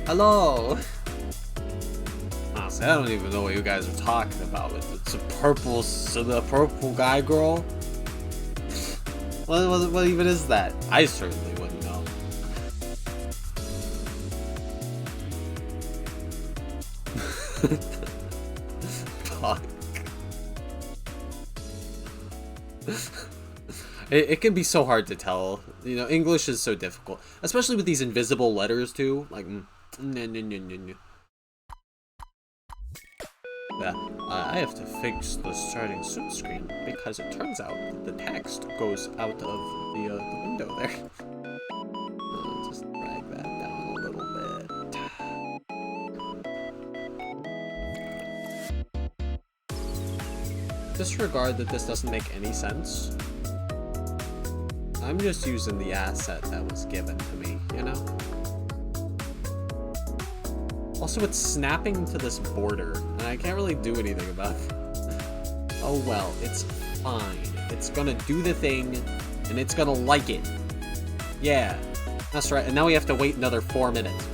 Hello! Honestly, I don't even know what you guys are talking about. It's a purple, so the purple guy girl? What even is that? I certainly wouldn't know. Fuck. It can be so hard to tell. You know, English is so difficult. Especially with these invisible letters, too. Like, yeah, I have to fix the starting soon screen because it turns out that the text goes out of the window there. Just drag that down a little bit. Disregard that this doesn't make any sense. I'm just using the asset that was given to me, you know? Also, it's snapping to this border, and I can't really do anything about it. Oh well, it's fine. It's gonna do the thing, and it's gonna like it. Yeah, that's right, and now we have to wait another 4 minutes.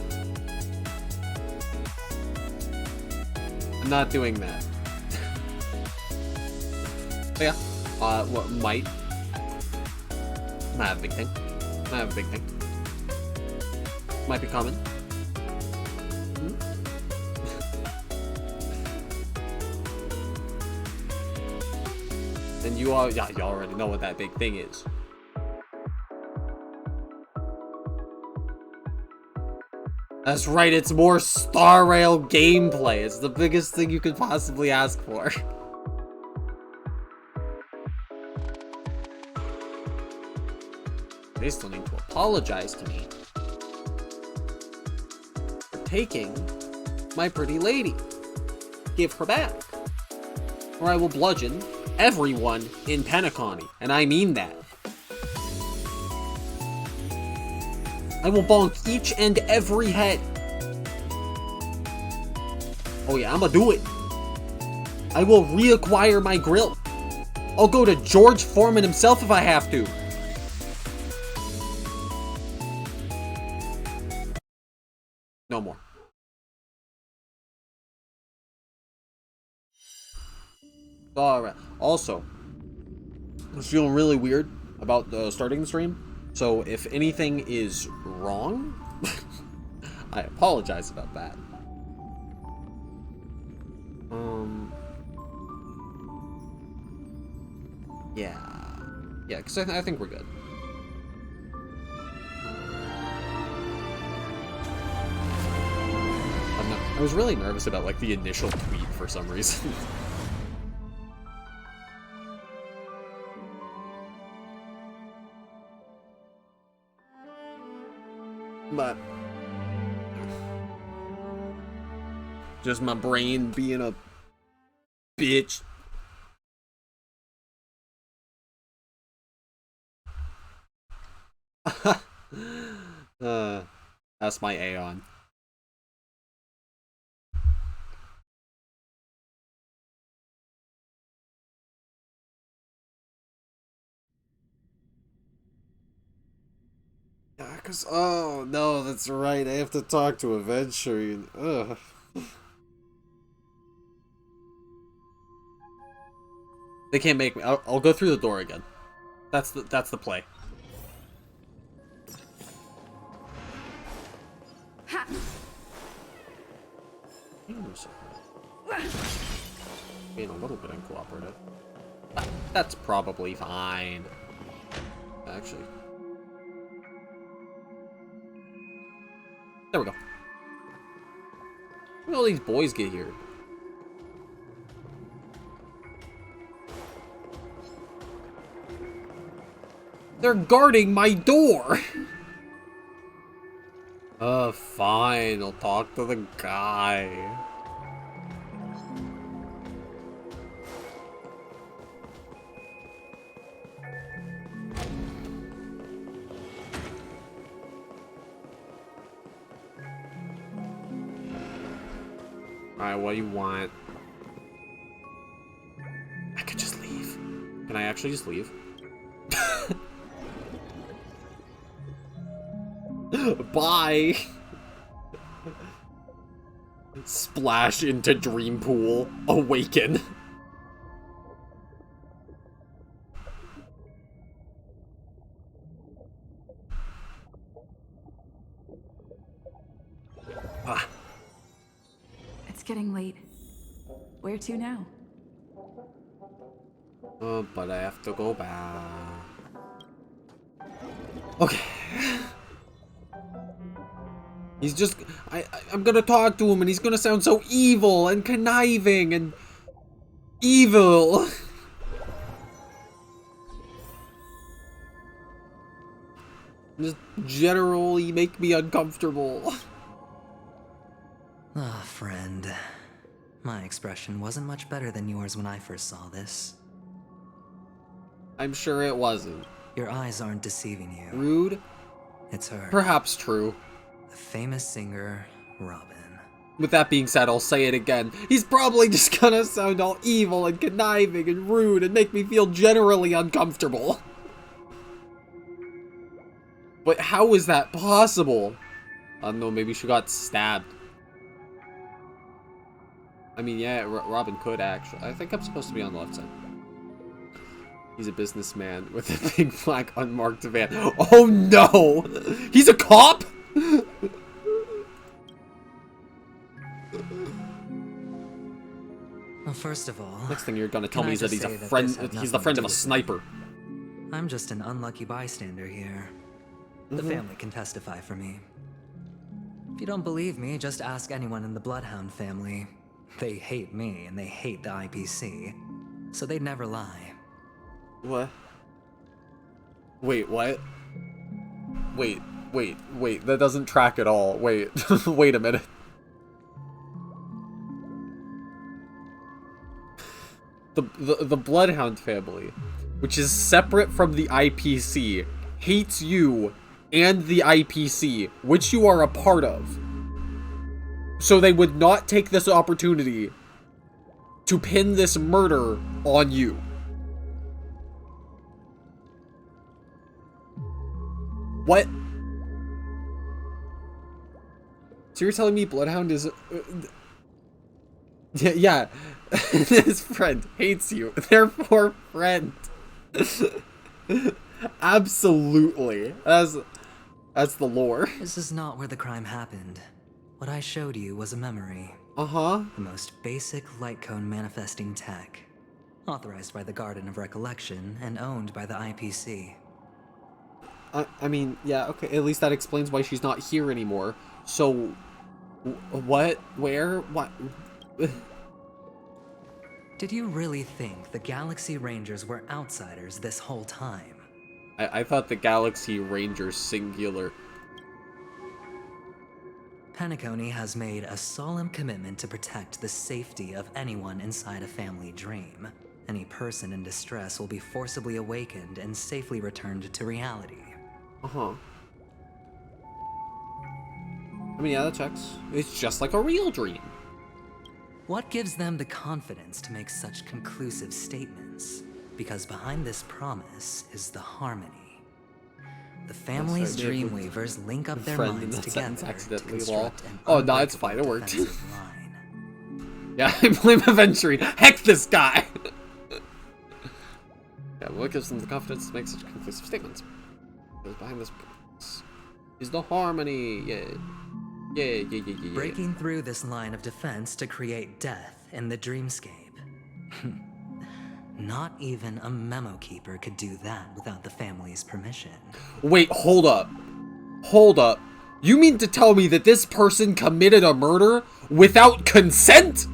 I'm not doing that. But yeah, what might have a big thing. Might have a big thing. Might be coming. And you all, yeah, you already know what that big thing is. That's right, it's more Star Rail gameplay. It's the biggest thing you could possibly ask for. They still need to apologize to me for taking my pretty lady. Give her back, or I will bludgeon everyone in Penacony, and I mean that. I will bonk each and every head. Oh yeah, I'ma do it. I will reacquire my grill. I'll go to George Foreman himself if I have to. No more. Alright. Also, I was feeling really weird about starting the stream. So if anything is wrong, I apologize about that. Yeah, because I think we're good. I was really nervous about like the initial tweet for some reason. But just my brain being a bitch. That's my Aeon. Yeah, cause oh no, that's right. I have to talk to Adventure. Ugh. They can't make me. I'll go through the door again. That's the play. Being a little bit uncooperative. That's probably fine. Actually. There we go. When all these boys get here? They're guarding my door! Fine. I'll talk to the guy. Alright, what do you want? I could just leave. Can I actually just leave? Bye! Splash into dream pool. Awaken. Ah. It's getting late. Where to now? Oh, but I have to go back. Okay. He's just... I'm gonna talk to him and he's gonna sound so evil and conniving and... evil. Just generally make me uncomfortable. Ah, friend. My expression wasn't much better than yours when I first saw this. I'm sure it wasn't. Your eyes aren't deceiving you. Rude? It's her. Perhaps true. The famous singer, Robin. With that being said, I'll say it again. He's probably just gonna sound all evil and conniving and rude and make me feel generally uncomfortable. But how is that possible? I don't know, maybe she got stabbed. I mean, yeah, Robin could actually. I think I'm supposed to be on the left side. He's a businessman with a big black unmarked van. Oh no! He's a cop?! Well, first of all, next thing you're gonna tell me is that he's a that friend. this He's the friend of a sniper. I'm just an unlucky bystander here. The family can testify for me. If you don't believe me, just ask anyone in the Bloodhound family. They hate me and they hate the IPC, so they'd never lie. What? Wait, what? Wait, that doesn't track at all. Wait, wait a minute. The Bloodhound family, which is separate from the IPC, hates you and the IPC, which you are a part of. So they would not take this opportunity to pin this murder on you. What? So you're telling me Bloodhound is... yeah. His friend hates you. Therefore, friend. Absolutely. That's the lore. This is not where the crime happened. What I showed you was a memory. Uh-huh. The most basic light cone manifesting tech. Authorized by the Garden of Recollection and owned by the IPC. I mean, yeah, okay, at least that explains why she's not here anymore. So, what? Where? What? Did you really think the Galaxy Rangers were outsiders this whole time? I thought the Galaxy Rangers singular. Penacony has made a solemn commitment to protect the safety of anyone inside a family dream. Any person in distress will be forcibly awakened and safely returned to reality. Uh-huh. I mean, yeah, that checks. It's just like a real dream. What gives them the confidence to make such conclusive statements? Because behind this promise is the harmony. The family's Dreamweavers link up their minds together to construct an oh, no, it's fine. It worked. Line. Yeah, I blame Aventurine. Heck this guy! Yeah, what gives them the confidence to make such conclusive statements? Because behind this is the harmony. Yeah. Yeah. Breaking through this line of defense to create death in the dreamscape. Not even a memo keeper could do that without the family's permission. Wait, hold up. Hold up. You mean to tell me that this person committed a murder without consent?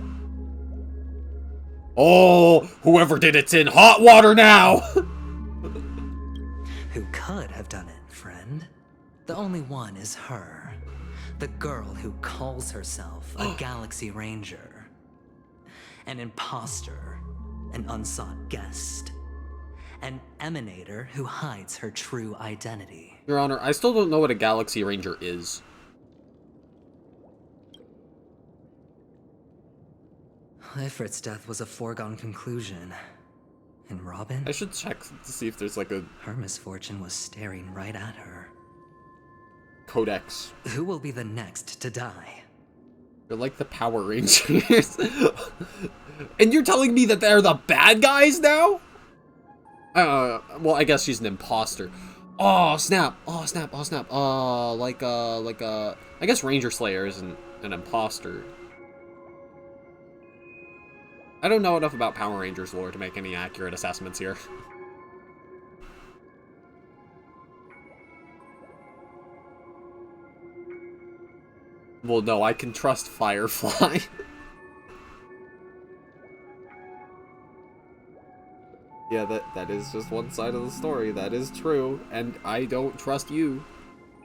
Oh, whoever did it's in hot water now! Who could have done it, friend? The only one is her. The girl who calls herself a Galaxy Ranger. An imposter. An unsought guest. An emanator who hides her true identity. Your Honor, I still don't know what a Galaxy Ranger is. Ifrit's death was a foregone conclusion. And Robin? I should check to see if there's like a... Her misfortune was staring right at her. Codex. Who will be the next to die? They're like the Power Rangers. And you're telling me that they're the bad guys now? Well, I guess she's an imposter. Oh, snap. Oh, snap. Oh, snap. I guess Ranger Slayer isn't an imposter. I don't know enough about Power Rangers lore to make any accurate assessments here. Well, no, I can trust Firefly. Yeah, that is just one side of the story. That is true, and I don't trust you.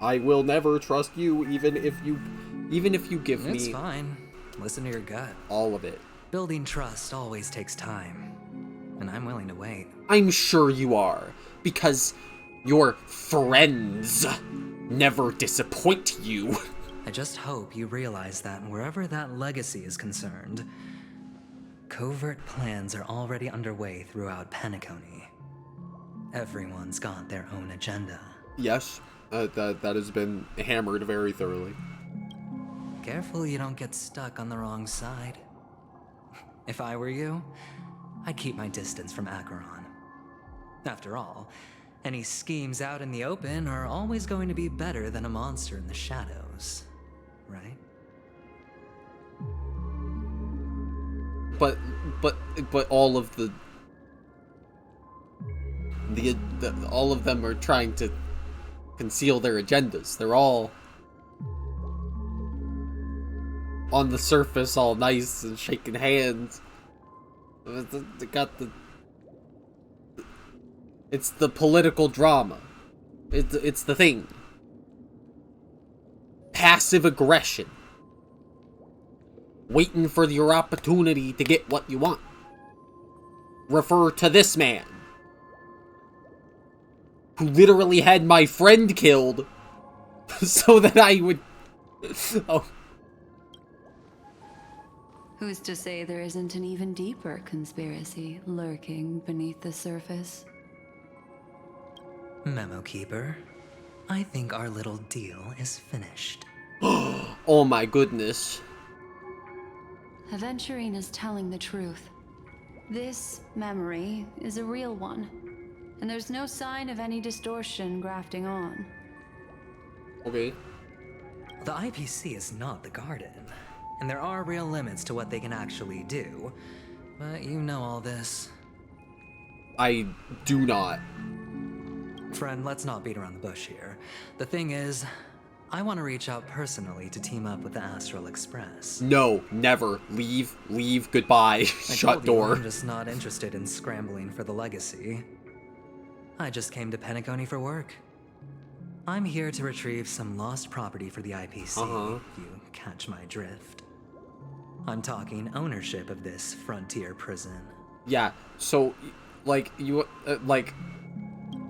I will never trust you, even if you give me. It's fine. Listen to your gut. All of it. Building trust always takes time, and I'm willing to wait. I'm sure you are, because your friends never disappoint you. I just hope you realize that wherever that legacy is concerned, covert plans are already underway throughout Penacony. Everyone's got their own agenda. Yes, that has been hammered very thoroughly. Careful you don't get stuck on the wrong side. If I were you, I'd keep my distance from Acheron. After all, any schemes out in the open are always going to be better than a monster in the shadows, right? But all of the all of them are trying to conceal their agendas. They're all on the surface, all nice and shaking hands. They got the. It's the political drama. It's the thing. Passive aggression. Waiting for your opportunity to get what you want. Refer to this man, who literally had my friend killed so that I would. Oh. Who's to say there isn't an even deeper conspiracy lurking beneath the surface? Memo Keeper, I think our little deal is finished. Oh my goodness. Aventurine is telling the truth. This memory is a real one, and there's no sign of any distortion grafting on. Okay. The IPC is not the Garden, and there are real limits to what they can actually do. But you know all this. I do not. Friend, let's not beat around the bush here. The thing is, I want to reach out personally to team up with the Astral Express. No, never. Leave, goodbye. Shut door. I'm just not interested in scrambling for the legacy. I just came to Penacony for work. I'm here to retrieve some lost property for the IPC, if you catch my drift. I'm talking ownership of this frontier prison. Yeah, so, like, you, like...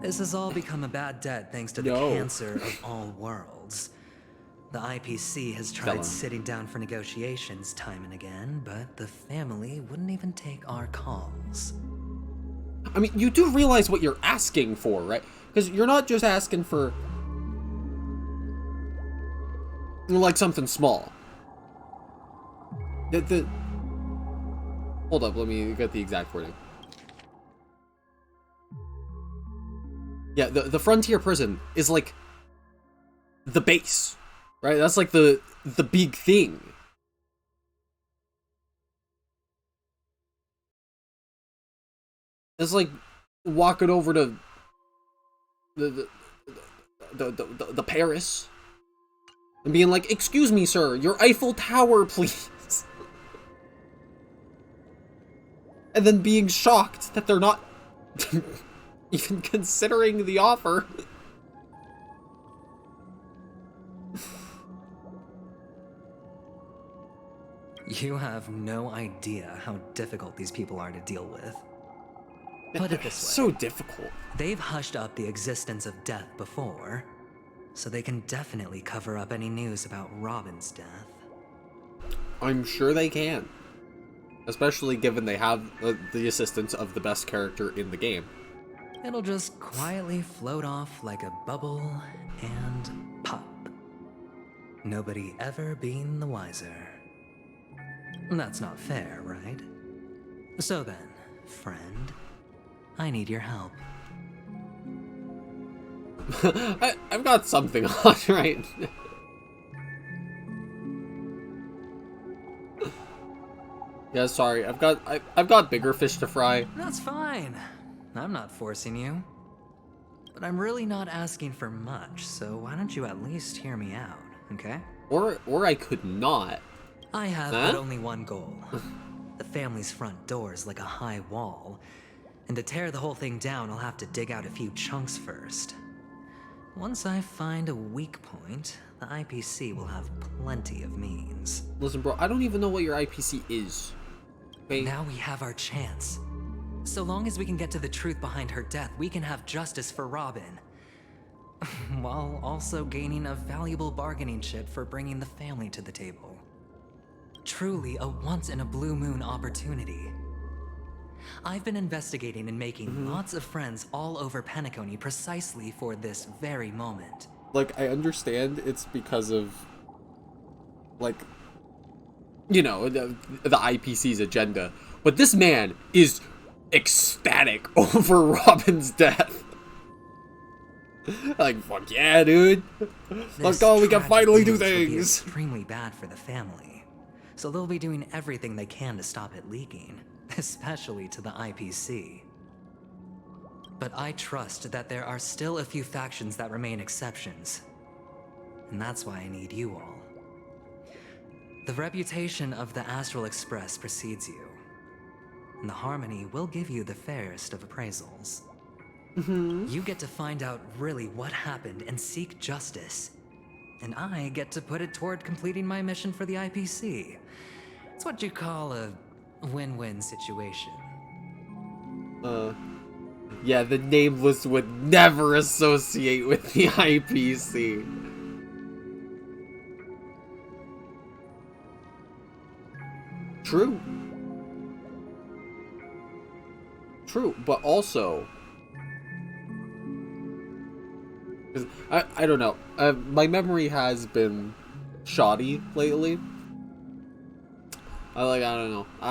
This has all become a bad debt thanks to the cancer of all worlds. The IPC has tried sitting down for negotiations time and again, but the family wouldn't even take our calls. I mean, you do realize what you're asking for, right? Because you're not just asking for, like, something small. Hold up, let me get the exact wording. Yeah, the frontier prison is like the base, right? That's like the big thing. It's like walking over to the Paris and being like, "Excuse me, sir, your Eiffel Tower, please." And then being shocked that they're not even considering the offer. You have no idea how difficult these people are to deal with. Put it this way. So difficult. They've hushed up the existence of death before, so they can definitely cover up any news about Robin's death. I'm sure they can. Especially given they have the assistance of the best character in the game. It'll just quietly float off like a bubble and pop. Nobody ever being the wiser. That's not fair, right? So then, friend, I need your help. I've got something on right now. Yeah, sorry. I've got bigger fish to fry. That's fine. I'm not forcing you. But I'm really not asking for much, so why don't you at least hear me out, okay? Or I could not. I have but only one goal. The family's front door is like a high wall, and to tear the whole thing down, I'll have to dig out a few chunks first. Once I find a weak point, the IPC will have plenty of means. Listen, bro, I don't even know what your IPC is. Wait. Now we have our chance. So long as we can get to the truth behind her death, we can have justice for Robin. While also gaining a valuable bargaining chip for bringing the family to the table. Truly a once-in-a-blue-moon opportunity. I've been investigating and making lots of friends all over Penacony precisely for this very moment. Like, I understand it's because of, like, you know, the IPC's agenda. But this man is ecstatic over Robin's death. Like, fuck yeah, dude. Let's go, we can finally do things. Extremely bad for the family. So they'll be doing everything they can to stop it leaking, especially to the IPC. But I trust that there are still a few factions that remain exceptions. And that's why I need you all. The reputation of the Astral Express precedes you. And the Harmony will give you the fairest of appraisals. You get to find out really what happened and seek justice. And I get to put it toward completing my mission for the IPC. It's what you call a win-win situation. Yeah, the Nameless would never associate with the IPC. True. True, but also... I don't know. My memory has been shoddy lately. I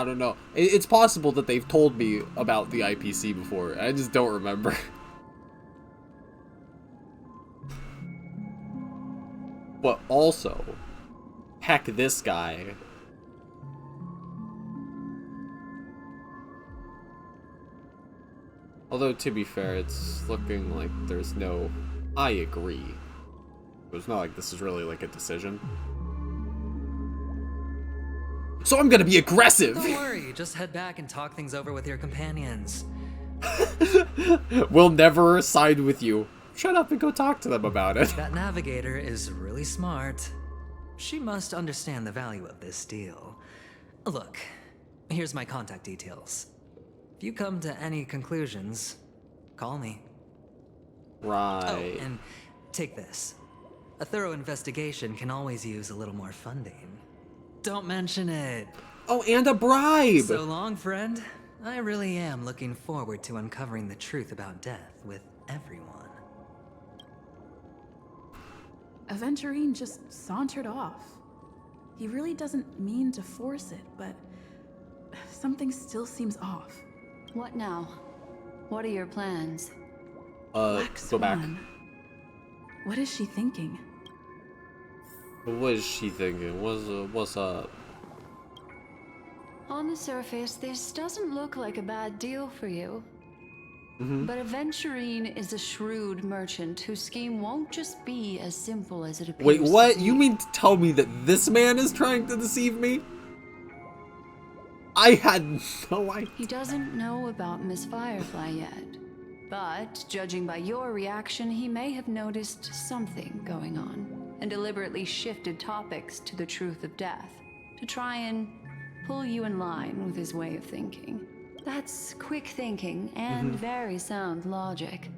don't know. It's possible that they've told me about the IPC before. I just don't remember. But also, heck, this guy. Although, to be fair, it's looking like there's no... I agree. It's not like this is really like a decision. So I'm gonna be aggressive! Don't worry, just head back and talk things over with your companions. We'll never side with you. Shut up and go talk to them about it. That navigator is really smart. She must understand the value of this deal. Look, here's my contact details. If you come to any conclusions, call me. Right. Oh, and take this. A thorough investigation can always use a little more funding. Don't mention it. Oh, and a bribe! So long, friend. I really am looking forward to uncovering the truth about death with everyone. Aventurine just sauntered off. He really doesn't mean to force it, but something still seems off. What now? What are your plans? Black go back. Swan. What is she thinking? What is she thinking? What's up? On the surface, this doesn't look like a bad deal for you. But Aventurine is a shrewd merchant whose scheme won't just be as simple as it appears. Wait, what? To be. You mean to tell me that this man is trying to deceive me? I had no idea. He doesn't know about Miss Firefly yet. But, judging by your reaction, he may have noticed something going on, and deliberately shifted topics to the truth of death, to try and pull you in line with his way of thinking. That's quick thinking and very sound logic.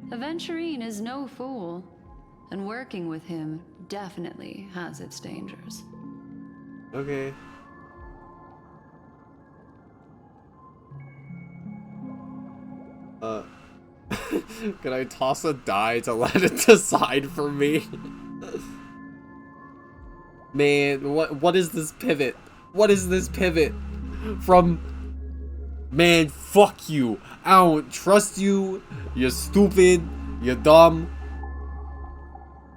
Aventurine is no fool, and working with him definitely has its dangers. Okay. Can I toss a die to let it decide for me? Man, what is this pivot? What is this pivot from, man, fuck you, I don't trust you, you're stupid, you're dumb.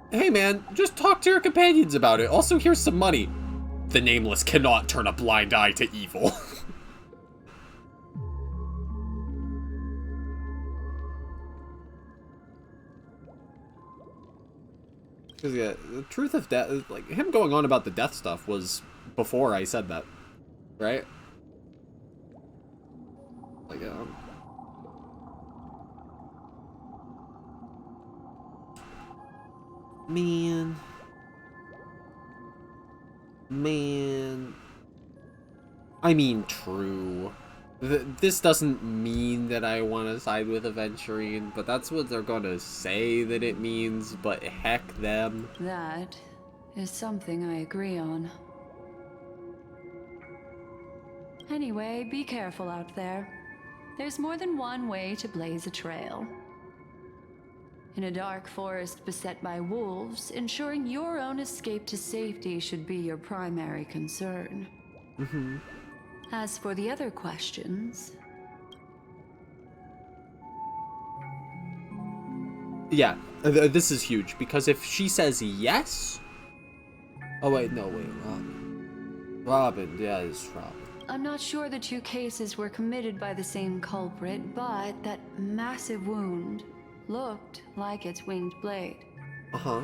Hey man, just talk to your companions about it. Also, here's some money. The Nameless cannot turn a blind eye to evil. Because yeah, the truth of death, like him going on about the death stuff was before I said that, right? Like, man, I mean, true. This doesn't mean that I want to side with Aventurine, but that's what they're gonna say that it means, but heck them. That is something I agree on. Anyway, be careful out there. There's more than one way to blaze a trail. In a dark forest beset by wolves, ensuring your own escape to safety should be your primary concern. As for the other questions... Yeah, this is huge, because if she says yes... Oh wait, no, wait, Robin. Robin, yeah, it's Robin. I'm not sure the two cases were committed by the same culprit, but that massive wound looked like its winged blade. Uh-huh.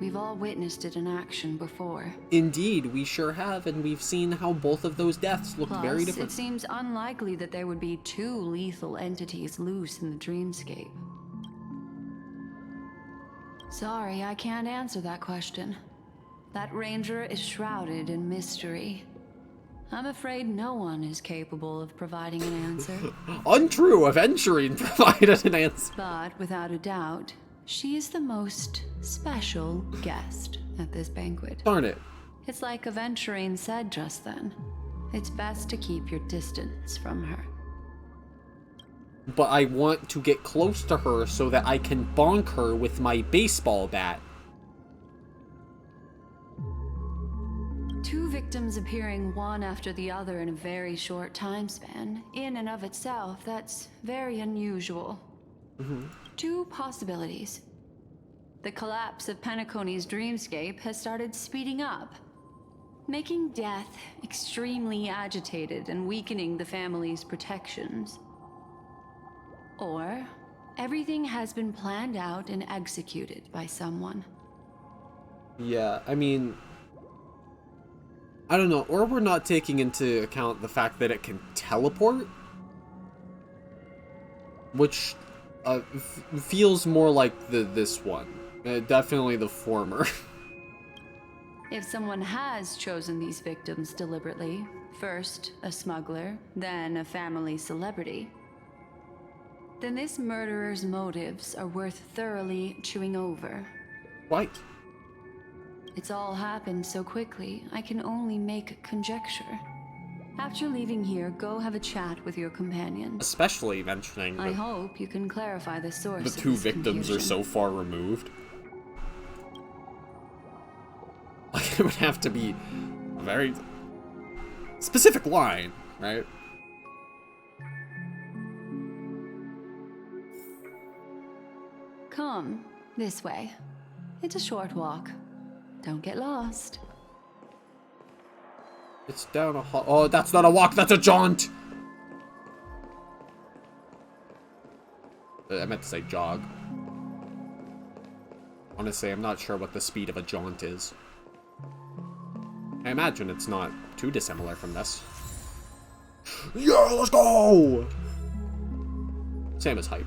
We've all witnessed it in action before. Indeed, we sure have, and we've seen how both of those deaths looked Plus, very different. it seems unlikely that there would be two lethal entities loose in the dreamscape. Sorry, I can't answer that question. That ranger is shrouded in mystery. I'm afraid no one is capable of providing an answer. Untrue, Aventurine provided an answer. But without a doubt, she is the most special guest at this banquet. Darn it. It's like Aventurine said just then. It's best to keep your distance from her. But I want to get close to her so that I can bonk her with my baseball bat. Two victims appearing one after the other in a very short time span, in and of itself, that's very unusual. Two possibilities. The collapse of Penacony's dreamscape has started speeding up, making death extremely agitated and weakening the family's protections. Or everything has been planned out and executed by someone. Yeah, I mean... I don't know, or we're not taking into account the fact that it can teleport? Which feels more like this one. Definitely the former. If someone has chosen these victims deliberately, first a smuggler, then a family celebrity, then this murderer's motives are worth thoroughly chewing over. Right. It's all happened so quickly, I can only make conjecture. After leaving here, go have a chat with your companions. Especially mentioning I that hope you can clarify the source the of two this victims are confusion. so far removed. Like, it would have to be a very specific line, right? Come, this way. It's a short walk. Don't get lost. It's down a oh, that's not a walk, that's a jaunt! I meant to say jog. Honestly, I'm not sure what the speed of a jaunt is. I imagine it's not too dissimilar from this. Yeah, let's go! Same as hype.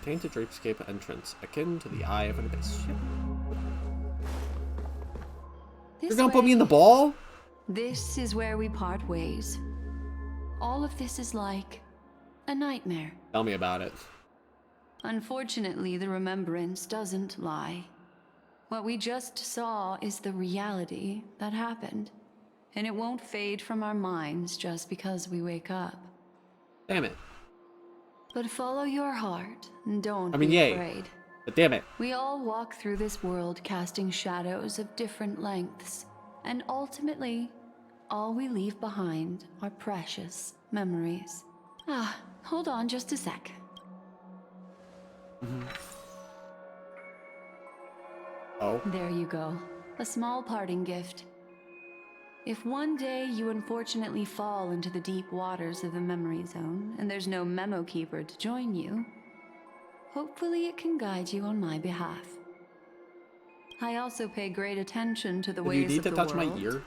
Tainted Dreamscape entrance, akin to the eye of an abyss. You're gonna put me in the ball? This is where we part ways. All of this is like a nightmare. Tell me about it. Unfortunately, the remembrance doesn't lie. What we just saw is the reality that happened, and it won't fade from our minds just because we wake up. Damn it. But follow your heart and don't I mean, be yay. afraid. But damn it. We all walk through this world casting shadows of different lengths, and ultimately, all we leave behind are precious memories. Ah, hold on just a sec. Oh. There you go. A small parting gift. If one day you unfortunately fall into the deep waters of the memory zone and there's no memo keeper to join you, hopefully it can guide you on my behalf. I also pay great attention to the Do you ways need of to the touch world. my ear?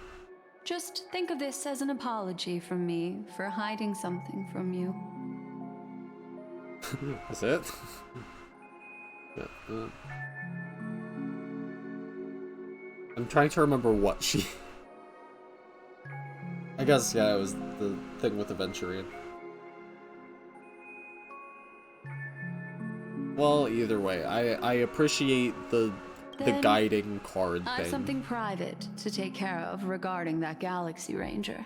Just think of this as an apology from me for hiding something from you. That's it? I'm trying to remember what she... I guess, yeah, it was the thing with the Venturian. Well, either way, I appreciate the Then, guiding card I have thing. something private to take care of regarding that Galaxy Ranger.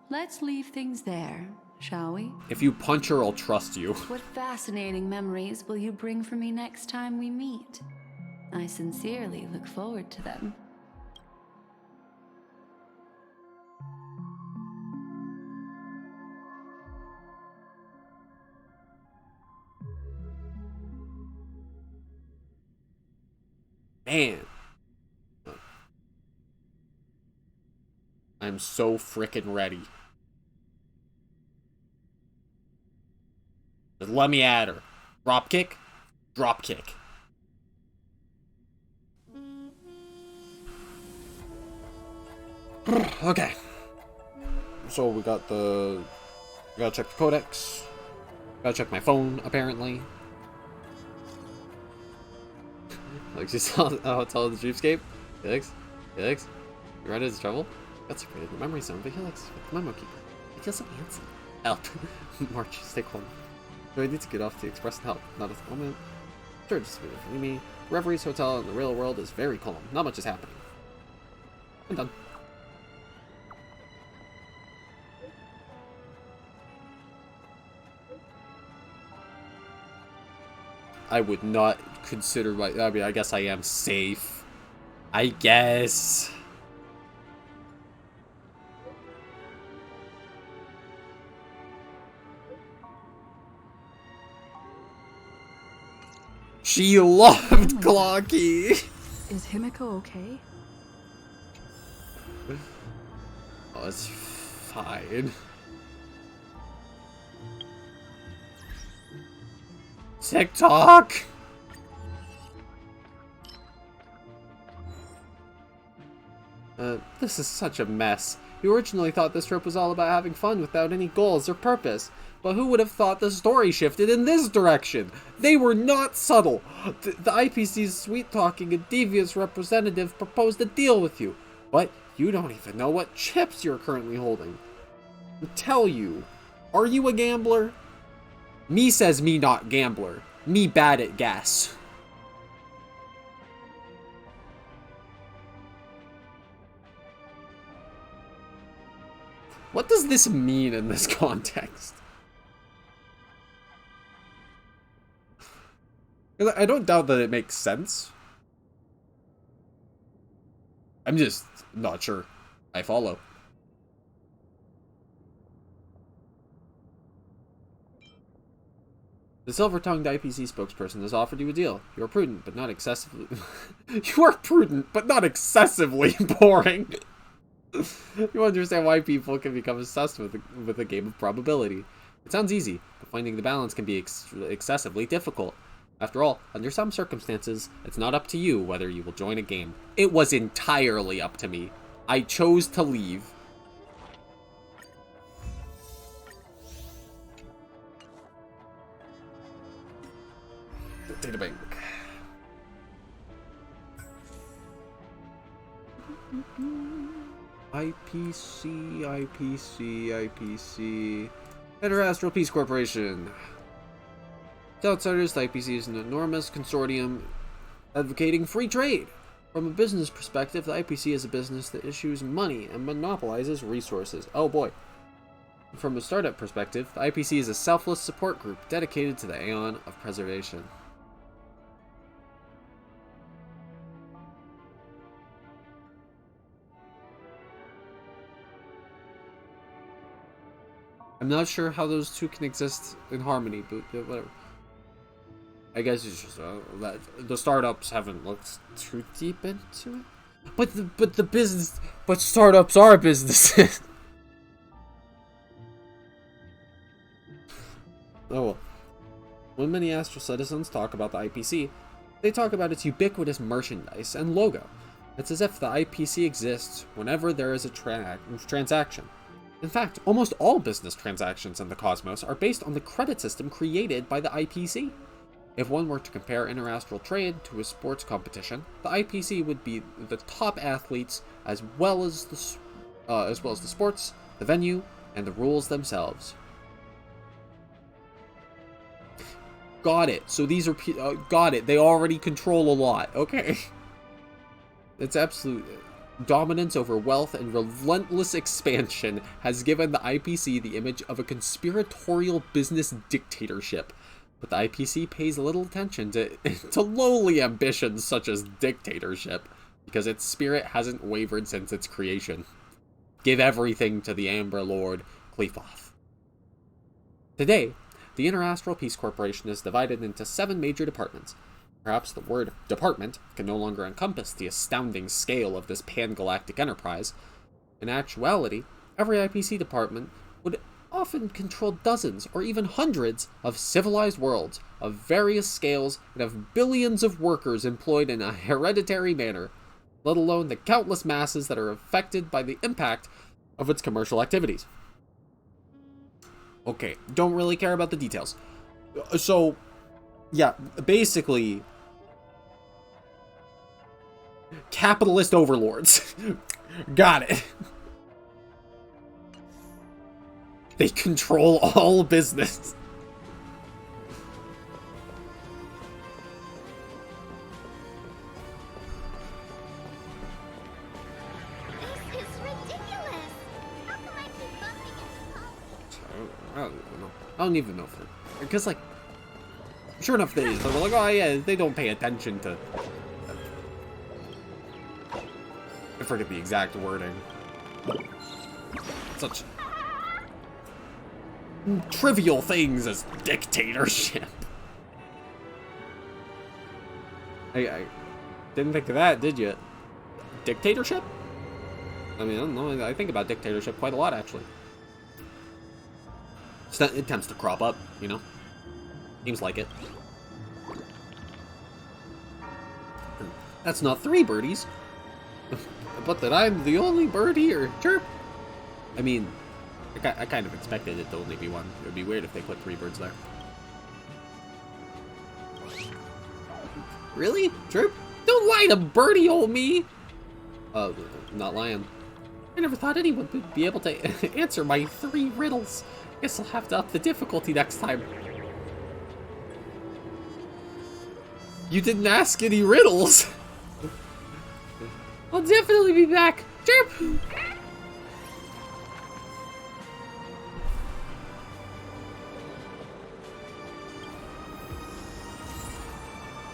Let's leave things there, shall we? If you punch her, I'll trust you. What fascinating memories will you bring for me next time we meet? I sincerely look forward to them. Man. I'm so frickin' ready. Just let me at her. Drop kick? Drop kick. Okay. So we got the... We gotta check the codex. Gotta check my phone, apparently. Like, you saw how it's all the dreamscape? Felix? Felix? You run into trouble? That's afraid of the memory zone, but Felix, with the memo keeper. He feels so handsome. Help. March, stay calm. Do I need to get off to express help? Not at the moment. Sure, just leave me. Reveries Hotel in the real world is very calm. Not much is happening. I'm done. I would not consider my... I mean, I guess I am safe. I guess. She loved Clocky. Is Himiko okay? Oh, it's fine. TikTok! This is such a mess. You originally thought this trip was all about having fun without any goals or purpose. But who would have thought the story shifted in this direction? They were not subtle. The IPC's sweet-talking and devious representative proposed a deal with you. But you don't even know what chips you're currently holding. Tell you, are you a gambler? Me says me not gambler. Me bad at guess. What does this mean in this context? I don't doubt that it makes sense. I'm just not sure I follow. The silver-tongued IPC spokesperson has offered you a deal. You are prudent, but not excessively... You are prudent, but not excessively boring. You understand why people can become obsessed with a game of probability. It sounds easy, but finding the balance can be excessively difficult. After all, under some circumstances, it's not up to you whether you will join a game. It was entirely up to me. I chose to leave. Databank. IPC. Interastral Peace Corporation. To outsiders, the IPC is an enormous consortium advocating free trade. From a business perspective, the IPC is a business that issues money and monopolizes resources. Oh boy. From a startup perspective, the IPC is a selfless support group dedicated to the Aeon of Preservation. I'm not sure how those two can exist in harmony, but whatever. I guess it's just that the startups haven't looked too deep into it. But startups are businesses. Oh well. When many Astral citizens talk about the IPC, they talk about its ubiquitous merchandise and logo. It's as if the IPC exists whenever there is a transaction. In fact, almost all business transactions in the cosmos are based on the credit system created by the IPC. If one were to compare interastral trade to a sports competition, the IPC would be the top athletes as well as the sports, the venue, and the rules themselves. Got it. So these are got it. They already control a lot. Okay. Its absolute dominance over wealth and relentless expansion has given the IPC the image of a conspiratorial business dictatorship. But the IPC pays little attention to lowly ambitions such as dictatorship, because its spirit hasn't wavered since its creation. Give everything to the Amber Lord, Qlipoth. Today, the Interastral Peace Corporation is divided into 7 major departments. Perhaps the word department can no longer encompass the astounding scale of this pan-galactic enterprise. In actuality, every IPC department would often control dozens or even hundreds of civilized worlds of various scales and have billions of workers employed in a hereditary manner, let alone the countless masses that are affected by the impact of its commercial activities. Okay, don't really care about the details. So, yeah, basically, capitalist overlords. Got it. They control all business. This is ridiculous. How come I keep bumping into I don't even know if they're... Because, like, sure enough, they're like, oh yeah, they don't pay attention to... I forget the exact wording. Such trivial things as dictatorship. I didn't think of that, did you? Dictatorship? I mean, I don't know. I think about dictatorship quite a lot, actually. It tends to crop up, you know? Seems like it. That's not 3 birdies. But that I'm the only bird here. Chirp! I mean, I kind of expected it to only be 1. It would be weird if they put 3 birds there. Really? Chirp? Don't lie to birdie old me! Not lying. I never thought anyone would be able to answer my 3 riddles. Guess I'll have to up the difficulty next time. You didn't ask any riddles! I'll definitely be back. Chirp!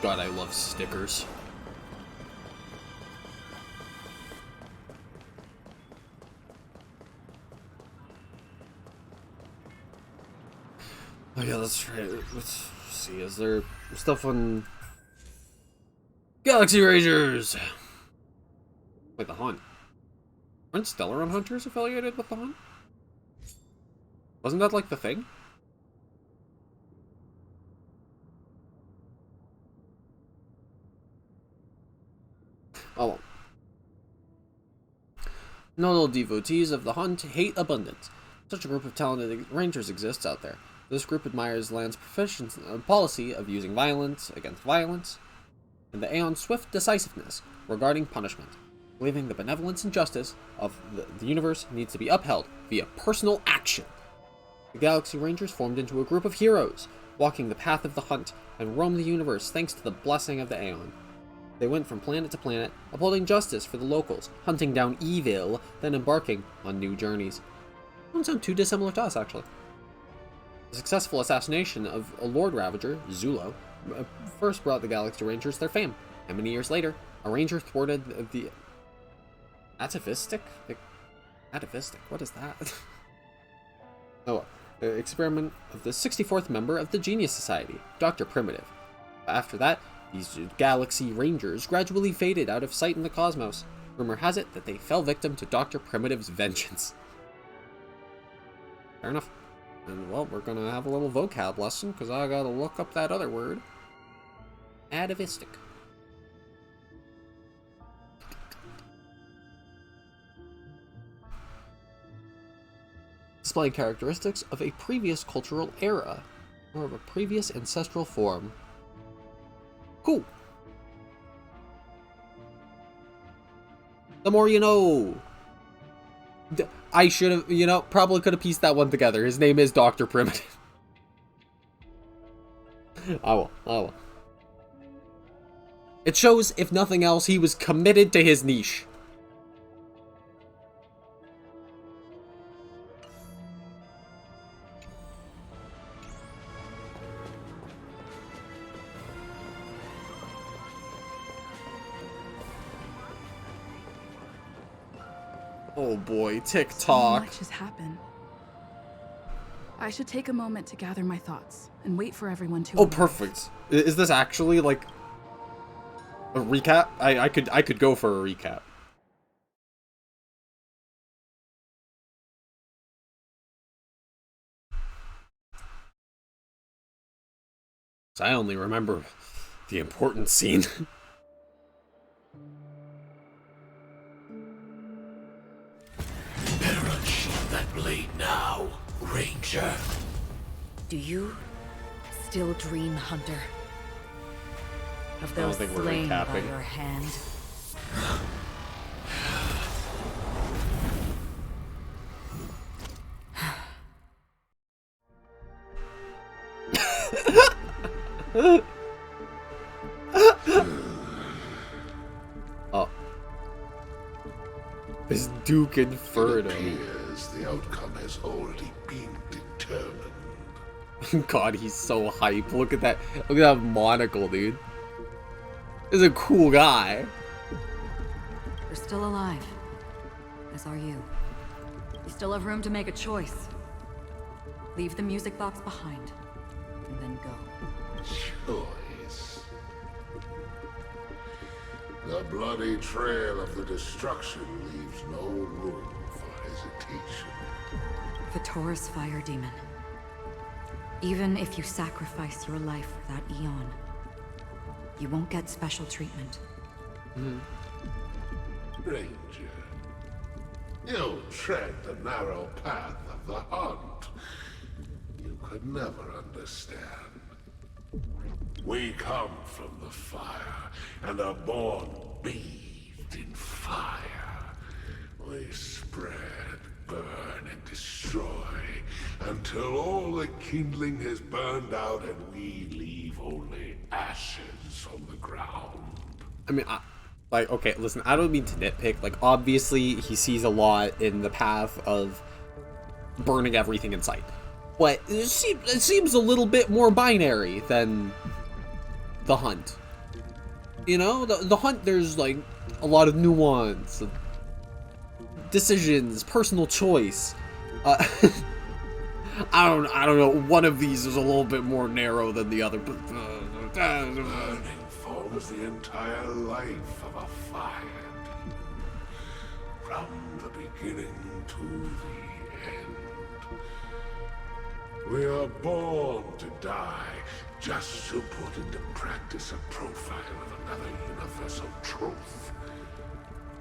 God, I love stickers. Oh yeah, that's right. Let's see, is there stuff on Galaxy Rangers? Wait, the Hunt. Aren't Stellaron Hunters affiliated with the Hunt? Wasn't that like the thing? Oh well. Notable devotees of the Hunt hate abundance. Such a group of talented rangers exists out there. This group admires Land's policy of using violence against violence, and the Aeon's swift decisiveness regarding punishment, believing the benevolence and justice of the universe needs to be upheld via personal action. The Galaxy Rangers formed into a group of heroes, walking the path of the Hunt, and roam the universe thanks to the blessing of the Aeon. They went from planet to planet, upholding justice for the locals, hunting down evil, then embarking on new journeys. Don't sound too dissimilar to us, actually. The successful assassination of a Lord Ravager, Zulo, first brought the Galaxy Rangers their fame, and many years later, a ranger thwarted the atavistic? Atavistic, what is that? Oh, experiment of the 64th member of the Genius Society, Dr. Primitive. After that, these Galaxy Rangers gradually faded out of sight in the cosmos. Rumor has it that they fell victim to Dr. Primitive's vengeance. Fair enough. And, well, we're gonna have a little vocab lesson, because I gotta look up that other word. Atavistic. Displaying characteristics of a previous cultural era, or of a previous ancestral form. Cool. The more you know. I should have, probably could have pieced that one together. His name is Dr. Primitive. I will. It shows, if nothing else, he was committed to his niche. Oh boy, So TikTok. much has happened. I should take a moment to gather my thoughts and wait for everyone to Oh, arrive. perfect. Is this actually like a recap? I could go for a recap. So I only remember the important scene. Better unsheath that blade now, Ranger. Do you still dream, Hunter? Of I don't those think we're slain by recapping. your hand? Oh. This Duke Inferno. Appears the outcome has already been determined. God, he's so hype. Look at that. Look at that monocle, dude. This is a cool guy. You're still alive. As are you. You still have room to make a choice. Leave the music box behind, and then go. Choice. The bloody trail of the destruction leaves no room for hesitation. Vatora's fire demon. Even if you sacrifice your life for that eon, you won't get special treatment. Ranger, you tread the narrow path of the hunt. You could never understand. We come from the fire, and are born bathed in fire. We spread, burn, and destroy, until all the kindling has burned out and we leave only ashes on the ground. I mean, okay, listen, I don't mean to nitpick. Like, obviously, he sees a lot in the path of burning everything in sight. But it seems a little bit more binary than the hunt. You know, the hunt, there's like a lot of nuance, decisions, personal choice. I don't know. One of these is a little bit more narrow than the other, but Burning forms the entire life of a fire demon, from the beginning to the end. We are born to die, just to put into practice a profile of another universal truth.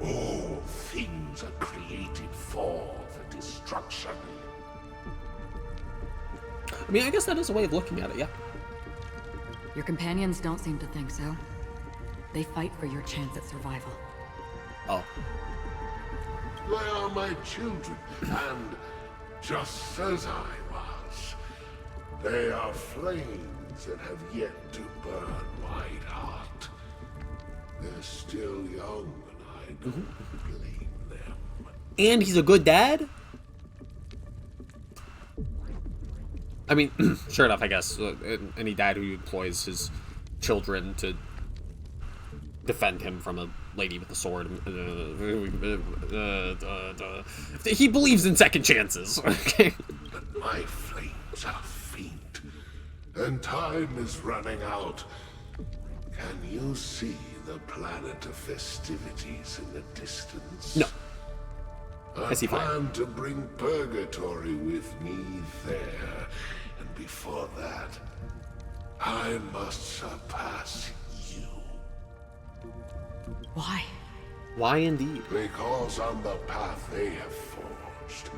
All things are created for the destruction. I mean, I guess that is a way of looking at it, yeah. Your companions don't seem to think so. They fight for your chance at survival. Oh. They are my children, and just as I was, they are flames that have yet to burn wide hot. They're still young, and I don't blame them. And he's a good dad? I mean, sure enough, I guess. Any dad who employs his children to defend him from a lady with a sword. He believes in second chances. Okay. But my flames times are faint, and time is running out. Can you see the planet of festivities in the distance? No. I see fire. plan to bring purgatory with me there, and before that, I must surpass you. Why? Why indeed? Because on the path they have forged,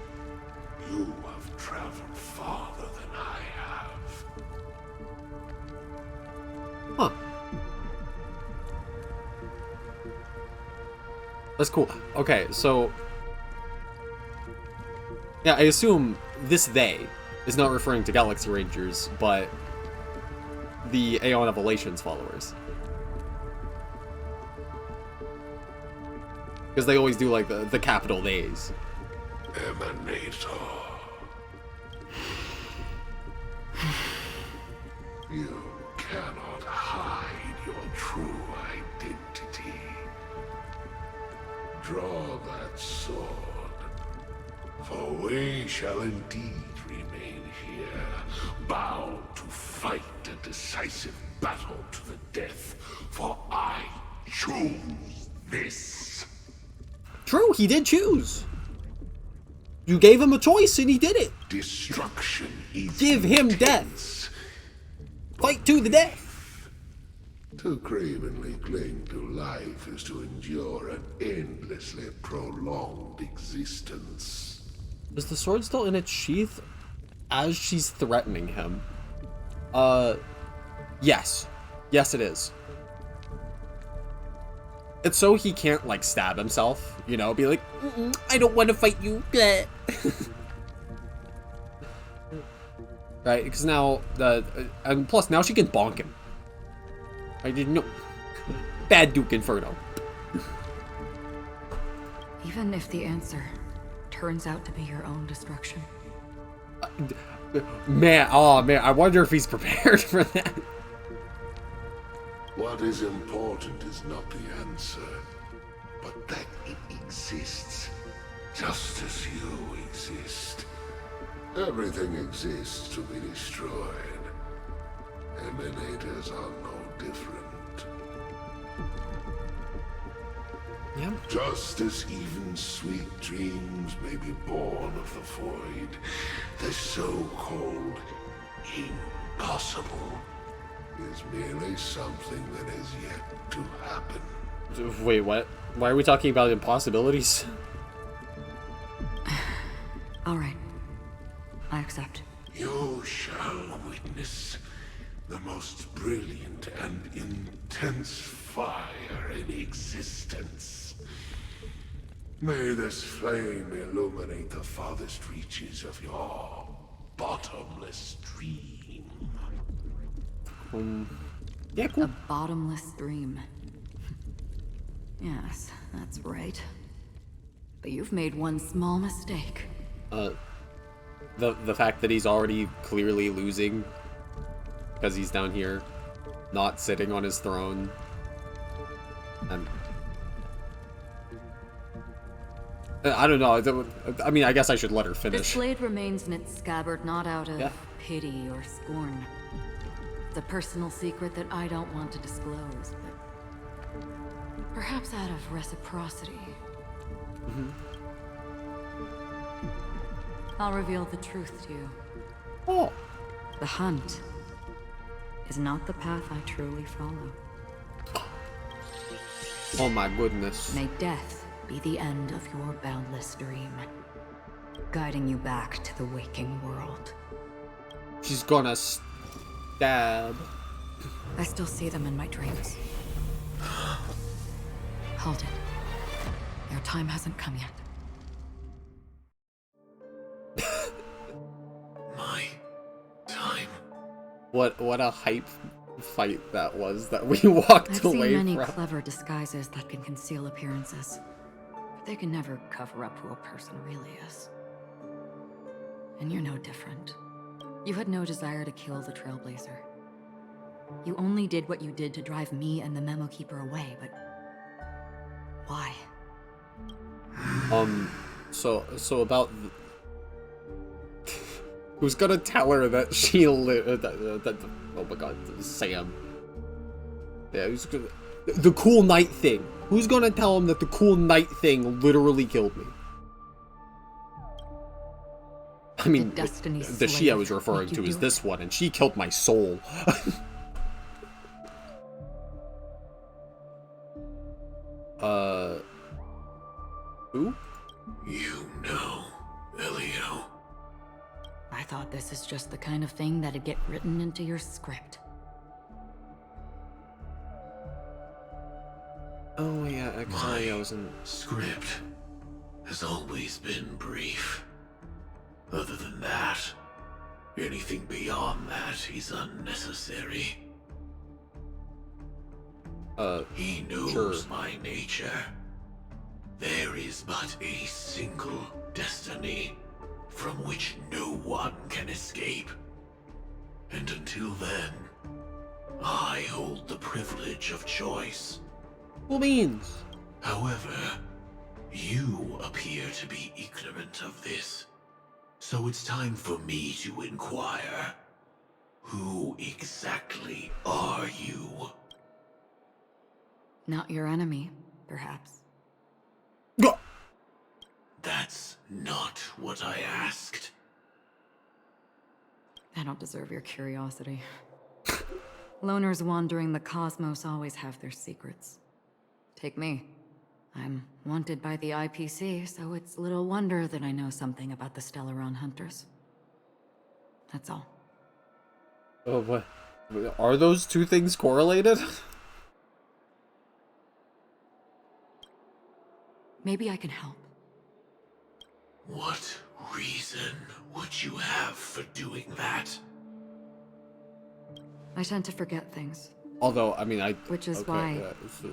you have traveled farther than I have. Huh. That's cool. Okay, so... yeah, I assume this they is not referring to Galaxy Rangers, but the Aeon Evelations followers. Because they always do, like, the capital A's. Emanator. You cannot hide your true identity. Draw that sword, for we shall indeed remain here, bound to fight a decisive battle to the death, for I choose this. True, he did choose. You gave him a choice and he did it. Destruction is Give him intense. death. Fight to the death. To cravenly cling to life is to endure an endlessly prolonged existence. Is the sword still in its sheath as she's threatening him? Yes. Yes, it is. It's so he can't, like, stab himself, you know, be like, I don't want to fight you. Bleh. Right, because now, and plus now she can bonk him. I didn't know. Bad Duke Inferno. Even if the answer turns out to be your own destruction. Man, oh man, I wonder if he's prepared for that. What is important is not the answer, but that it exists, just as you exist. Everything exists to be destroyed. Emanators are no different. Yeah. Just as even sweet dreams may be born of the void, the so-called impossible is merely something that has yet to happen. Wait, what? Why are we talking about impossibilities? All right. I accept. You shall witness the most brilliant and intense fire in existence. May this flame illuminate the farthest reaches of your bottomless dream. Yeah, cool. A bottomless dream. Yes, that's right. But you've made one small mistake. The fact that he's already clearly losing because he's down here, not sitting on his throne. And I don't know. I mean, I guess I should let her This finish. blade remains in its scabbard not out of Yeah. pity or scorn. It's a personal secret that I don't want to disclose, but perhaps out of reciprocity. I'll reveal the truth to you. Oh, The hunt is not the path I truly follow. oh my goodness. May death be the end of your boundless dream, guiding you back to the waking world. She's gonna stab. I still see them in my dreams. Hold it. Your time hasn't come yet. My time. What a hype fight that was that we walked I've seen away many from. clever disguises that can conceal appearances, but they can never cover up who a person really is. And you're no different. You had no desire to kill the Trailblazer. You only did what you did to drive me and the Memo Keeper away, but why? So about Who's gonna tell her that she oh my god, Sam. Yeah, who's gonna... The cool night thing. Who's gonna tell him that the cool night thing literally killed me? I mean, the she I was referring to is this one, and she killed my soul. Who? You know, Elio. I thought this is just the kind of thing that'd get written into your script. Oh yeah, actually I wasn't... Script has always been brief. Other than that, anything beyond that is unnecessary. He knows sure. my nature. There is but a single destiny from which no one can escape. And until then, I hold the privilege of choice. Cool beans. However, you appear to be ignorant of this. So it's time for me to inquire. Who exactly are you? Not your enemy, perhaps. That's not what I asked. I don't deserve your curiosity. Loners wandering the cosmos always have their secrets. Take me. I'm wanted by the IPC, so it's little wonder that I know something about the Stellaron Hunters. That's all. Oh, what? Are those two things correlated? Maybe I can help. What reason would you have for doing that? I tend to forget things. Although, I mean, Which is okay, why,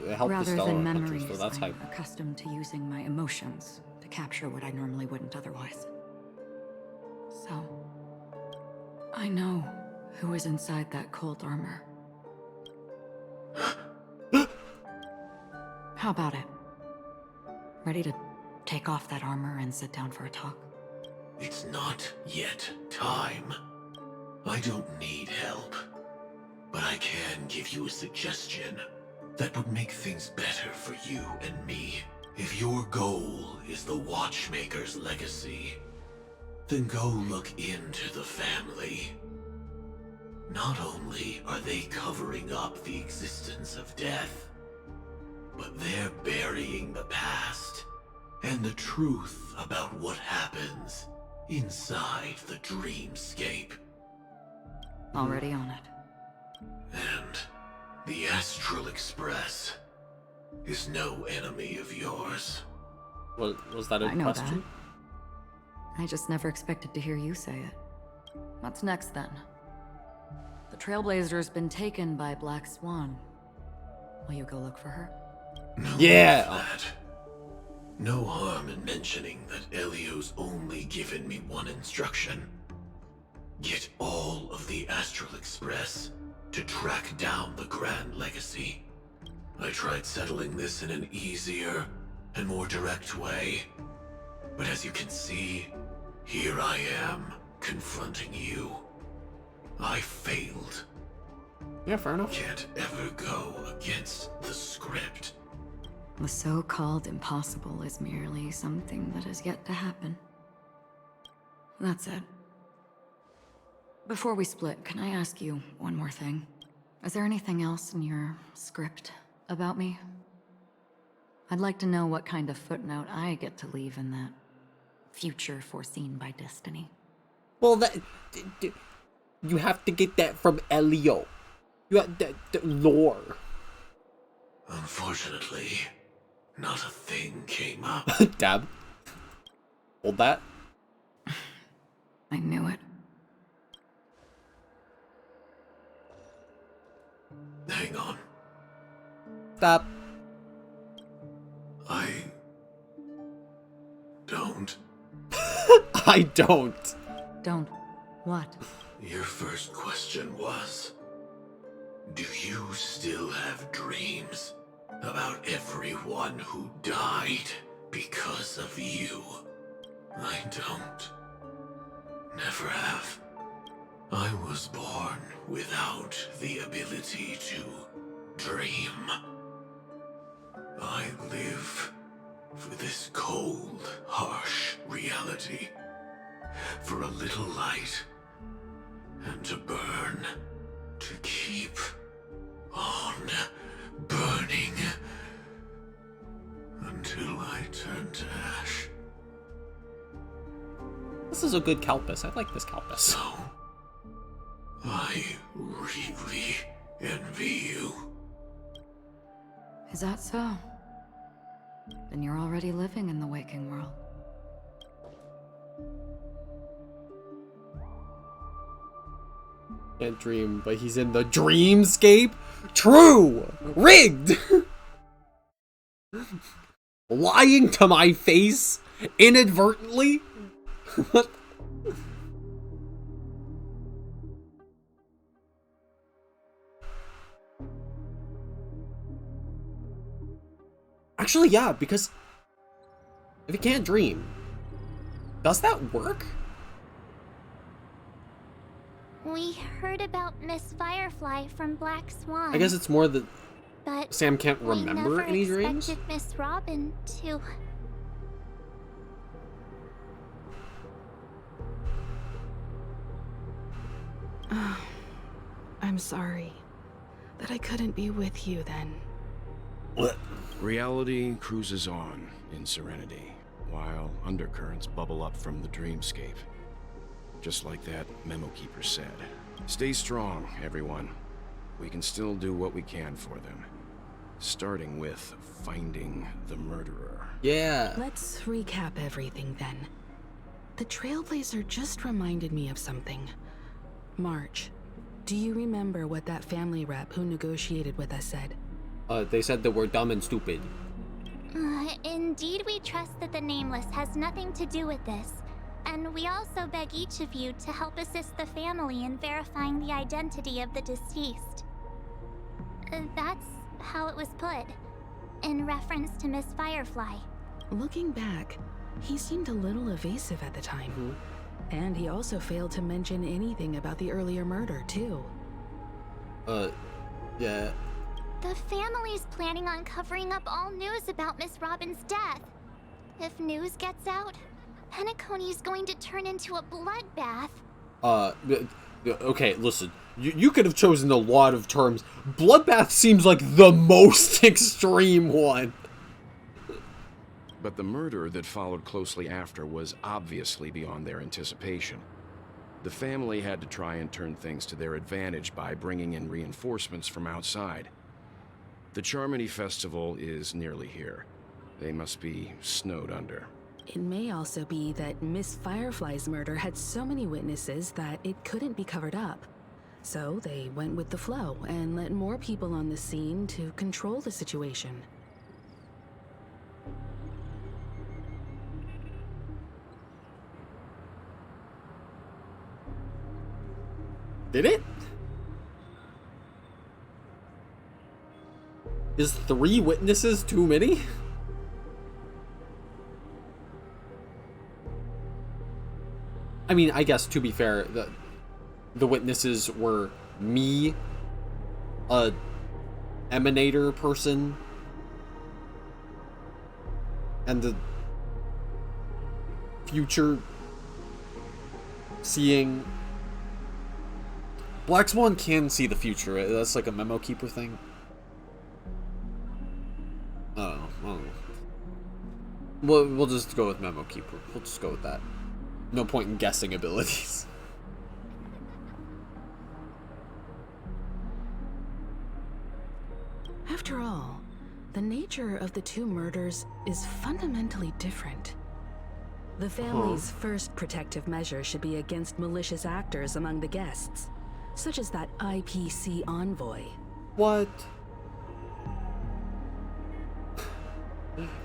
it helped rather the than Stellar memories, Hunters, so that's I'm hype. accustomed to using my emotions to capture what I normally wouldn't otherwise. So, I know who is inside that cold armor. How about it? Ready to take off that armor and sit down for a talk? It's not yet time. I don't need help. But I can give you a suggestion that would make things better for you and me. If your goal is the Watchmaker's legacy, then go look into the family. Not only are they covering up the existence of death, but they're burying the past and the truth about what happens inside the dreamscape. Already on it. And the Astral Express is no enemy of yours. Was that a I know question? that. I just never expected to hear you say it. What's next then? The Trailblazer's been taken by Black Swan. Will you go look for her? No Yeah. that. No harm in mentioning that Elio's only given me one instruction. Get all of the Astral Express to track down the Grand Legacy. I tried settling this in an easier and more direct way, but as you can see, here I am, confronting you. I failed. Yeah, fair enough. Can't ever go against the script. The so-called impossible is merely something that has yet to happen. That's it. Before we split, can I ask you one more thing? Is there anything else in your script about me? I'd like to know what kind of footnote I get to leave in that future foreseen by destiny. Well, that... You have to get that from Elio. You have the lore. Unfortunately, not a thing came up. Dab. Hold that. I knew it. Hang on. Stop. I don't. I don't. Don't. What? Your first question was, do you still have dreams about everyone who died because of you? I don't. Never have. I was born without the ability to dream. I live for this cold, harsh reality. For a little light. And to burn. To keep on burning. Until I turn to ash. This is a good Kalpus. I like this Kalpus. So, I really envy you. Is that so? Then you're already living in the waking world. Can't dream, but he's in the dreamscape? True! Rigged! Lying to my face inadvertently? Actually, yeah, because if you can't dream, does that work? We heard about Miss Firefly from Black Swan. I guess it's more that but Sam can't remember any dreams. We never expected Miss Robin to. I'm sorry that I couldn't be with you then. What? Reality cruises on in serenity, while undercurrents bubble up from the dreamscape. Just like that memo keeper said. Stay strong, everyone. We can still do what we can for them. Starting with finding the murderer. Yeah. Let's recap everything then. The Trailblazer just reminded me of something. March, do you remember what that family rep who negotiated with us said? They said that we're dumb and stupid. Indeed, we trust that the Nameless has nothing to do with this. And we also beg each of you to help assist the family in verifying the identity of the deceased. That's how it was put, in reference to Miss Firefly. Looking back, he seemed a little evasive at the time. And he also failed to mention anything about the earlier murder, too. Yeah. The family's planning on covering up all news about Miss Robin's death. If news gets out, Penacony's going to turn into a bloodbath. Okay, listen. You could have chosen a lot of terms. Bloodbath seems like the most extreme one. But the murder that followed closely after was obviously beyond their anticipation. The family had to try and turn things to their advantage by bringing in reinforcements from outside. The Charmony Festival is nearly here. They must be snowed under. It may also be that Miss Firefly's murder had so many witnesses that it couldn't be covered up. So they went with the flow and let more people on the scene to control the situation. Did it? Is 3 witnesses too many? I mean, I guess to be fair, the witnesses were me, a emanator person, and the future seeing. Black Swan can see the future. That's like a memo keeper thing. I don't know. We'll just go with memo keeper. We'll just go with that. No point in guessing abilities. After all, the nature of the 2 murders is fundamentally different. The family's first protective measure should be against malicious actors among the guests, such as that IPC envoy. What?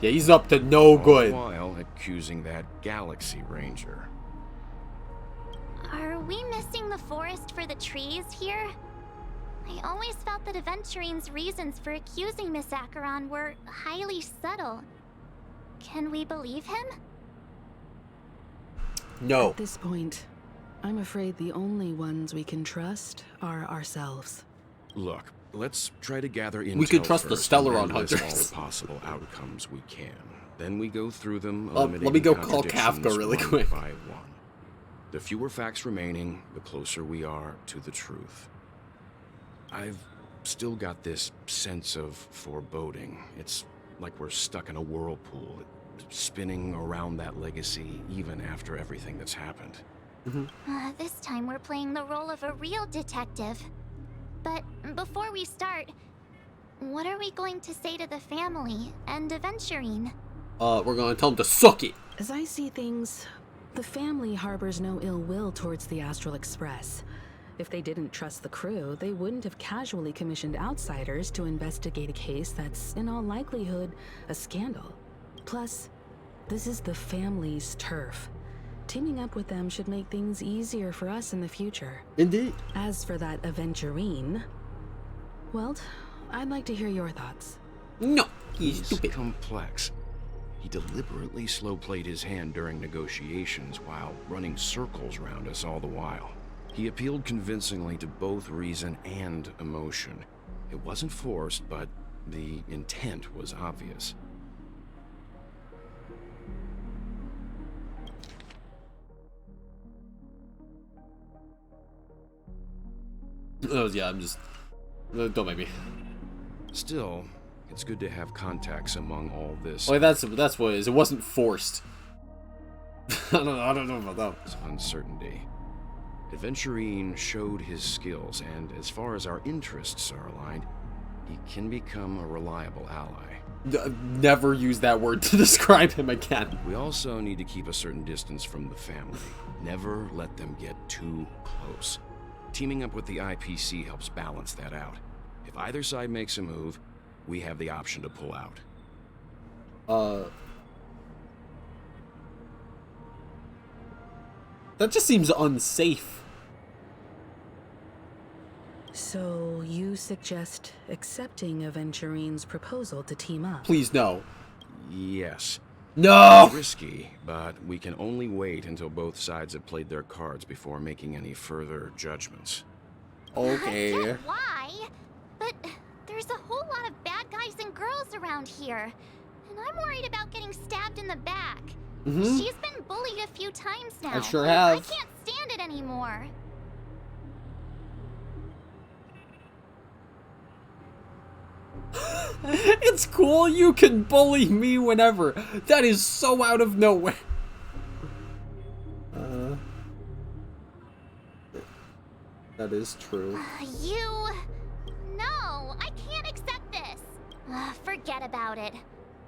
Yeah, he's up to no good. All the while accusing that Galaxy Ranger. Are we missing the forest for the trees here? I always felt that Aventurine's reasons for accusing Miss Acheron were highly subtle. Can we believe him? No. At this point, I'm afraid the only ones we can trust are ourselves. Look, let's try to gather intel. We could trust the first, and Stellaron then list all hunters. the possible outcomes we can. Then we go through them, Let me go call contradictions Kafka really one quick. by one. The fewer facts remaining, the closer we are to the truth. I've still got this sense of foreboding. It's like we're stuck in a whirlpool, spinning around that legacy even after everything that's happened. This time we're playing the role of a real detective. But before we start, what are we going to say to the family and Aventurine? We're gonna tell him to suck it. As I see things, the family harbors no ill will towards the Astral Express. If they didn't trust the crew, they wouldn't have casually commissioned outsiders to investigate a case that's, in all likelihood, a scandal. Plus, this is the family's turf. Teaming up with them should make things easier for us in the future. Indeed. As for that Aventurine, well, I'd like to hear your thoughts. No, he's He's stupid. complex. He deliberately slow-played his hand during negotiations while running circles around us all the while. He appealed convincingly to both reason and emotion. It wasn't forced, but the intent was obvious. Oh yeah, I'm just. Don't make me. Still, it's good to have contacts among all this Like that's what it is. It wasn't forced. I don't know about that. uncertainty. Aventurine showed his skills, and as far as our interests are aligned, he can become a reliable ally. Never use that word to describe him again. We also need to keep a certain distance from the family. Never let them get too close. Teaming up with the IPC helps balance that out. If either side makes a move, we have the option to pull out. That just seems unsafe. So, you suggest accepting Aventurine's proposal to team up? Please no. Yes. No! It's risky, but we can only wait until both sides have played their cards before making any further judgments. I Okay. get why, but there's a whole lot of bad guys and girls around here, and I'm worried about getting stabbed in the back. She's been bullied a few times now. I sure and have. I can't stand it anymore. It's cool, you can bully me whenever. That is so out of nowhere. That is true. No, I can't accept this. Forget about it.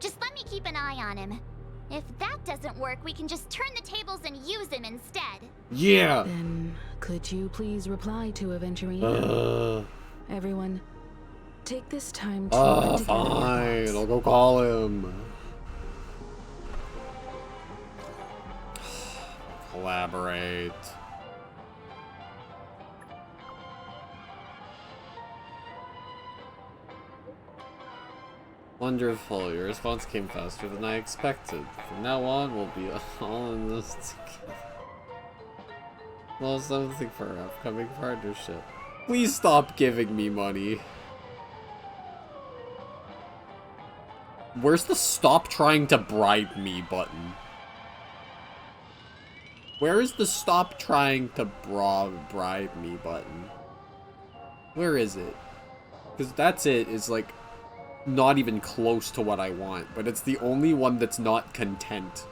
Just let me keep an eye on him. If that doesn't work, we can just turn the tables and use him instead. Yeah. Then, could you please reply to Aventurine? Everyone, take this time to put together your Fine. thoughts. I'll go call him. Collaborate. Wonderful. Your response came faster than I expected. From now on, we'll be all in this together. Well, something for our upcoming partnership. Please stop giving me money. Where's the stop trying to bribe me button? Where is the stop trying to bribe me button? Where is it? Because that's it, is like not even close to what I want, but it's the only one that's not content.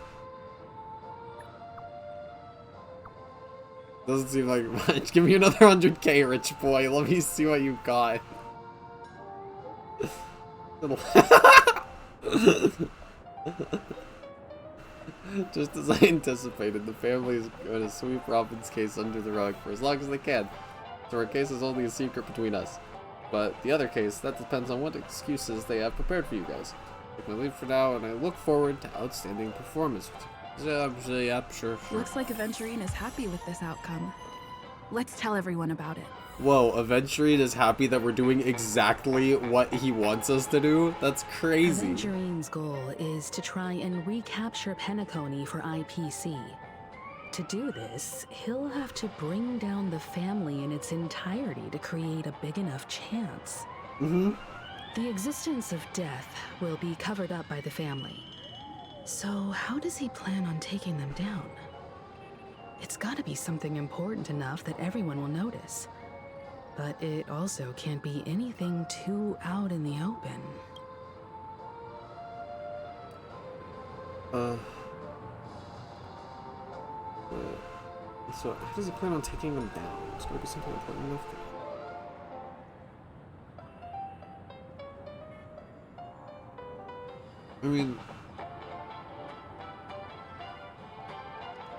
Doesn't seem like much. Give me another 100k, rich boy. Let me see what you got. Little. Just as I anticipated, the family is going to sweep Robin's case under the rug for as long as they can. So our case is only a secret between us. But the other case, that depends on what excuses they have prepared for you guys. Take my leave for now, and I look forward to outstanding performance. Yeah, sure. Looks like Aventurine is happy with this outcome. Let's tell everyone about it. Whoa, Aventurine is happy that we're doing exactly what he wants us to do? That's crazy. Aventurine's goal is to try and recapture Penacony for IPC. To do this, he'll have to bring down the family in its entirety to create a big enough chance. Mm-hmm. The existence of death will be covered up by the family. So how does he plan on taking them down? It's gotta be something important enough that everyone will notice. But it also can't be anything too out in the open. So how does he plan on taking them down? It's gotta be something important enough. I mean,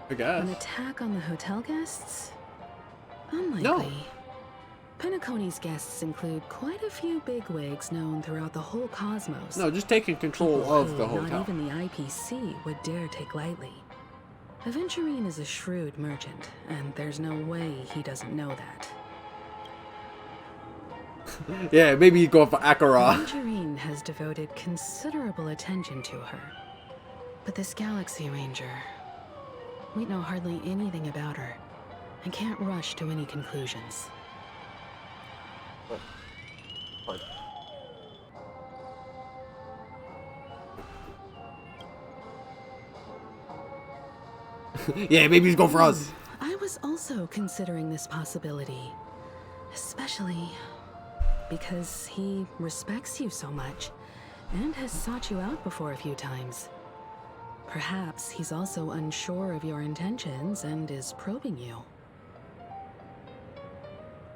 I guess. An attack on the hotel guests? Unlikely. No. Penacony's guests include quite a few bigwigs known throughout the whole cosmos. No, just taking control People of who the hotel. Not even the IPC would dare take lightly. Aventurine is a shrewd merchant, and there's no way he doesn't know that. Yeah, maybe he'd go for Akara. Aventurine has devoted considerable attention to her. But this Galaxy Ranger, we know hardly anything about her, and can't rush to any conclusions. Yeah, maybe he's going for us. I was also considering this possibility, especially because he respects you so much and has sought you out before a few times. Perhaps he's also unsure of your intentions and is probing you.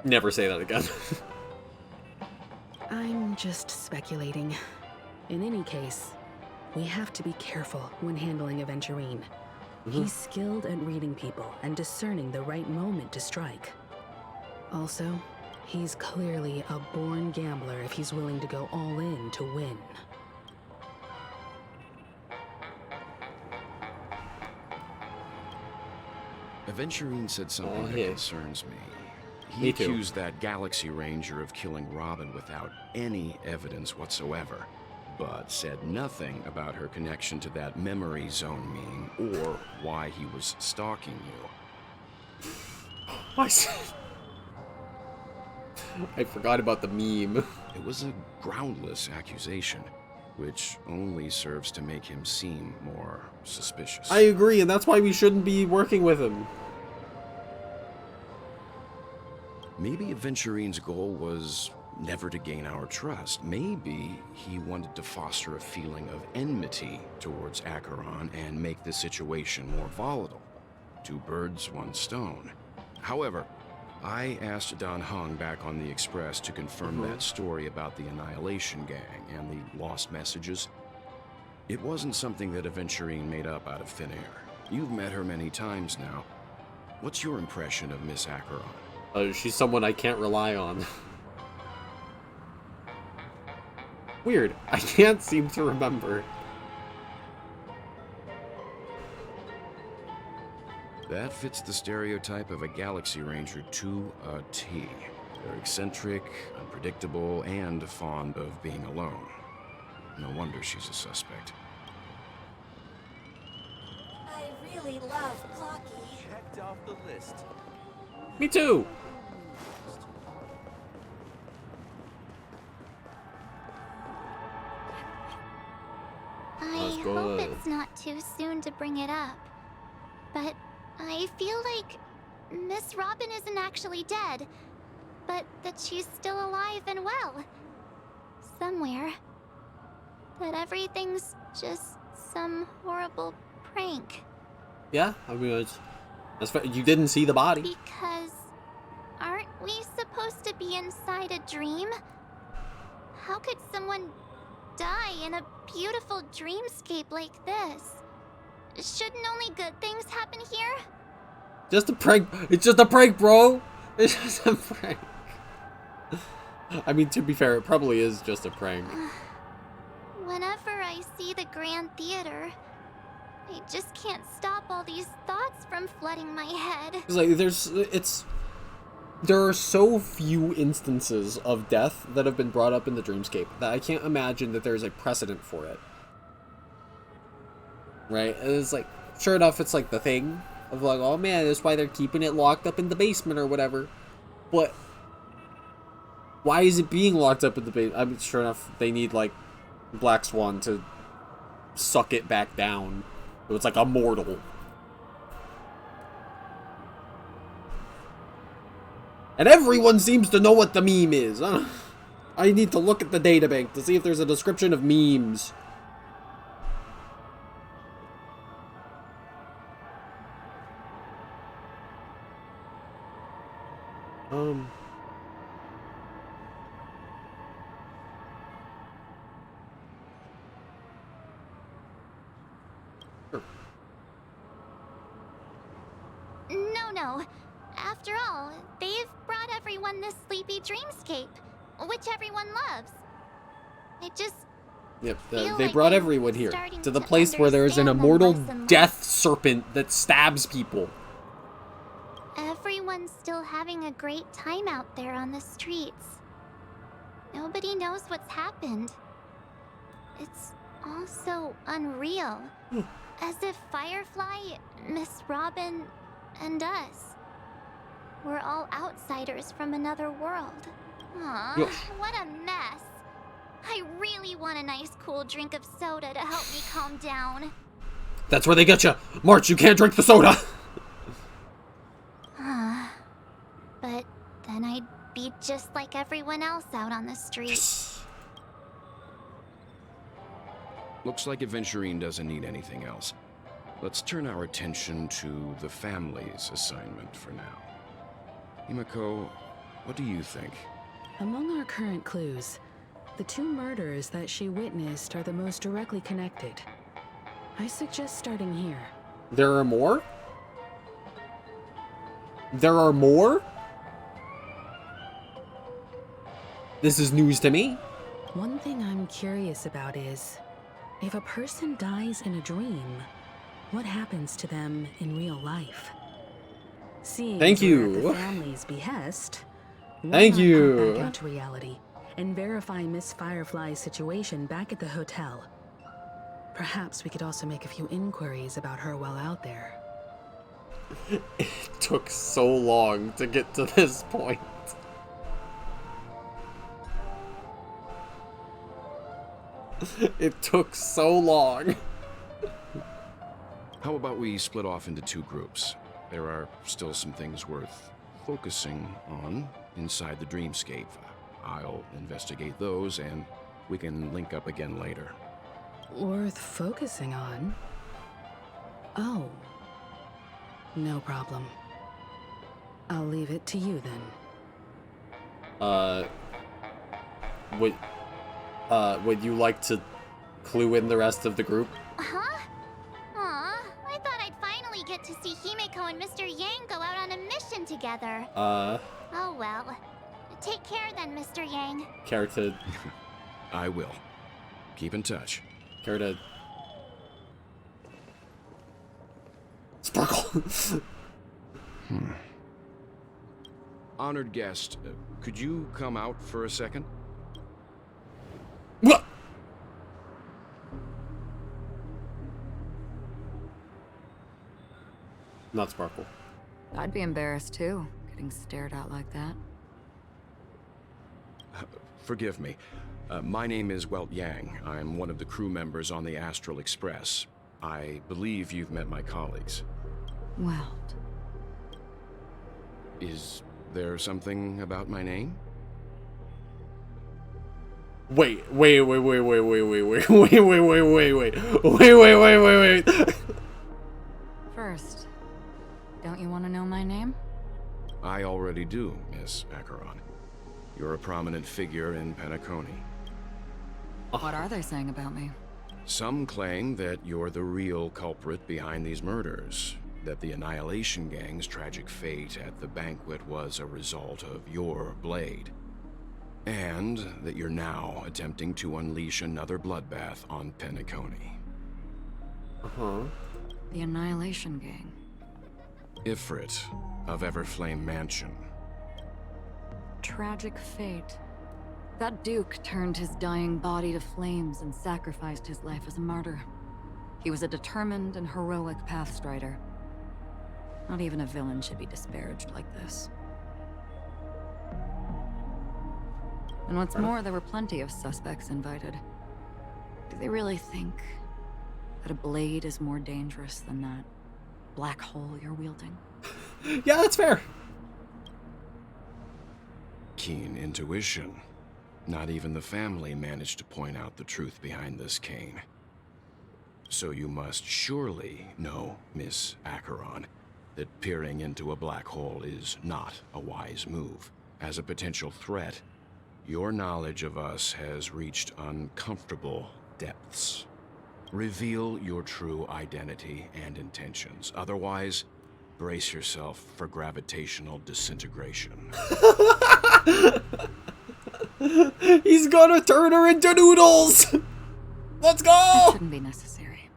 Never say that again. I'm just speculating. In any case, we have to be careful when handling Aventurine. He's skilled at reading people and discerning the right moment to strike. Also, he's clearly a born gambler if he's willing to go all in to win. Aventurine said something that concerns me. He Me too. accused that Galaxy Ranger of killing Robin without any evidence whatsoever, but said nothing about her connection to that memory zone meeting or why he was stalking you. I forgot about the meme. It was a groundless accusation, which only serves to make him seem more suspicious. I agree, and that's why we shouldn't be working with him. Maybe Aventurine's goal was never to gain our trust. Maybe he wanted to foster a feeling of enmity towards Acheron and make the situation more volatile. Two birds, one stone. However, I asked Dan Heng back on the Express to confirm that story about the Annihilation Gang and the lost messages. It wasn't something that Aventurine made up out of thin air. You've met her many times now. What's your impression of Miss Acheron? She's someone I can't rely on. Weird. I can't seem to remember. That fits the stereotype of a Galaxy Ranger to a T. They're eccentric, unpredictable, and fond of being alone. No wonder she's a suspect. I really love Clocky. Checked off the list. Me too. I hope it's not too soon to bring it up, but I feel like Miss Robin isn't actually dead, but that she's still alive and well. Somewhere. That everything's just some horrible prank. Yeah, I mean, you didn't see the body. Because aren't we supposed to be inside a dream? How could someone die in a beautiful dreamscape like this? Shouldn't only good things happen here? Just a prank. It's just a prank, bro. It's just a prank. I mean, to be fair, it probably is just a prank. Whenever I see the Grand Theater, I just can't stop all these thoughts from flooding my head. It's like there are so few instances of death that have been brought up in the dreamscape that I can't imagine that there's a precedent for it. Right? And it's like, sure enough, it's like the thing, of like, oh man, that's why they're keeping it locked up in the basement or whatever. But why is it being locked up in the basement? I mean, sure enough, they need like Black Swan to suck it back down. So it's like immortal. And everyone seems to know what the meme is. I need to look at the databank to see if there's a description of memes. Sure. No. After all, they've brought everyone this sleepy dreamscape, which everyone loves. I just Yep, feel they like brought I'm everyone here starting to the to place where there is an understand them immortal less and death serpent that stabs people. Everyone's still having a great time out there on the streets. Nobody knows what's happened. It's all so unreal. As if Firefly, Miss Robin, and us were all outsiders from another world. Aw, what a mess. I really want a nice cool drink of soda to help me calm down. That's where they get you. March, you can't drink the soda. But then I'd be just like everyone else out on the street. Looks like Aventurine doesn't need anything else. Let's turn our attention to the family's assignment for now. Himiko, what do you think? Among our current clues, the 2 murders that she witnessed are the most directly connected. I suggest starting here. There are more? There are more? This is news to me. One thing I'm curious about is, if a person dies in a dream, what happens to them in real life? Seeing Thank we're you. at the family's behest, why Thank not you. pop back into reality and verify Miss Firefly's situation back at the hotel? Perhaps we could also make a few inquiries about her while out there. It took so long to get to this point. It took so long. How about we split off into 2 groups? There are still some things worth focusing on inside the dreamscape. I'll investigate those, and we can link up again later. Worth focusing on? Oh. No problem. I'll leave it to you then. Would you like to clue in the rest of the group? Huh? Aw, I thought I'd finally get to see Himiko and Mr. Yang go out on a mission together. Oh well. Take care then, Mr. Yang. Care to... I will. Keep in touch. Care to... Sparkle! Honored guest, could you come out for a second? What? Not Sparkle. I'd be embarrassed too, getting stared at like that. Forgive me. My name is Welt Yang. I'm one of the crew members on the Astral Express. I believe you've met my colleagues. Welt. Is there something about my name? Wait. First, don't you want to know my name? I already do, Miss Acheron. You're a prominent figure in Penacony. What are they saying about me? Some claim that you're the real culprit behind these murders, that the Annihilation Gang's tragic fate at the banquet was a result of your blade, and that you're now attempting to unleash another bloodbath on Penacony. The Annihilation Gang. Ifrit of Everflame Mansion. Tragic fate. That Duke turned his dying body to flames and sacrificed his life as a martyr. He was a determined and heroic pathstrider. Not even a villain should be disparaged like this. And what's more, there were plenty of suspects invited. Do they really think that a blade is more dangerous than that black hole you're wielding? Yeah, that's fair. Keen intuition. Not even the family managed to point out the truth behind this cane. So you must surely know, Miss Acheron, that peering into a black hole is not a wise move. As a potential threat, your knowledge of us has reached uncomfortable depths. Reveal your true identity and intentions. Otherwise, brace yourself for gravitational disintegration. He's gonna turn her into noodles! Let's go! That shouldn't be necessary.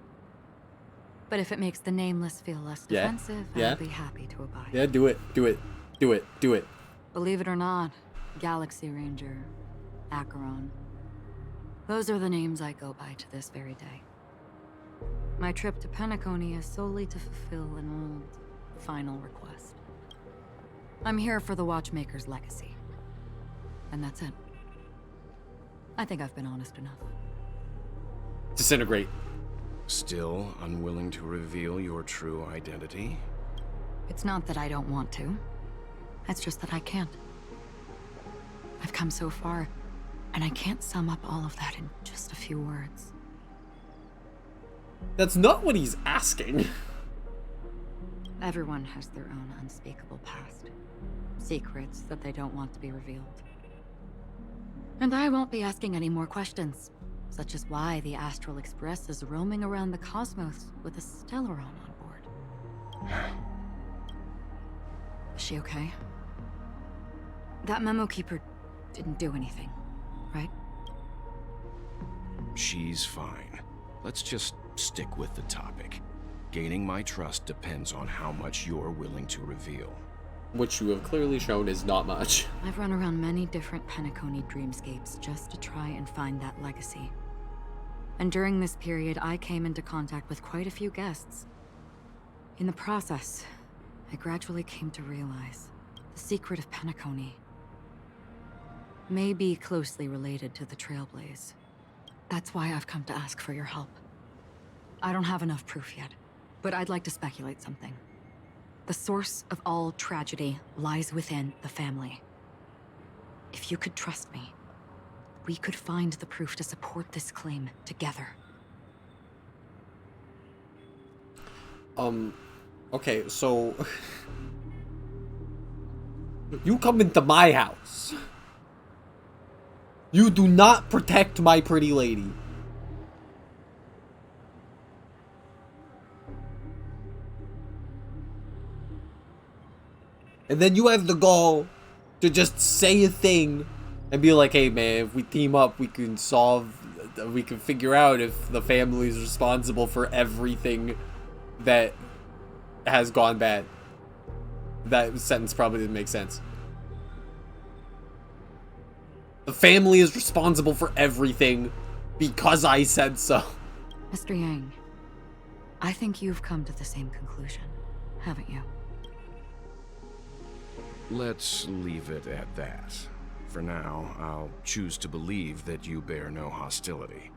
But if it makes the Nameless feel less Yeah. defensive, Yeah. I'll be happy to abide. Yeah, do it. Do it. Do it. Do it. Believe it or not, Galaxy Ranger, Acheron. Those are the names I go by to this very day. My trip to Penacony is solely to fulfill an old, final request. I'm here for the Watchmaker's legacy. And that's it. I think I've been honest enough. Disintegrate. Still unwilling to reveal your true identity? It's not that I don't want to. It's just that I can't. I've come so far, and I can't sum up all of that in just a few words. That's not what he's asking. Everyone has their own unspeakable past. Secrets that they don't want to be revealed. And I won't be asking any more questions, such as why the Astral Express is roaming around the cosmos with a Stellaron on board. Is she okay? That memo keeper didn't do anything, right? She's fine. Let's just stick with the topic. Gaining my trust depends on how much you're willing to reveal. Which you have clearly shown is not much. I've run around many different Penacony dreamscapes just to try and find that legacy. And during this period, I came into contact with quite a few guests. In the process, I gradually came to realize the secret of Penacony may be closely related to the Trailblaze. That's why I've come to ask for your help. I don't have enough proof yet, but I'd like to speculate something. The source of all tragedy lies within the family. If you could trust me, we could find the proof to support this claim together. Okay, so... You come into my house. You do not protect my pretty lady. And then you have the gall to just say a thing and be like, hey man, if we team up, we can figure out if the family is responsible for everything that has gone bad. That sentence probably didn't make sense. The family is responsible for everything because I said so. Mr. Yang, I think you've come to the same conclusion, haven't you? Let's leave it at that. For now, I'll choose to believe that you bear no hostility.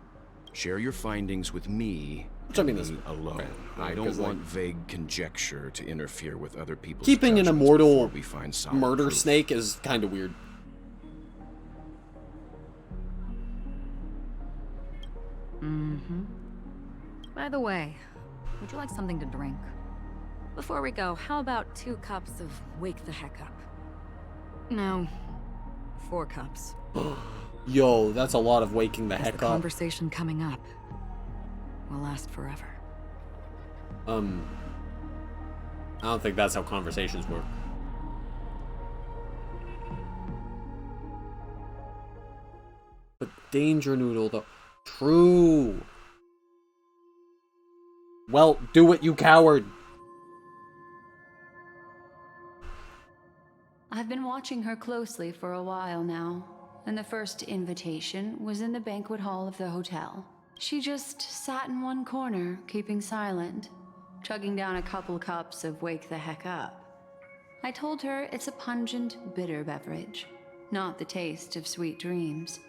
Share your findings with me, which I mean is alone. Right, I don't want vague conjecture to interfere with other people's keeping an judgments immortal before we find solid murder proof. snake is kind of weird. Mm-hmm. By the way, would you like something to drink? Before we go, how about 2 cups of Wake the Heck Up? No, 4 cups. Yo, that's a lot of waking the As heck the up. conversation coming up will last forever. I don't think that's how conversations work. But Danger Noodle, though. True. Well, do it, you coward. I've been watching her closely for a while now, and the first invitation was in the banquet hall of the hotel. She just sat in one corner, keeping silent. chugging down a couple cups of Wake the Heck Up. I told her it's a pungent, bitter beverage, not the taste of sweet dreams.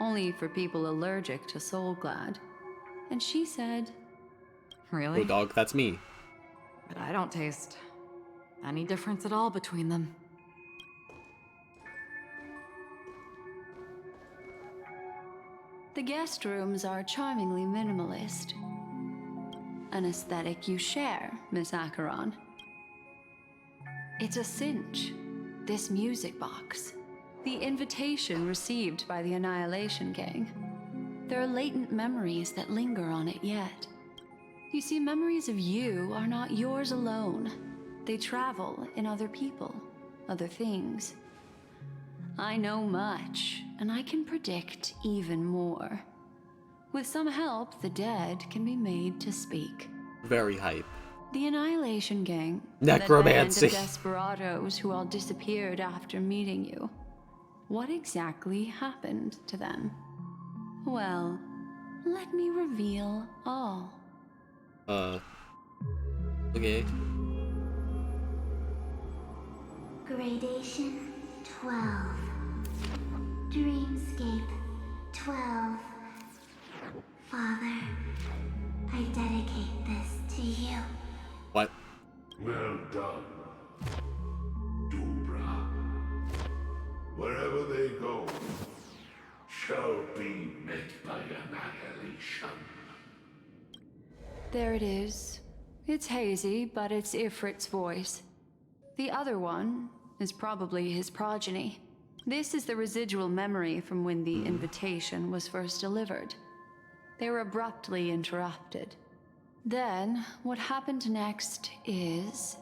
Only for people allergic to Soul Glad. And she said, Really? Oh, dog, that's me. But I don't taste any difference at all between them. the guest rooms are charmingly minimalist. An aesthetic you share, Miss Acheron. It's a cinch. This music box. The invitation received by the Annihilation Gang. There are latent memories that linger on it yet. You see, memories of you are not yours alone. They travel in other people, other things. I know much, and I can predict even more. With some help, the dead can be made to speak. Very hype. The Annihilation Gang. Necromancy. The band of desperados who all disappeared after meeting you. What exactly happened to them? Well, let me reveal all. Okay. Gradation 12. Dreamscape 12. Father, I dedicate this to you. What? Well done, Dubra. Wherever they go, shall be met by annihilation. There it is. It's hazy, but it's Ifrit's voice. The other one is probably his progeny. This is the residual memory from when the invitation was first delivered. They were abruptly interrupted. Then, what happened next is...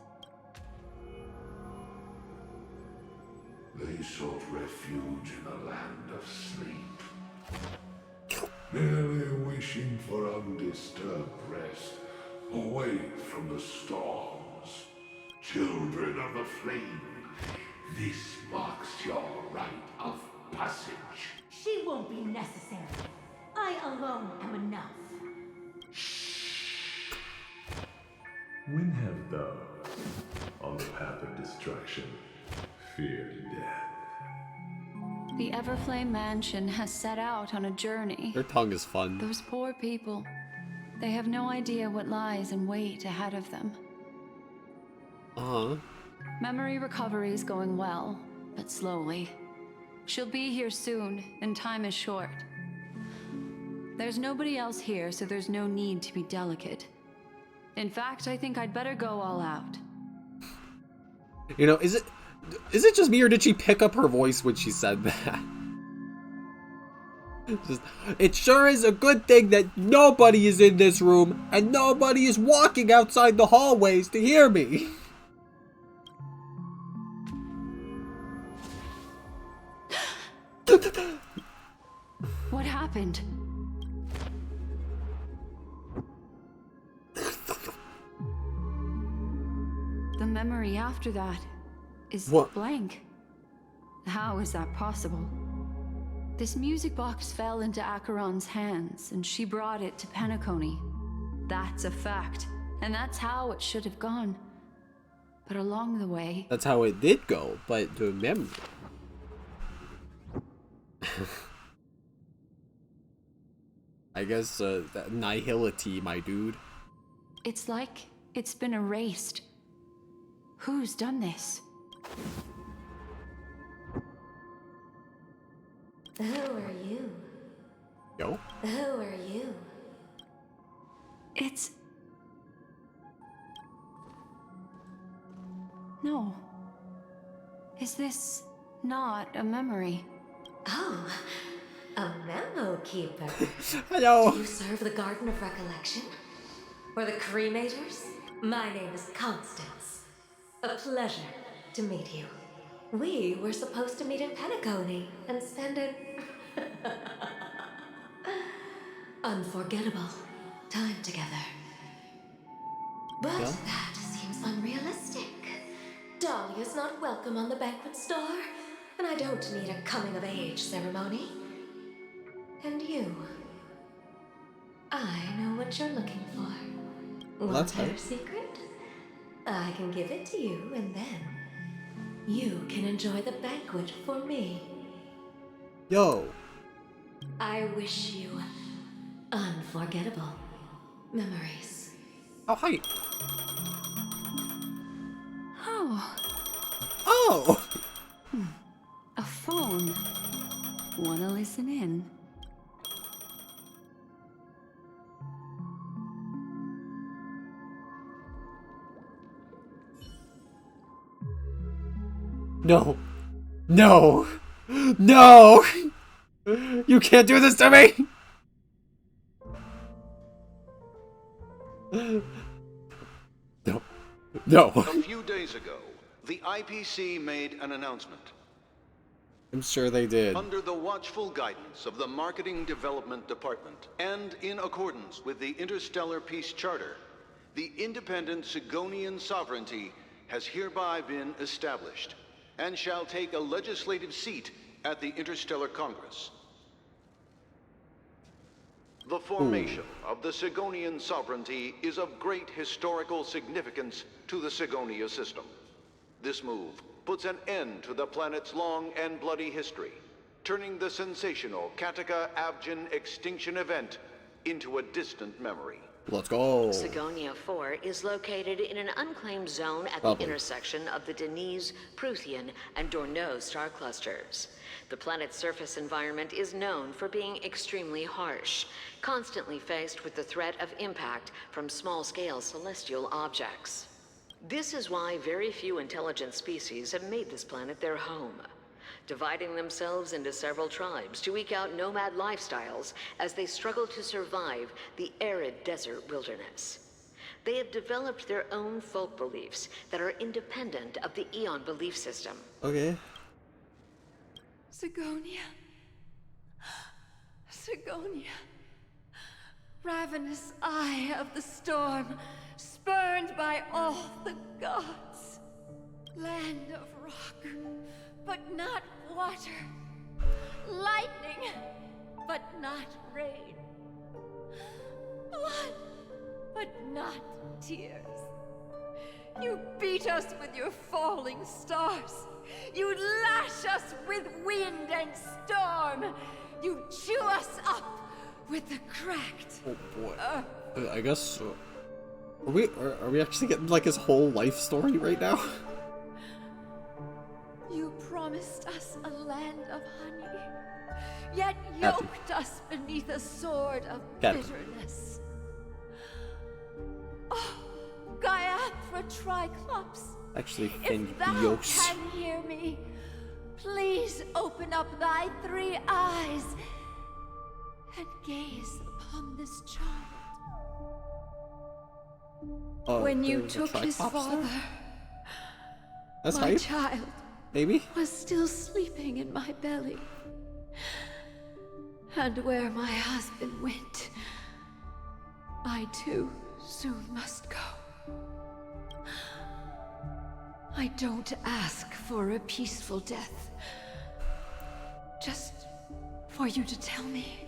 They sought refuge in a land of sleep, merely wishing for undisturbed rest, away from the storms. Children of the flame, this marks your rite of passage. She won't be necessary. I alone am enough. When have those on the path of destruction feared death? The Everflame Mansion has set out on a journey. Their tongue is fun. Those poor people. They have no idea what lies in wait ahead of them. Uh-huh. Memory recovery is going well, but slowly. She'll be here soon, and time is short. There's nobody else here, so there's no need to be delicate. In fact, I think I'd better go all out. You know, is it just me, or did she pick up her voice when she said that? It sure is a good thing that nobody is in this room, and nobody is walking outside the hallways to hear me. What happened? The memory after that is blank. How is that possible? This music box fell into Acheron's hands, and she brought it to Penacony. That's a fact, and that's how it should have gone. But along the way... That's how it did go, but the memory... I guess, that nihility, my dude. It's like it's been erased. Who's done this? Who are you? Yo? Who are you? It's... No. Is this not a memory? Oh, a memo keeper. Hello. Do you serve the Garden of Recollection? Or the Cremators? My name is Constance. A pleasure to meet you. We were supposed to meet in Penacony and spend an unforgettable time together. But that seems unrealistic. Dahlia's not welcome on the banquet star, and I don't need a coming-of-age ceremony. And you, I know what you're looking for. Well, Want that's our nice. secret? I can give it to you, and then you can enjoy the banquet for me. Yo. I wish you unforgettable memories. Oh, hi. Oh, Oh! a phone. Wanna listen in? No. No. No! You can't do this to me! No. No. A few days ago, the IPC made an announcement. I'm sure they did. Under the watchful guidance of the Marketing Development Department, and in accordance with the Interstellar Peace Charter, the independent Sigonian sovereignty has hereby been established, and shall take a legislative seat at the Interstellar Congress. The formation of the Sigonian sovereignty is of great historical significance to the Sigonia system. This move puts an end to the planet's long and bloody history, turning the sensational Kataka-Abjin extinction event into a distant memory. Let's go. Sigonia 4 is located in an unclaimed zone at the intersection of the Denise, Prothean, and Dorneau star clusters. The planet's surface environment is known for being extremely harsh, constantly faced with the threat of impact from small-scale celestial objects. This is why very few intelligent species have made this planet their home, dividing themselves into several tribes to eke out nomad lifestyles as they struggle to survive the arid desert wilderness. They have developed their own folk beliefs that are independent of the Eon belief system. Okay. Sigonia. Sigonia. Ravenous eye of the storm, spurned by all the gods. Land of rock, but not water. Lightning, but not rain. Blood, but not tears. You beat us with your falling stars. You lash us with wind and storm. You chew us up with the cracked. Oh boy. I guess. Are we actually getting like his whole life story right now? You promised us a land of honey, yet yoked us beneath a sword of bitterness. Oh, Gaiathra Triclops. Actually, If thou can hear me, please open up thy 3 eyes and gaze upon this child. When you took his father, that's my hype. child Maybe was still sleeping in my belly. And where my husband went, I too soon must go. I don't ask for a peaceful death. Just for you to tell me,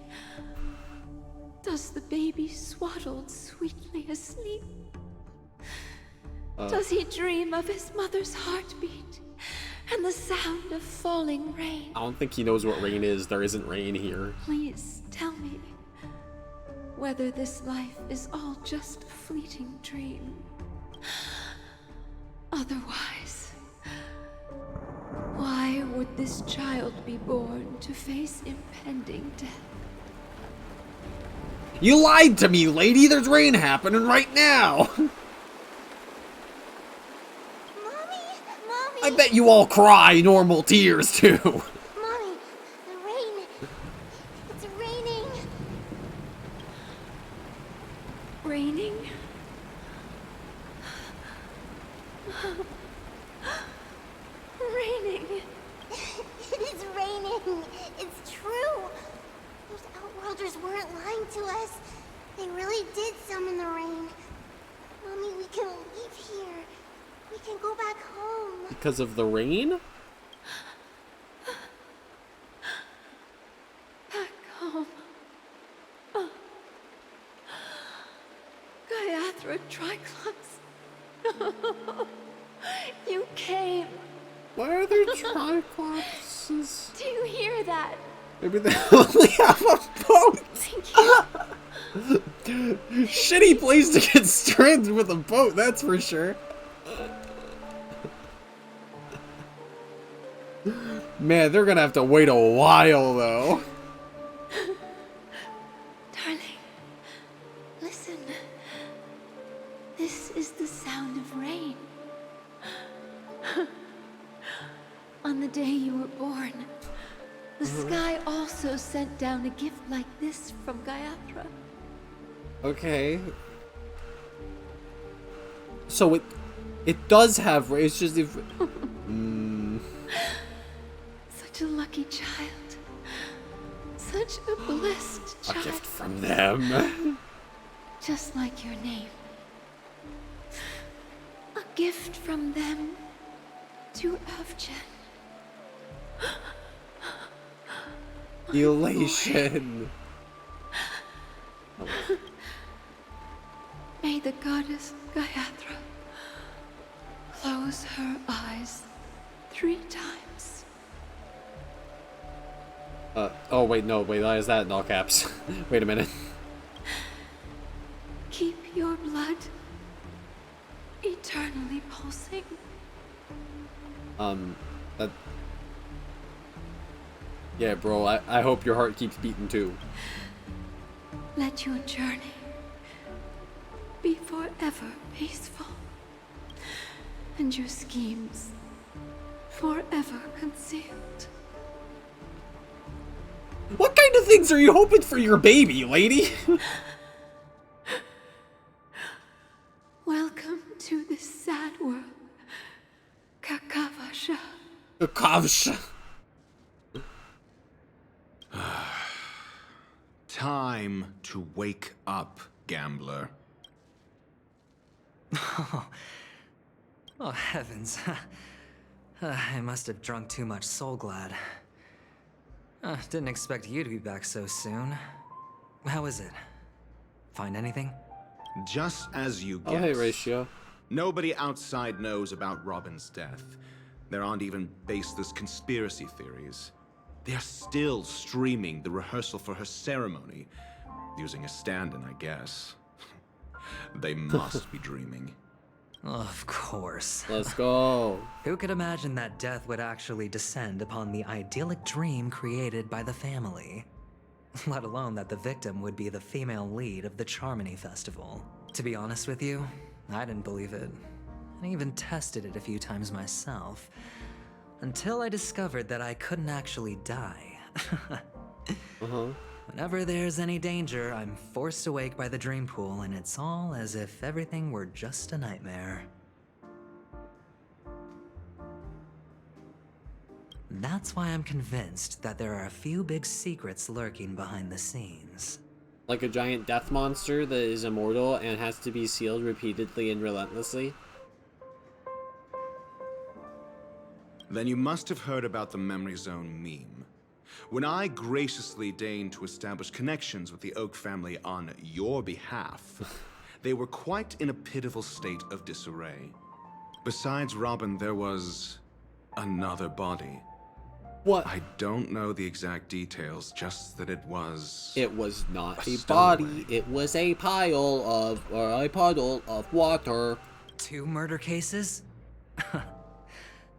does the baby swaddled sweetly asleep? Does he dream of his mother's heartbeat and the sound of falling rain? I don't think he knows what rain is. There isn't rain here. Please tell me whether this life is all just a fleeting dream. Otherwise, why would this child be born to face impending death? You lied to me, lady! There's rain happening right now! I bet you all cry normal tears, too! Mommy, the rain. It's raining. Raining? Raining. It is raining. It's true. Those Outworlders weren't lying to us. They really did summon the rain. Mommy, we can leave here. We can go back home. Because of the rain? Back home. Gaiathra were Triclops. You came. Why are there Triclopses? Do you hear that? Maybe they only have a boat. Thank you. Shitty place to get stranded with a boat, that's for sure. Man, they're gonna have to wait a while, though. Darling, listen. This is the sound of rain. On the day you were born, the sky also sent down a gift like this from Gayatra. Okay. So it does have rain, it's just if... Such a lucky child. Such a blessed A child. gift from them. Just like your name. A gift from them to Avjen. Elation. May the goddess Gayatra close her eyes 3 times. Oh wait, no, wait, is that in all caps? Wait a minute. Keep your blood eternally pulsing. That... Yeah, bro, I hope your heart keeps beating too. Let your journey be forever peaceful, and your schemes forever concealed. What kind of things are you hoping for your baby, lady? Welcome to this sad world, Kakavasha. Kakavasha. Time to wake up, gambler. Oh, heavens. I must have drunk too much Soul Glad. Didn't expect you to be back so soon. How is it? Find anything? Just as you guessed. Oh, hey, Ratio. Nobody outside knows about Robin's death. There aren't even baseless conspiracy theories. They're still streaming the rehearsal for her ceremony. Using a stand-in, I guess. They must be dreaming. Of course. Let's go. Who could imagine that death would actually descend upon the idyllic dream created by the family? Let alone that the victim would be the female lead of the Charmony Festival. To be honest with you, I didn't believe it. I even tested it a few times myself. Until I discovered that I couldn't actually die. Whenever there's any danger, I'm forced awake by the dream pool, and it's all as if everything were just a nightmare. That's why I'm convinced that there are a few big secrets lurking behind the scenes. Like a giant death monster that is immortal and has to be sealed repeatedly and relentlessly? Then you must have heard about the Memory Zone meme. When I graciously deigned to establish connections with the Oak family on your behalf, they were quite in a pitiful state of disarray. Besides Robin, there was another body. What? I don't know the exact details, just that it was... It was not a body, it was a pile of, or a puddle of water. 2 murder cases?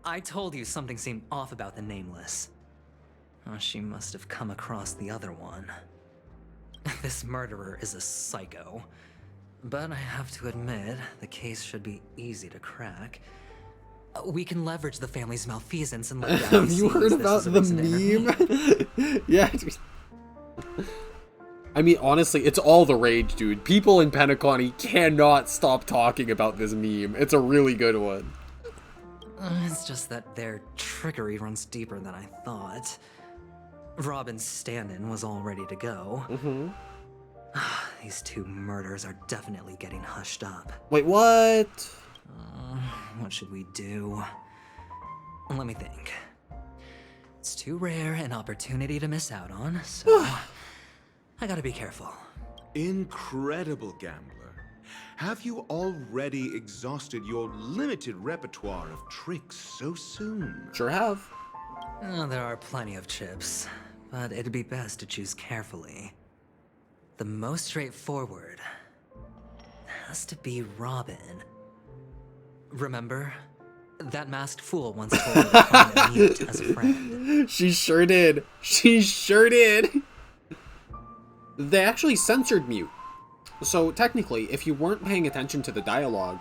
I told you something seemed off about the Nameless. Oh, she must have come across the other one. This murderer is a psycho. But I have to admit, the case should be easy to crack. We can leverage the family's malfeasance and let Have you heard about the meme? Yeah. I mean, honestly, it's all the rage, dude. People in Pentacon cannot stop talking about this meme. It's a really good one. It's just that their trickery runs deeper than I thought. Robin's stand-in was all ready to go. These 2 murders are definitely getting hushed up. Wait, what? What should we do? Let me think. It's too rare an opportunity to miss out on, so I gotta be careful. Incredible, gambler. Have you already exhausted your limited repertoire of tricks so soon? Sure have. Oh, there are plenty of chips, but it'd be best to choose carefully. The most straightforward has to be Robin. Remember? That masked fool once told me to find a mute as a friend. She sure did. She sure did. They actually censored mute. So technically, if you weren't paying attention to the dialogue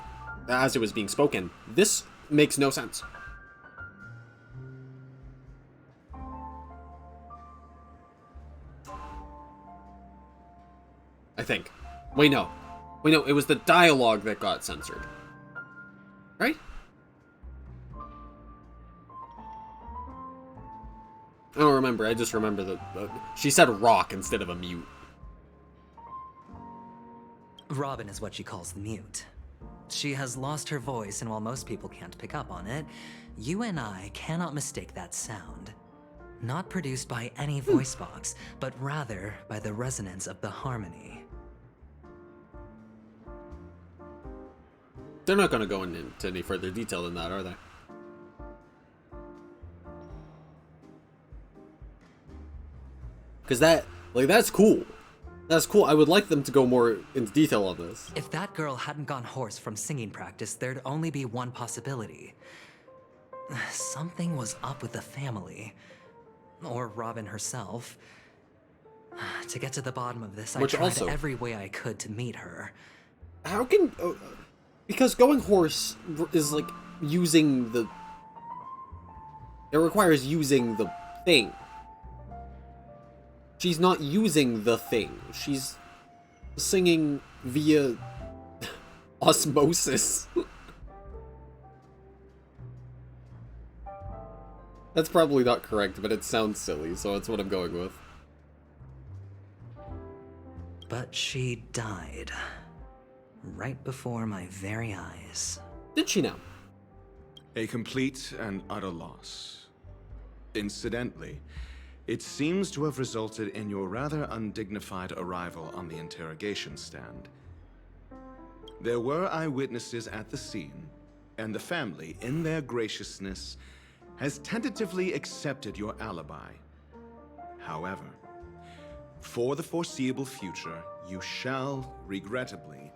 as it was being spoken, this makes no sense. I think. Wait, no. Wait, no, it was the dialogue that got censored. Right? I don't remember. I just remember that she said rock instead of a mute. Robin is what she calls the mute. She has lost her voice, and while most people can't pick up on it, you and I cannot mistake that sound. Not produced by any voice box, but rather by the resonance of the harmony. They're not going to go into any further detail than that, are they? Because that's cool. That's cool. I would like them to go more into detail on this. If that girl hadn't gone hoarse from singing practice, there'd only be one possibility. Something was up with the family. Or Robin herself. To get to the bottom of this, I tried every way I could to meet her. How can... because going hoarse is like using the... It requires using the thing. She's not using the thing. She's singing via osmosis. That's probably not correct, but it sounds silly, so that's what I'm going with. But she died. Right before my very eyes. Did she now? A complete and utter loss. Incidentally, it seems to have resulted in your rather undignified arrival on the interrogation stand. There were eyewitnesses at the scene, and the family, in their graciousness, has tentatively accepted your alibi. However, for the foreseeable future, you shall, regrettably,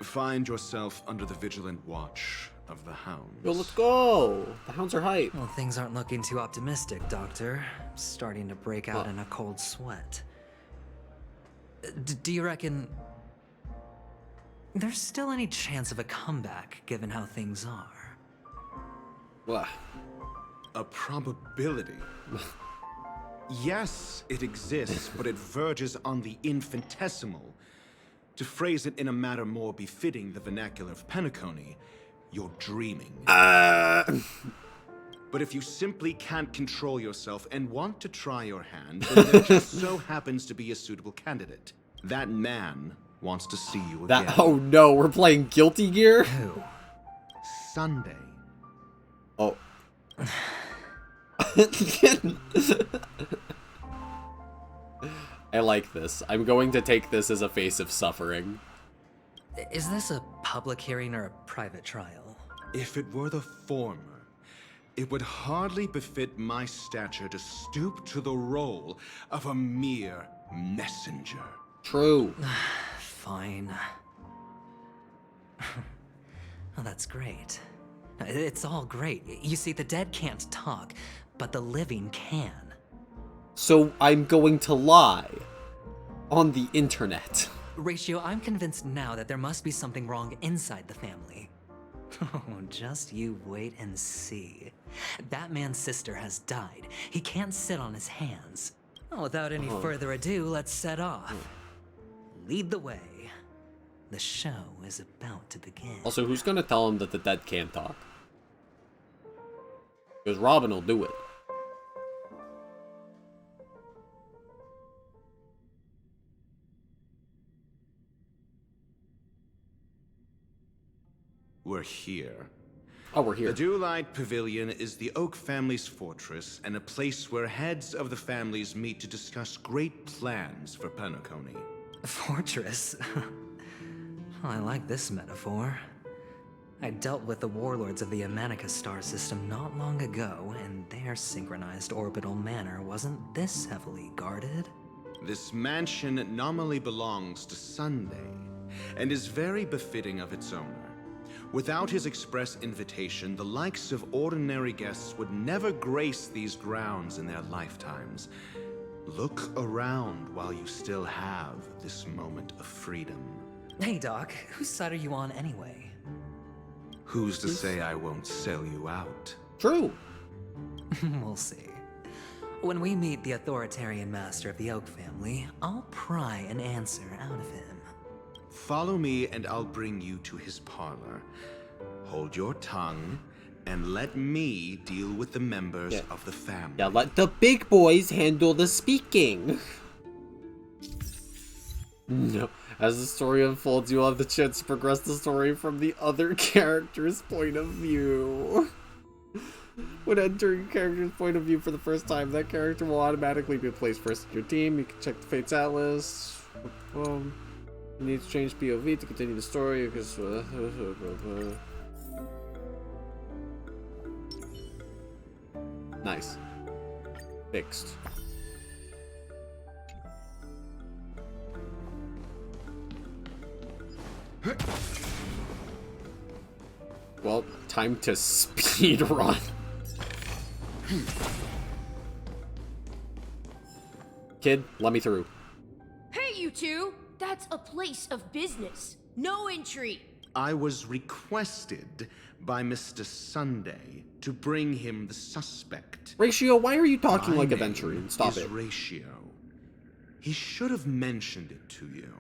find yourself under the vigilant watch of the Hounds. Yo, let's go! The Hounds are hype. Well, things aren't looking too optimistic, Doctor. I'm starting to break out in a cold sweat. Do you reckon there's still any chance of a comeback, given how things are? What? A probability? Yes, it exists, but it verges on the infinitesimal. To phrase it in a manner more befitting the vernacular of Penacony, you're dreaming. But if you simply can't control yourself and want to try your hand, then there just so happens to be a suitable candidate. That man wants to see you again. Oh no, we're playing Guilty Gear? Who? Sunday. Oh. I like this. I'm going to take this as a face of suffering. Is this a public hearing or a private trial? If it were the former, it would hardly befit my stature to stoop to the role of a mere messenger. True. Fine. Oh, that's great. It's all great. You see, the dead can't talk, but the living can. So I'm going to lie on the internet. Ratio, I'm convinced now that there must be something wrong inside the family. Oh, just you wait and see. That man's sister has died. He can't sit on his hands. Oh, without any further ado, let's set off. Lead the way. The show is about to begin. Also, who's gonna tell him that the dead can't talk? Because Robin will do it. We're here. Oh, we're here. The Dewlight Pavilion is the Oak family's fortress and a place where heads of the families meet to discuss great plans for Penacony. Fortress? I like this metaphor. I dealt with the warlords of the Amanicus star system not long ago, and their synchronized orbital manor wasn't this heavily guarded. This mansion nominally belongs to Sunday, and is very befitting of its owner. Without his express invitation, the likes of ordinary guests would never grace these grounds in their lifetimes. Look around while you still have this moment of freedom. Hey, Doc, whose side are you on anyway? Who's to say I won't sell you out? True. We'll see. When we meet the authoritarian master of the Oak family, I'll pry an answer out of him. Follow me and I'll bring you to his parlor. Hold your tongue and let me deal with the members of the family. Yeah, let the big boys handle the speaking. No. As the story unfolds, you'll have the chance to progress the story from the other character's point of view. When entering a character's point of view for the first time, that character will automatically be placed first in your team. You can check the Fates Atlas. You need to change POV to continue the story because nice. Fixed. Well, time to speed run. Kid, let me through. Hey, you two! That's a place of business. No entry. I was requested by Mr. Sunday to bring him the suspect. Ratio, why are you talking My like a name Venturian? Stop is it. Ratio. He should have mentioned it to you.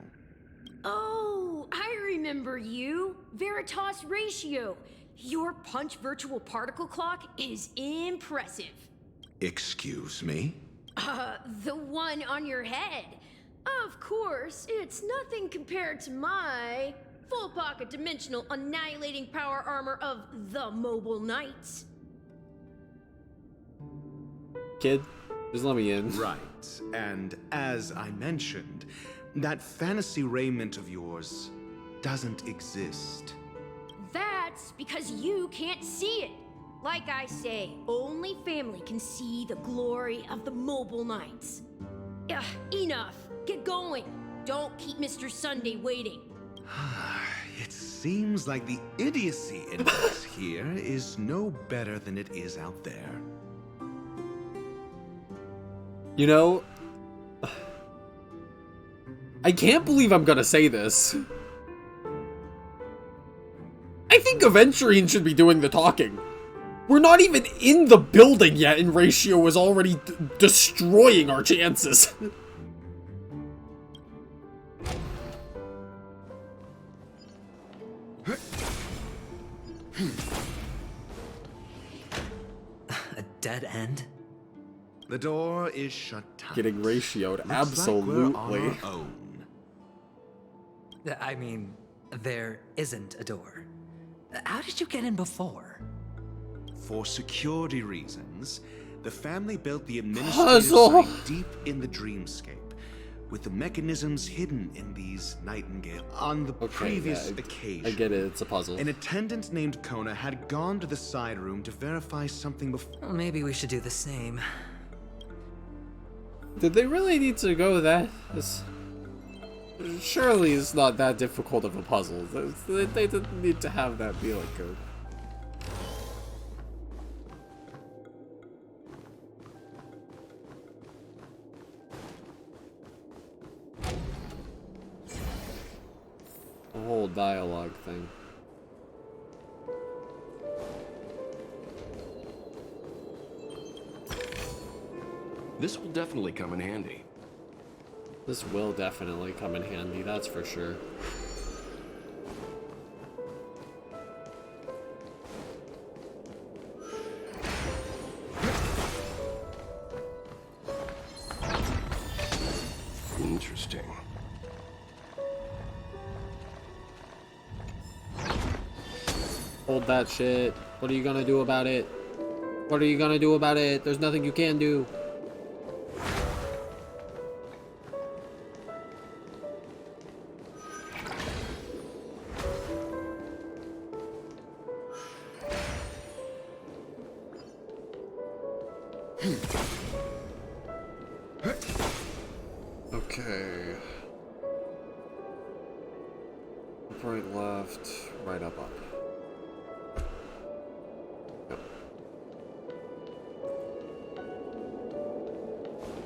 Oh, I remember you. Veritas Ratio. Your punch virtual particle clock is impressive. Excuse me? The one on your head. Of course, it's nothing compared to my full pocket dimensional annihilating power armor of the Mobile Knights. Kid, just let me in. Right, and as I mentioned, that fantasy raiment of yours doesn't exist. That's because you can't see it. Like I say, only family can see the glory of the Mobile Knights. Ugh, enough. Get going. Don't keep Mr. Sunday waiting. It seems like the idiocy index here is no better than it is out there. You know, I can't believe I'm gonna say this. I think Aventurian should be doing the talking. We're not even in the building yet, and Ratio is already destroying our chances. A dead end? The door is shut tight. Getting ratioed, Looks absolutely. like we're on our own. I mean, there isn't a door. How did you get in before? For security reasons, the family built the Puzzle. administrative site deep in the dreamscape, with the mechanisms hidden in these Nightingale. On the previous occasion, I get it, it's a puzzle. an attendant named Kona had gone to the side room to verify something before. Well, maybe we should do the same. Did they really need to go that? Surely it's not that difficult of a puzzle. They didn't need to have that be like a... The whole dialogue thing. This will definitely come in handy. This will definitely come in handy, that's for sure. Interesting. Hold that shit. What are you gonna do about it? What are you gonna do about it? There's nothing you can do. Okay. Right, left, right, up. Yep.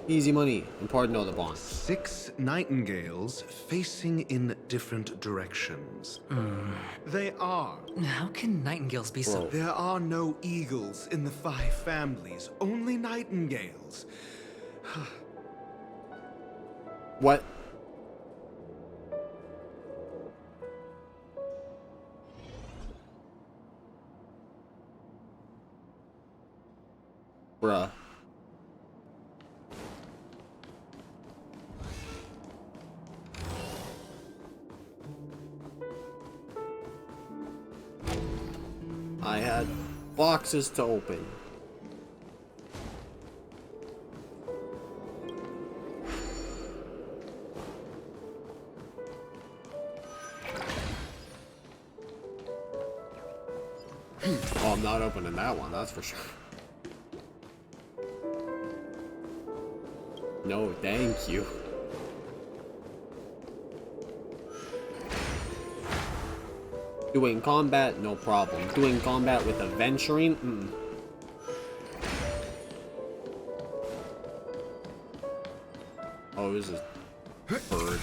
Easy money, and pardon all the bonds. 6 nightingales facing in different directions. They are. How can nightingales be so... There are no eagles in the 5 families, only nightingales. What? Bruh. I had boxes to open. Oh, I'm not opening that one, that's for sure. No, thank you. Doing combat, no problem. Doing combat with adventuring, Oh, this is bird.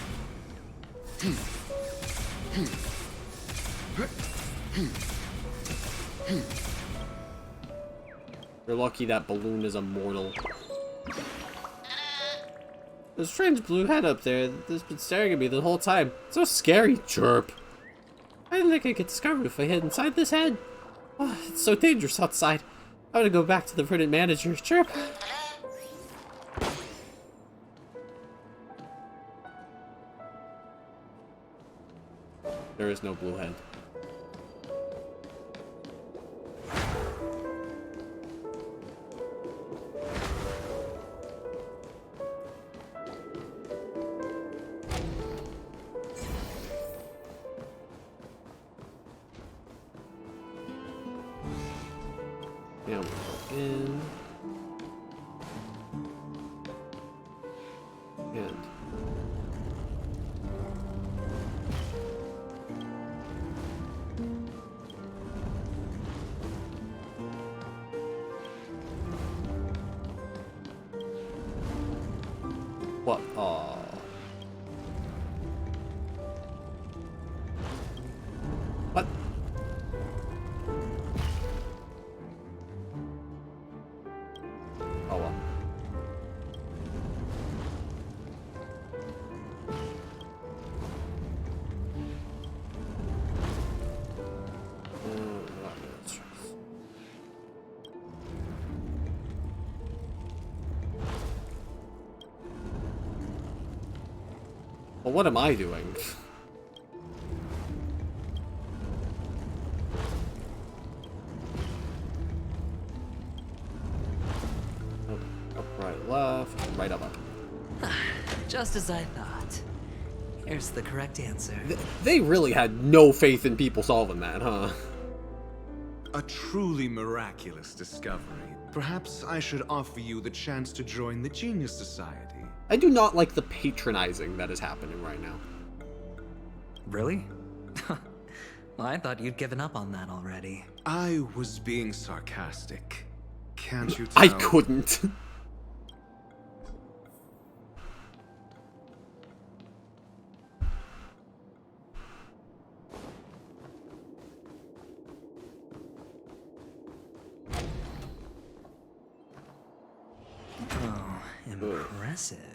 You're lucky that balloon is immortal. There's a strange blue head up there that's been staring at me the whole time. It's so scary, chirp. I didn't think I could discover if I hid inside this head. Oh, it's so dangerous outside. I want to go back to the prudent manager, chirp. There is no blue head. Yeah, we'll go in. And what? Aw. What? Oh well. Well, what am I doing? Up, right, left, right, up. Just as I thought. Here's the correct answer. They really had no faith in people solving that, huh? A truly miraculous discovery. Perhaps I should offer you the chance to join the Genius Society. I do not like the patronizing that is happening right now. Really? Well, I thought you'd given up on that already. I was being sarcastic. Can't you tell? I couldn't. Oh, impressive.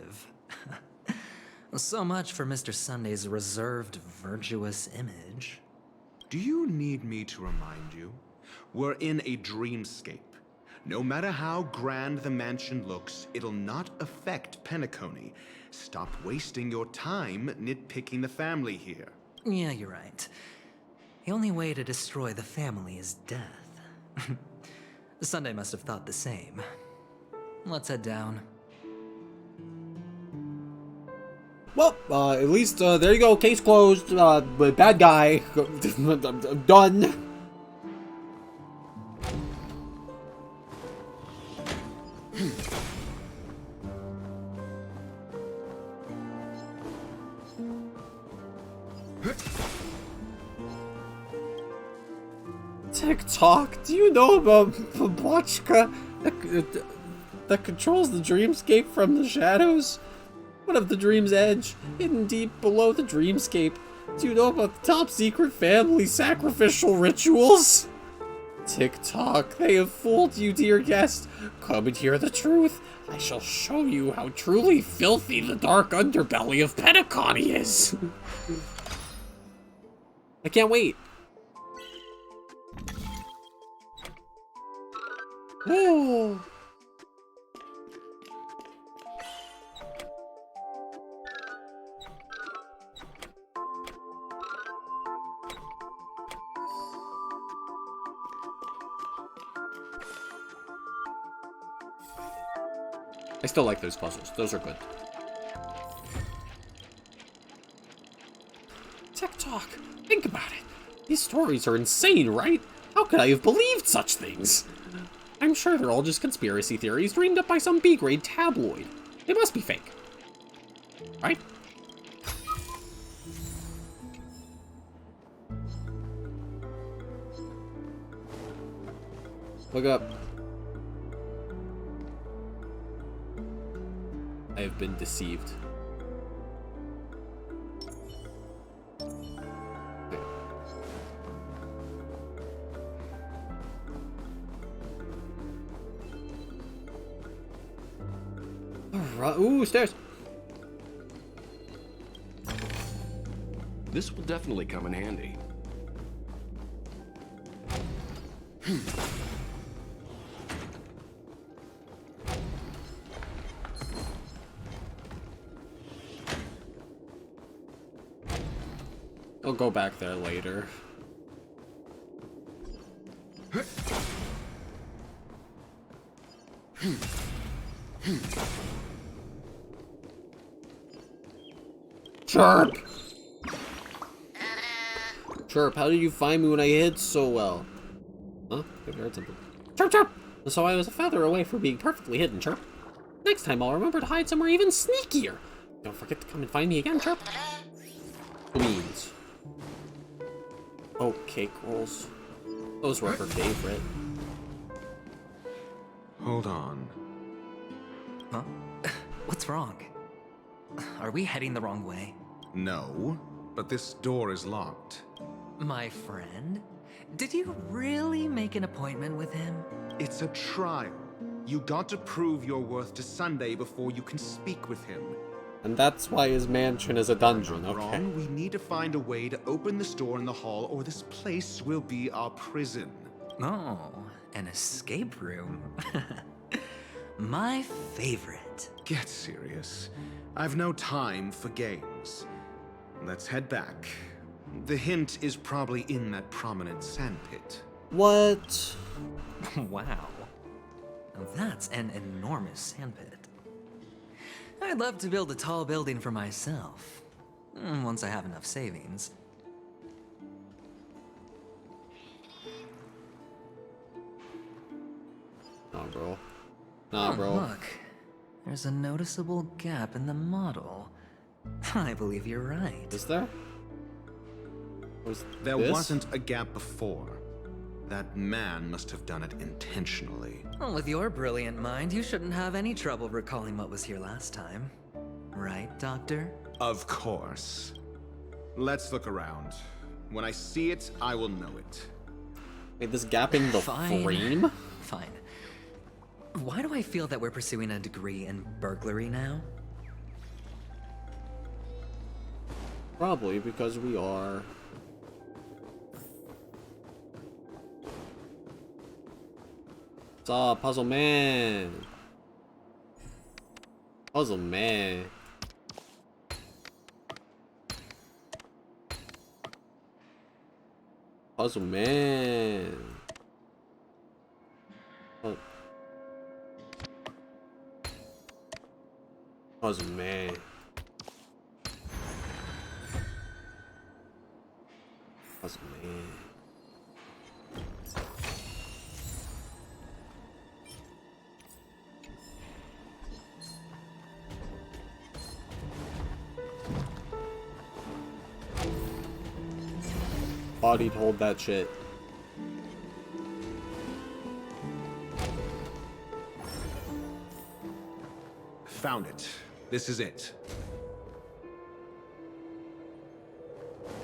So much for Mr. Sunday's reserved, virtuous image. Do you need me to remind you? We're in a dreamscape. No matter how grand the mansion looks, it'll not affect Penacony. Stop wasting your time nitpicking the family here. Yeah, you're right. The only way to destroy the family is death. Sunday must have thought the same. Let's head down. Well, at least, there you go, case closed, bad guy, I'm done. TikTok, do you know about Babochka that controls the dreamscape from the shadows? One of the dream's edge, hidden deep below the dreamscape. Do you know about the top secret family sacrificial rituals? TikTok, they have fooled you, dear guest. Come and hear the truth. I shall show you how truly filthy the dark underbelly of Pediconi is. I can't wait. Oh. I still like those puzzles. Those are good. TikTok, think about it. These stories are insane, right? How could I have believed such things? I'm sure they're all just conspiracy theories dreamed up by some B-grade tabloid. They must be fake. Right? Look up. I have been deceived. Alright, ooh, stairs. This will definitely come in handy. I'll go back there later. Chirp! Chirp, how did you find me when I hid so well? Huh? I heard something. Chirp, chirp! So I was a feather away from being perfectly hidden, Chirp. Next time I'll remember to hide somewhere even sneakier. Don't forget to come and find me again, Chirp. Beans. Oh, cake rolls. Those were her favorite. Hold on. Huh? What's wrong? Are we heading the wrong way? No, but this door is locked. My friend? Did you really make an appointment with him? It's a trial. You got to prove your worth to Sunday before you can speak with him. And that's why his mansion is a dungeon, okay. Wrong. We need to find a way to open this door in the hall, or this place will be our prison. Oh, an escape room. My favorite. Get serious. I've no time for games. Let's head back. The hint is probably in that prominent sandpit. What? Wow. That's an enormous sandpit. I'd love to build a tall building for myself. Once I have enough savings. Nah, bro. Nah, bro. Look. There's a noticeable gap in the model. I believe you're right. Is there? There wasn't a gap before. That man must have done it intentionally. Well, with your brilliant mind, you shouldn't have any trouble recalling what was here last time. Right, Doctor? Of course. Let's look around. When I see it, I will know it. Wait, this gap in the frame? Fine. Why do I feel that we're pursuing a degree in burglary now? Probably because we are. What's up, Puzzle Man? Puzzle Man. Puzzle Man. Puzzle Man. Puzzle Man. thought he'd hold that shit. Found it. This is it.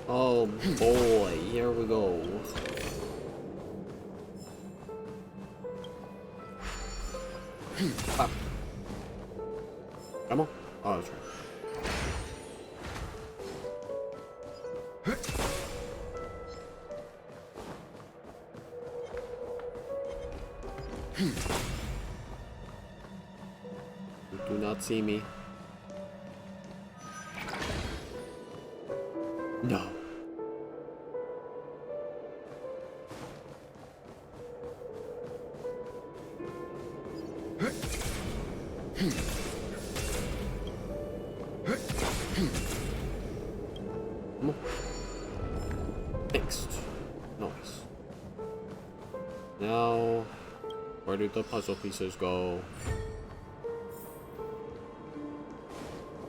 Oh boy, here we go. Ah. Come on. Oh, that's right. You do not see me. No. Fixed. Nice. Now, where did the puzzle pieces go?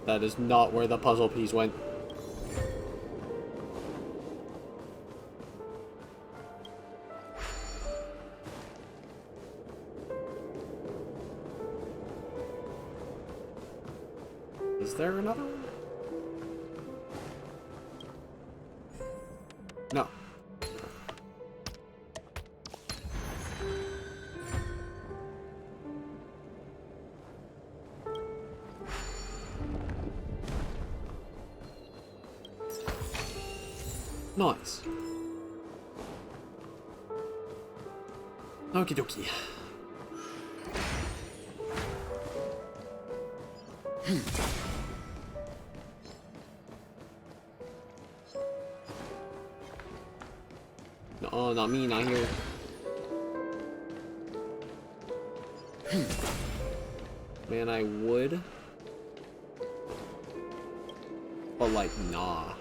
That is not where the puzzle piece went. Is there another one? No. Nice. Okie dokie. No, not me, not here. Man, I would. But like, nah.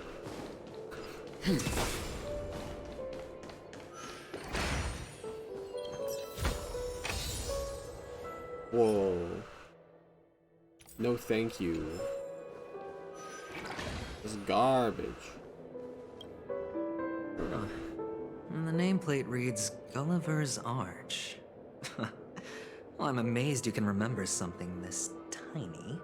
Whoa. No thank you. This is garbage. The nameplate reads Gulliver's Arch. Well, I'm amazed you can remember something this tiny.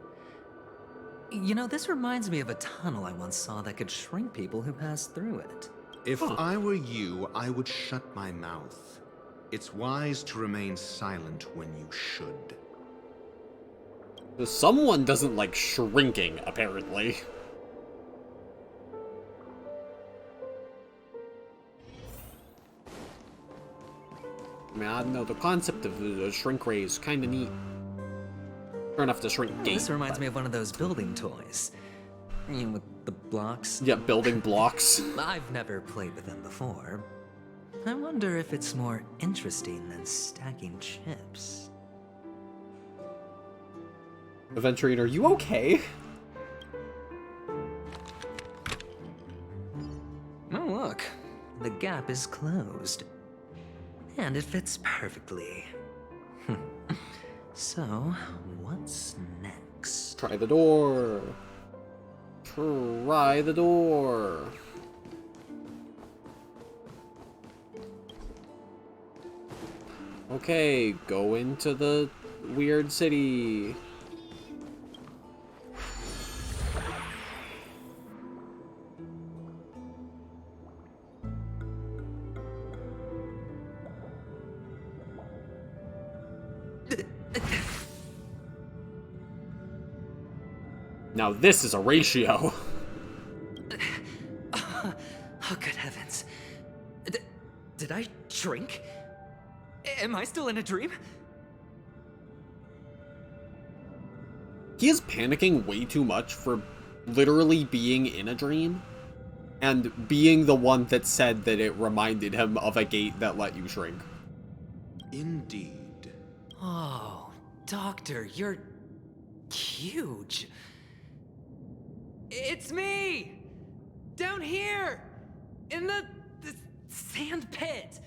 You know, this reminds me of a tunnel I once saw that could shrink people who passed through it. If I were you, I would shut my mouth. It's wise to remain silent when you should. Someone doesn't like shrinking, apparently. I mean, I don't know, the concept of the shrink ray is kind of neat. Fair enough to shrink gate. This reminds me of one of those building toys. You know, with the blocks. Yeah, building blocks. I've never played with them before. I wonder if it's more interesting than stacking chips. Aventurine, are you okay? Oh, look. The gap is closed. And it fits perfectly. So, what's next? Try the door. Try the door. Okay, go into the weird city. Now this is a ratio. Oh, good heavens. Did I shrink? Am I still in a dream? He is panicking way too much for literally being in a dream and being the one that said that it reminded him of a gate that let you shrink. Indeed. Oh, Doctor, you're huge. It's me! Down here! In the sand pit!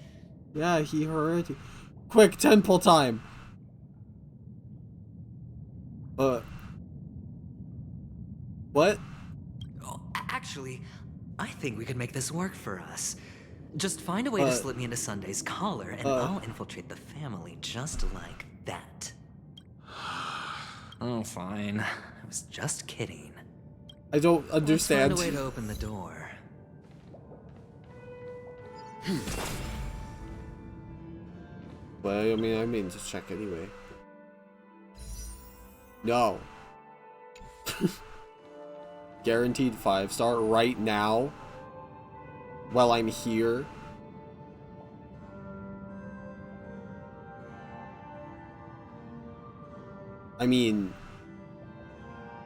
Yeah, he heard you. Quick, temple time! What? Oh, actually, I think we could make this work for us. Just find a way to slip me into Sunday's collar, and I'll infiltrate the family just like that. Oh, fine. I was just kidding. I don't understand. Let's find a way to open the door. But I mean, just check anyway. No. Guaranteed 5-star right now. While I'm here. I mean,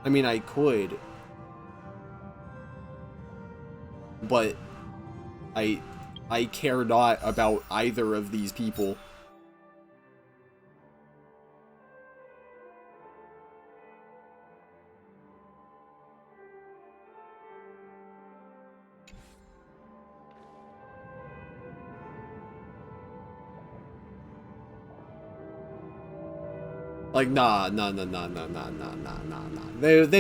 I could. But I care not about either of these people. Like, nah. They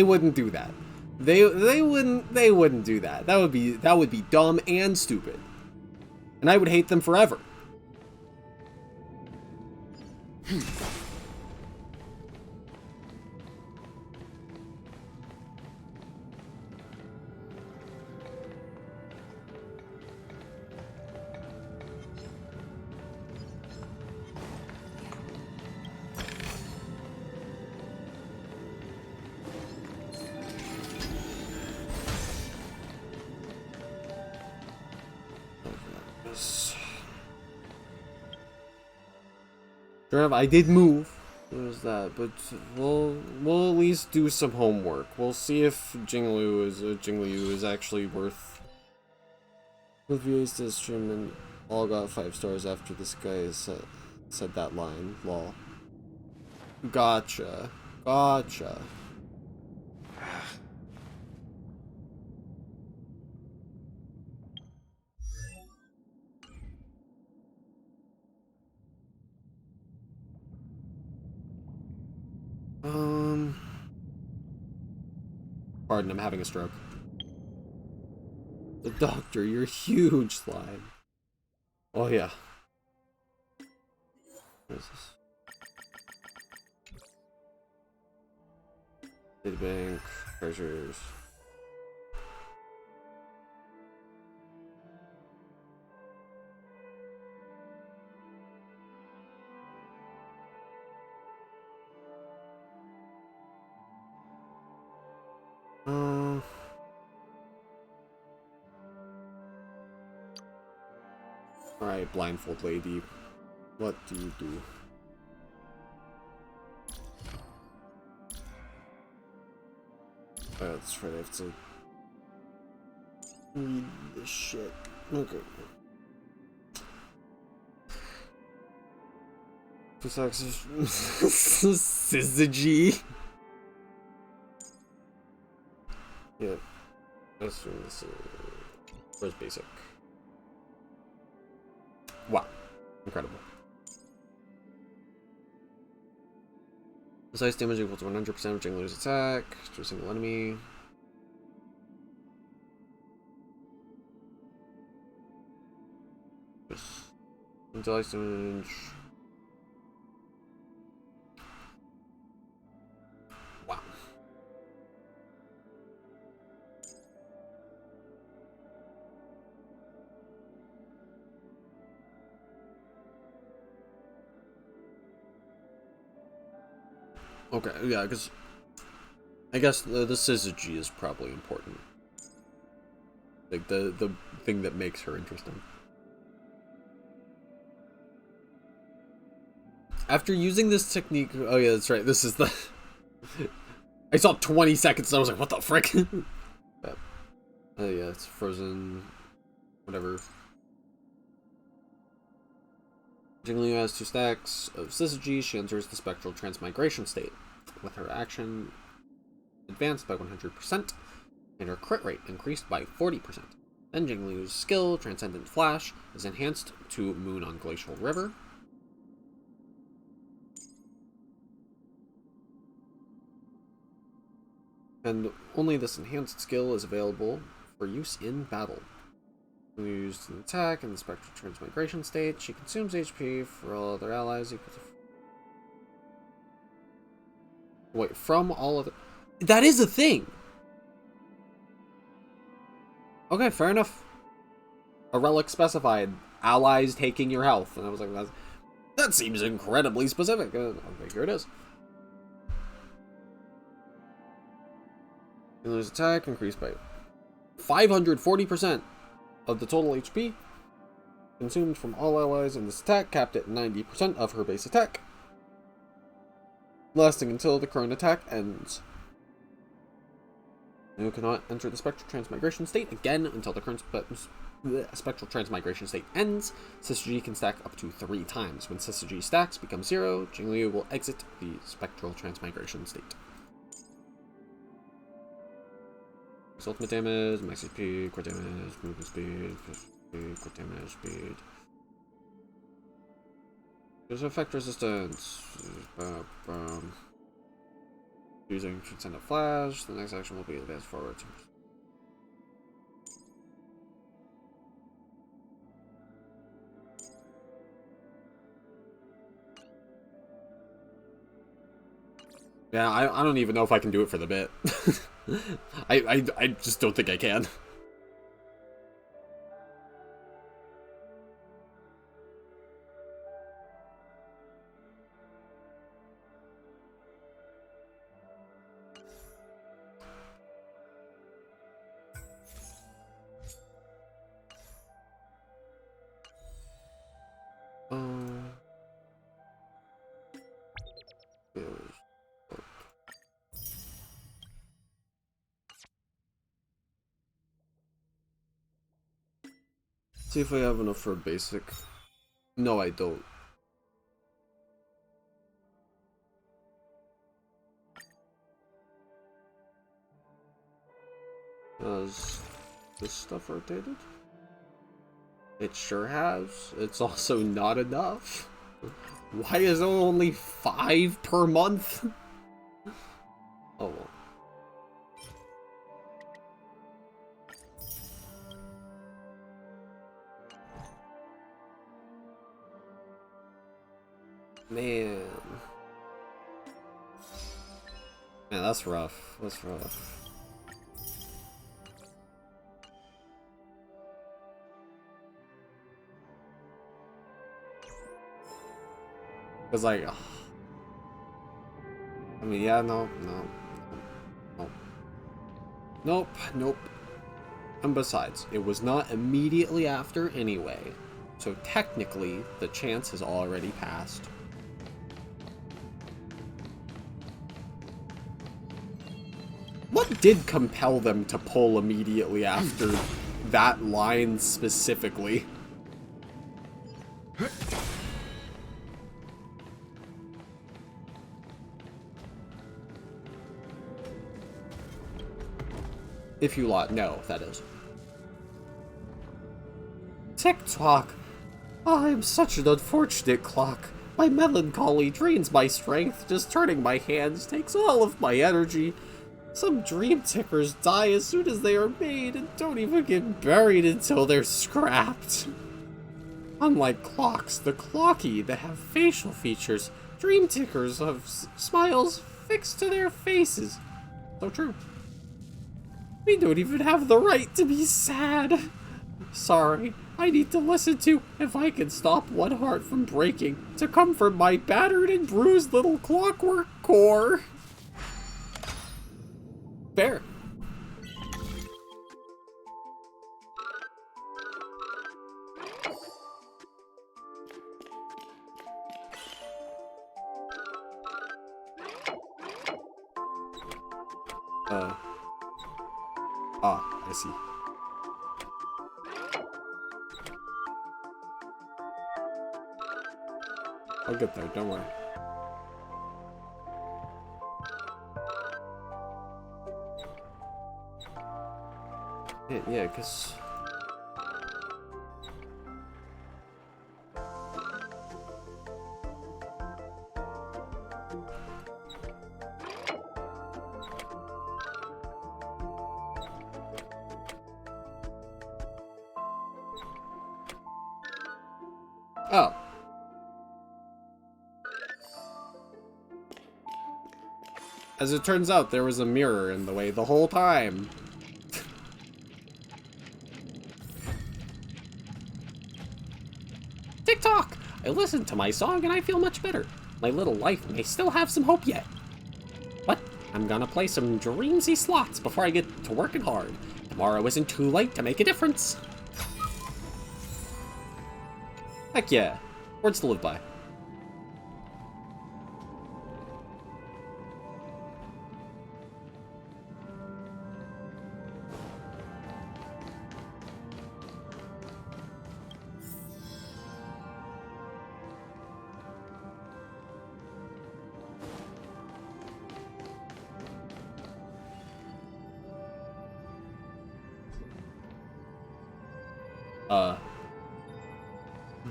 wouldn't do that. They wouldn't do that. That would be dumb and stupid. And I would hate them forever. I did move. There's that, but we'll at least do some homework. We'll see if Jingliu is actually worth. With VA's this stream and all got 5 stars after this guy said that line. Lol. Gotcha. Pardon, I'm having a stroke. The doctor, you're huge, slime. Oh yeah. What is this? Data bank, treasures. Alright, blindfold lady. What do you do? Oh, that's right, I have to read this shit. Okay. Syzygy. Yeah. That's this. Where's basic? Wow. Incredible. Precise damage equal to 100% of Jingliu's attack to a single enemy. Precise damage. Wow. Okay, yeah, because I guess the syzygy is probably important. Like the thing that makes her interesting. After using this technique, oh yeah, that's right. This is the. I saw 20 seconds and I was like, what the frick? But, yeah, it's frozen. Whatever. Jingliu has 2 stacks of syzygy. She enters the spectral transmigration state, with her action advanced by 100% and her crit rate increased by 40%. Then Jingliu's skill, Transcendent Flash, is enhanced to Moon on Glacial River. And only this enhanced skill is available for use in battle. Used an attack in the spectral transmigration state. She consumes HP for all other allies equal to... Wait, from all other... That is a thing! Okay, fair enough. A relic specified. Allies taking your health. And I was like, that seems incredibly specific. Okay, here it is. You lose attack, increased by 540% of the total HP consumed from all allies in this attack, capped at 90% of her base attack, lasting until the current attack ends. You cannot enter the spectral transmigration state again until the current spectral transmigration state ends. Syzygy can stack up to 3 times. When Syzygy stacks becomes 0, Jingliu will exit the spectral transmigration state. Ultimate damage, max HP, crit damage, movement speed, crit damage, speed. There's effect resistance. Using Transcendent Flash, the next action will be advance forward. Yeah, I don't even know if I can do it for the bit. I just don't think I can. See if I have enough for basic. No, I don't. Has this stuff rotated? It sure has. It's also not enough. Why is it only 5 per month? Oh well. Man. Man, that's rough. That's rough. Cause like, I mean, yeah, no. Nope. And besides, it was not immediately after anyway, so technically the chance has already passed. What did compel them to pull immediately after that line specifically? If you lot know, that is. Tick-tock! I am such an unfortunate clock. My melancholy drains my strength. Just turning my hands takes all of my energy. Some dream tickers die as soon as they are made and don't even get buried until they're scrapped. Unlike clocks, the clocky that have facial features, dream tickers have smiles fixed to their faces. So true. We don't even have the right to be sad. Sorry, I need to listen to If I Can Stop One Heart from Breaking to comfort my battered and bruised little clockwork core. Fair. I see. I'll get there, don't worry. Yeah, because... Oh. As it turns out, there was a mirror in the way the whole time. TikTok! I listened to my song and I feel much better. My little life may still have some hope yet. But I'm gonna play some dreamsy slots before I get to working hard. Tomorrow isn't too late to make a difference. Heck yeah. Words to live by.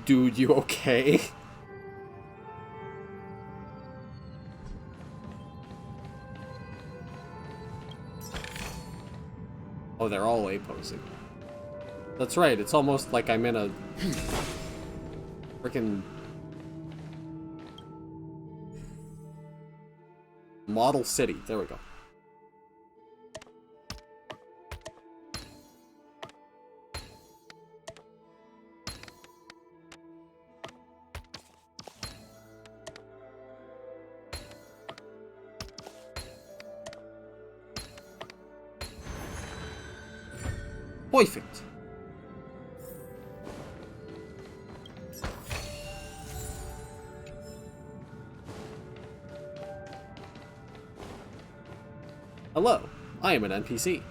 Dude, you okay? Oh, they're all A-posing. That's right, it's almost like I'm in a freaking model city. There we go. Perfect. Hello, I am an NPC.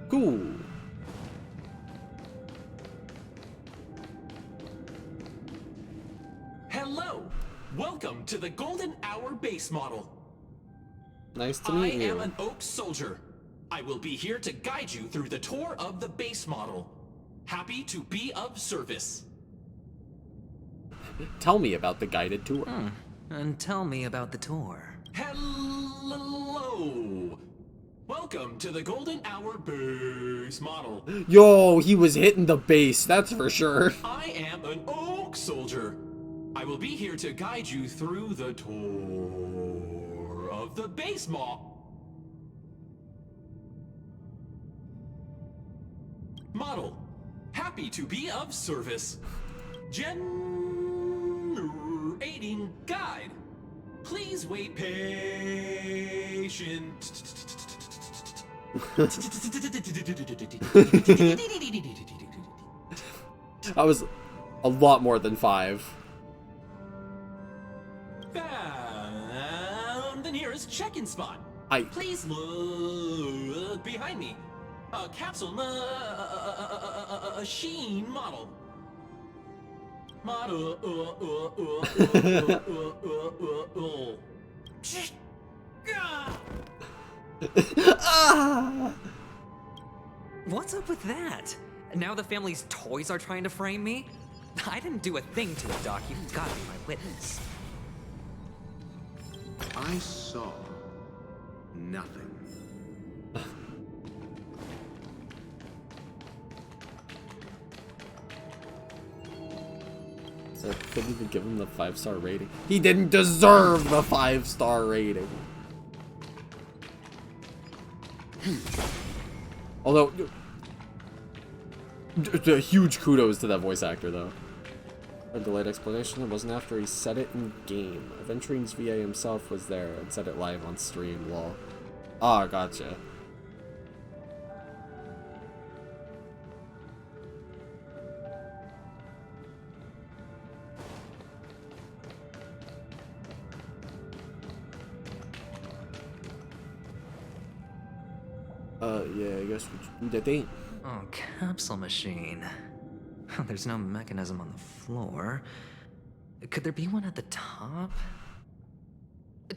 Cool. Hello! Welcome to the Golden Hour base model. Nice to meet you. I am an Oak Soldier. I will be here to guide you through the tour of the base model. Happy to be of service. Tell me about the guided tour. And tell me about the tour. Hello! Welcome to the Golden Hour base model. Yo, he was hitting the base, that's for sure. I am an Oak Soldier. I will be here to guide you through the tour of the base model. Happy to be of service. Generating guide. Please wait patient. That was a lot more than 5. Found the nearest check-in spot. Please look behind me. A capsule machine model. What's up with that? Now the family's toys are trying to frame me? I didn't do a thing to it, Doc. You've got to be my witness. I saw nothing. I couldn't even give him the 5-star rating. He didn't deserve the 5-star rating. Although, huge kudos to that voice actor, though. A delayed explanation. It wasn't after he said it in game. Aventuring's VA himself was there and said it live on stream. Lol. Ah, gotcha. Yeah, I guess we do the thing. Oh, capsule machine. There's no mechanism on the floor. Could there be one at the top?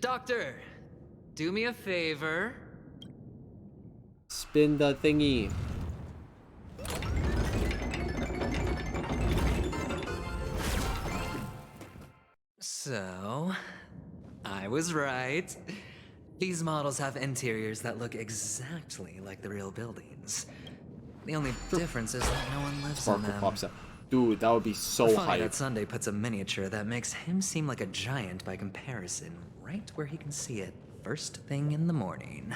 Doctor, do me a favor. Spin the thingy. So, I was right. These models have interiors that look exactly like the real buildings. The only difference is that no one lives in Sparkle them. pops out. Dude, that would be so Funny hype. that Sunday puts a miniature that makes him seem like a giant by comparison, right where he can see it first thing in the morning.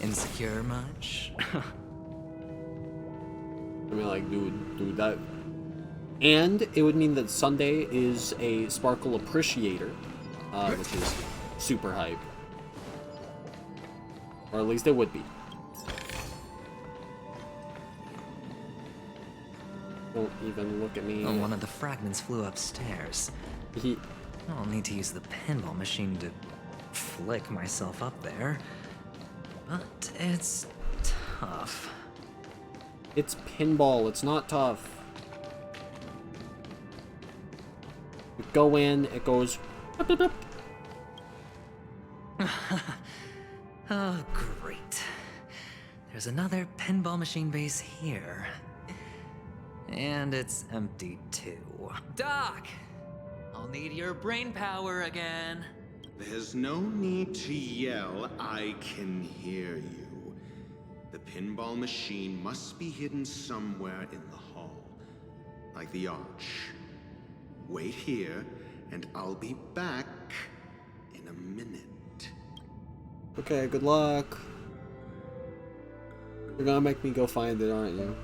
Insecure much? I mean, like, dude, that... And it would mean that Sunday is a Sparkle appreciator, which is super hype. Or at least it would be. Don't even look at me. Oh, one of the fragments flew upstairs. I'll need to use the pinball machine to flick myself up there. But it's tough. It's pinball, it's not tough. You go in, it goes... Boop, boop, boop. Oh, great. There's another pinball machine base here. And it's empty too. Doc! I'll need your brain power again. There's no need to yell. I can hear you. The pinball machine must be hidden somewhere in the hall. Like the arch. Wait here, and I'll be back in a minute. Okay, good luck. You're gonna make me go find it, aren't you?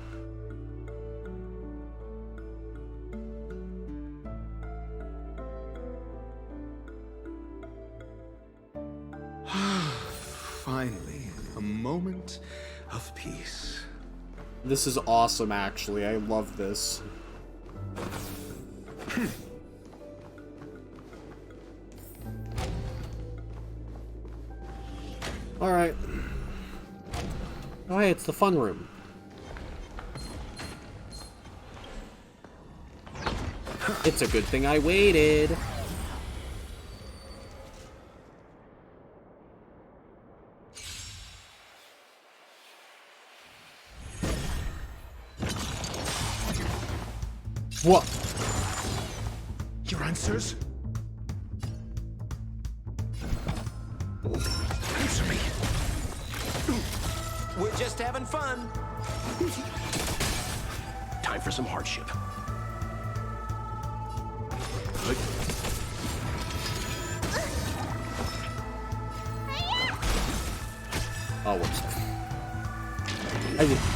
Finally, a moment of peace. This is awesome, actually. I love this. Alright. Oh, hey, it's the fun room. It's a good thing I waited. What? Your answers? Answer me. We're just having fun. Time for some hardship. Oh, whoops.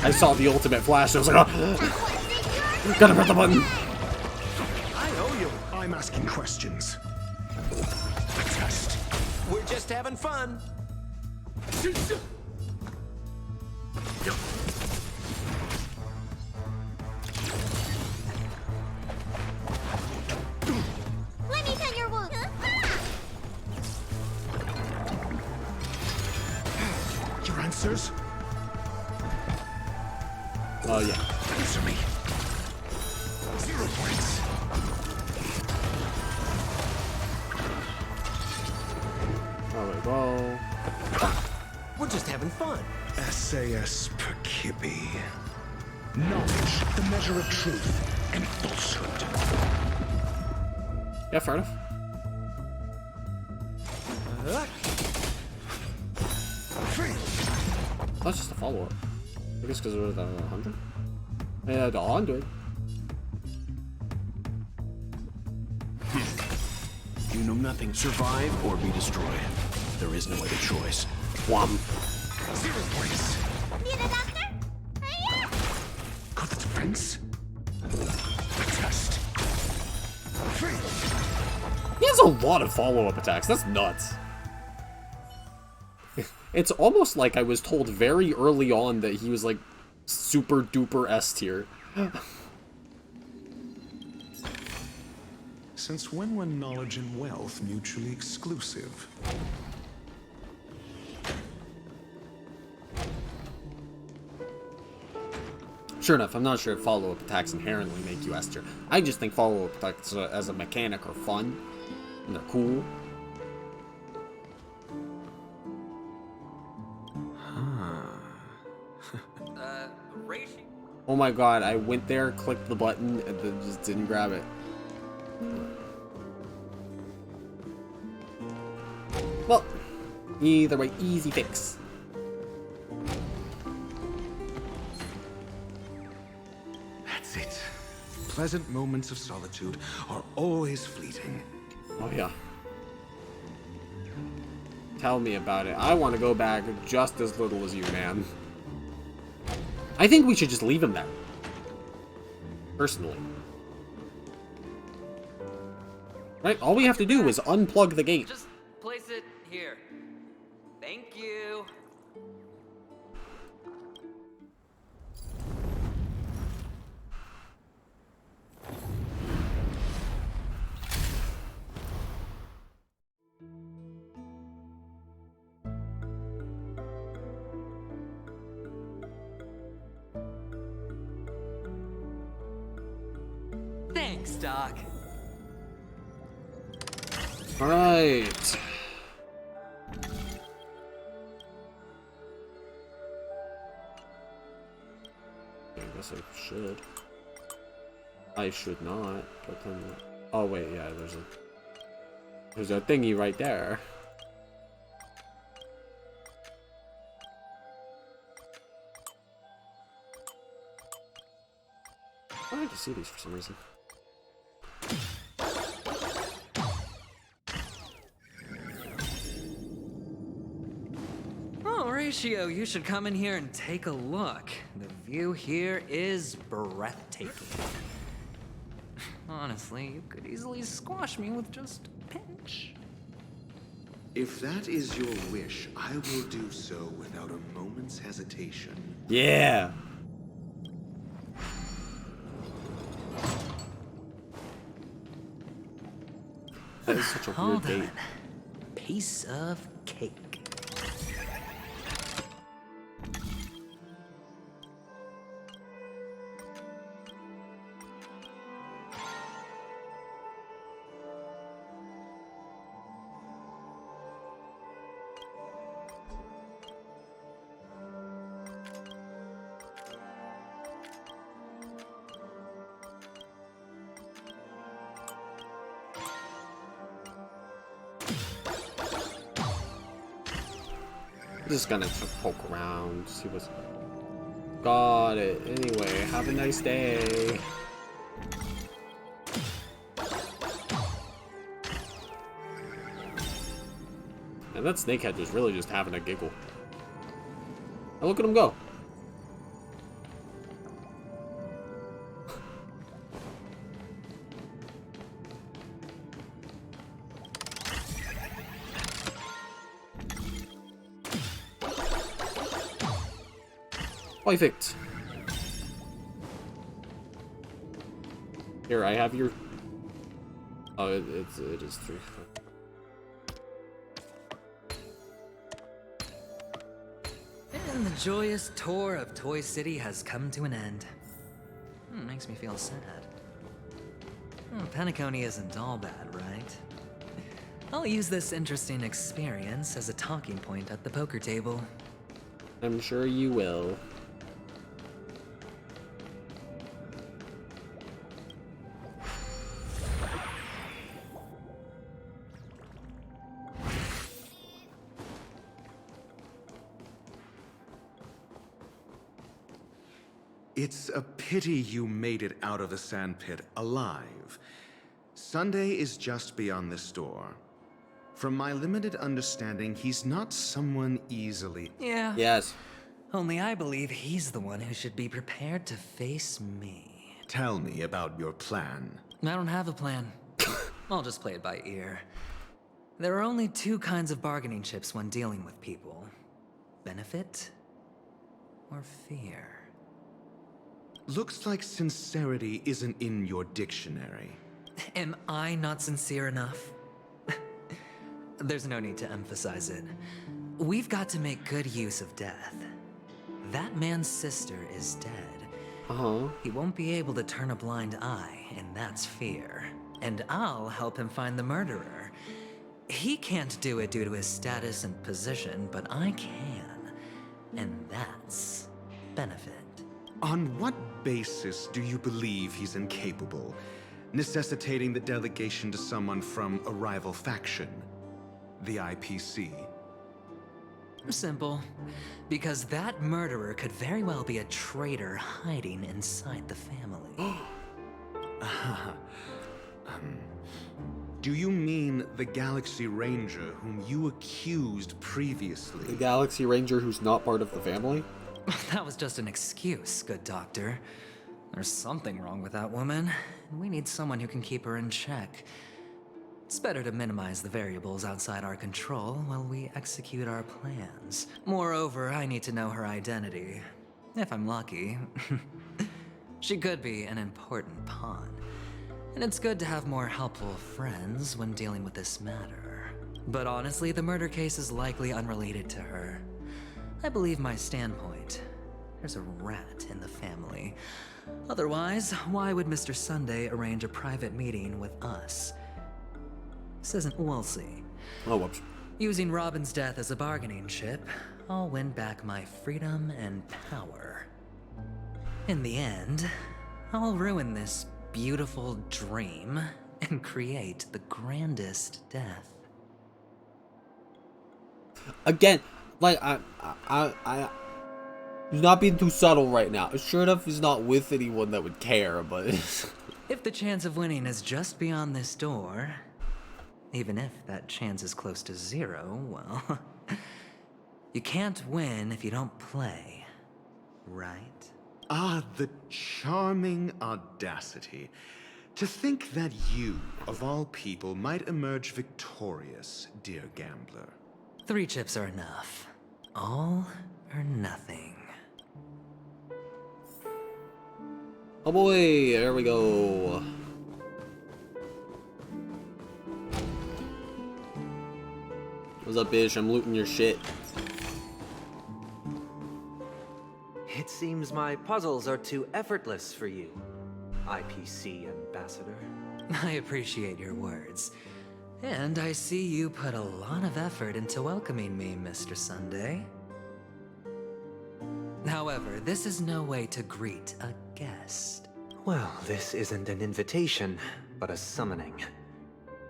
I saw the ultimate flash. I was like, oh. Gotta press the button. I owe you. I'm asking questions. A test. We're just having fun. Let me tell your wound. Your answers? Oh, yeah. Answer me. 0 points. Alright, well. We're just having fun. SAS per Kippy. Knowledge, the measure of truth and falsehood. Yeah, fair enough. That's just a follow-up. I guess because it was 100? Yeah, the 100. You know nothing. Survive or be destroyed. There is no other choice. Wham. 0 points. Need a doctor? Hiya! Got the defense? A test. He has a lot of follow-up attacks. That's nuts. It's almost like I was told very early on that he was like super duper S tier. Since when were knowledge and wealth mutually exclusive? Sure enough, I'm not sure if follow-up attacks inherently make you S tier. I just think follow-up attacks as a mechanic are fun and they're cool. Oh my god, I went there, clicked the button, and then just didn't grab it. Well, either way, easy fix. pleasant moments of solitude are always fleeting. Oh, yeah. Tell me about it. I want to go back just as little as you, man. I think we should just leave him there. Personally. Right? All we have to do is unplug the gate. Just place it here. Thank you. Thanks, Doc. All right. I guess I should. I should not, but then... Oh, wait, yeah, there's a thingy right there. I like to see these for some reason. Oh, Ratio, you should come in here and take a look. The view here is breathtaking. Honestly, you could easily squash me with just a pinch. If that is your wish, I will do so without a moment's hesitation. Yeah. That is such a weird date. Piece of cake. I'm just gonna poke around, see what's... Got it. Anyway, have a nice day. And that snakehead was really just having a giggle. And look at him go. Perfect. Here, I have your... Oh, it is 3. And the joyous tour of Toy City has come to an end. Makes me feel sad. Penacony isn't all bad, right? I'll use this interesting experience as a talking point at the poker table. I'm sure you will. It's a pity you made it out of the sandpit alive. Sunday is just beyond this door. From my limited understanding, he's not someone easily... Yeah. Yes. Only I believe he's the one who should be prepared to face me. Tell me about your plan. I don't have a plan. I'll just play it by ear. There are only 2 kinds of bargaining chips when dealing with people. Benefit or fear. Looks like sincerity isn't in your dictionary. Am I not sincere enough? There's no need to emphasize it. We've got to make good use of death. That man's sister is dead. He won't be able to turn a blind eye, and that's fear. And I'll help him find the murderer. He can't do it due to his status and position, but I can. And that's benefit. On what basis do you believe he's incapable, necessitating the delegation to someone from a rival faction? The IPC? Simple. Because that murderer could very well be a traitor hiding inside the family. Do you mean the Galaxy Ranger whom you accused previously? The Galaxy Ranger who's not part of the family? That was just an excuse, good doctor. There's something wrong with that woman, and we need someone who can keep her in check. It's better to minimize the variables outside our control while we execute our plans. Moreover, I need to know her identity. If I'm lucky. She could be an important pawn. And it's good to have more helpful friends when dealing with this matter. But honestly, the murder case is likely unrelated to her. I believe my standpoint. There's a rat in the family. Otherwise, why would Mr. Sunday arrange a private meeting with us? This isn't Woolsey. Oh, whoops. Using Robin's death as a bargaining chip, I'll win back my freedom and power. In the end, I'll ruin this beautiful dream and create the grandest death. Again, like, I he's not being too subtle right now. Sure enough, he's not with anyone that would care, but... If the chance of winning is just beyond this door, even if that chance is close to zero, well, you can't win if you don't play, right? Ah, the charming audacity. To think that you, of all people, might emerge victorious, dear gambler. 3 chips are enough. All or nothing. Oh boy, there we go. What's up, bitch? I'm looting your shit. It seems my puzzles are too effortless for you, IPC Ambassador. I appreciate your words. And I see you put a lot of effort into welcoming me, Mr. Sunday. However, this is no way to greet a guest. Well, this isn't an invitation, but a summoning.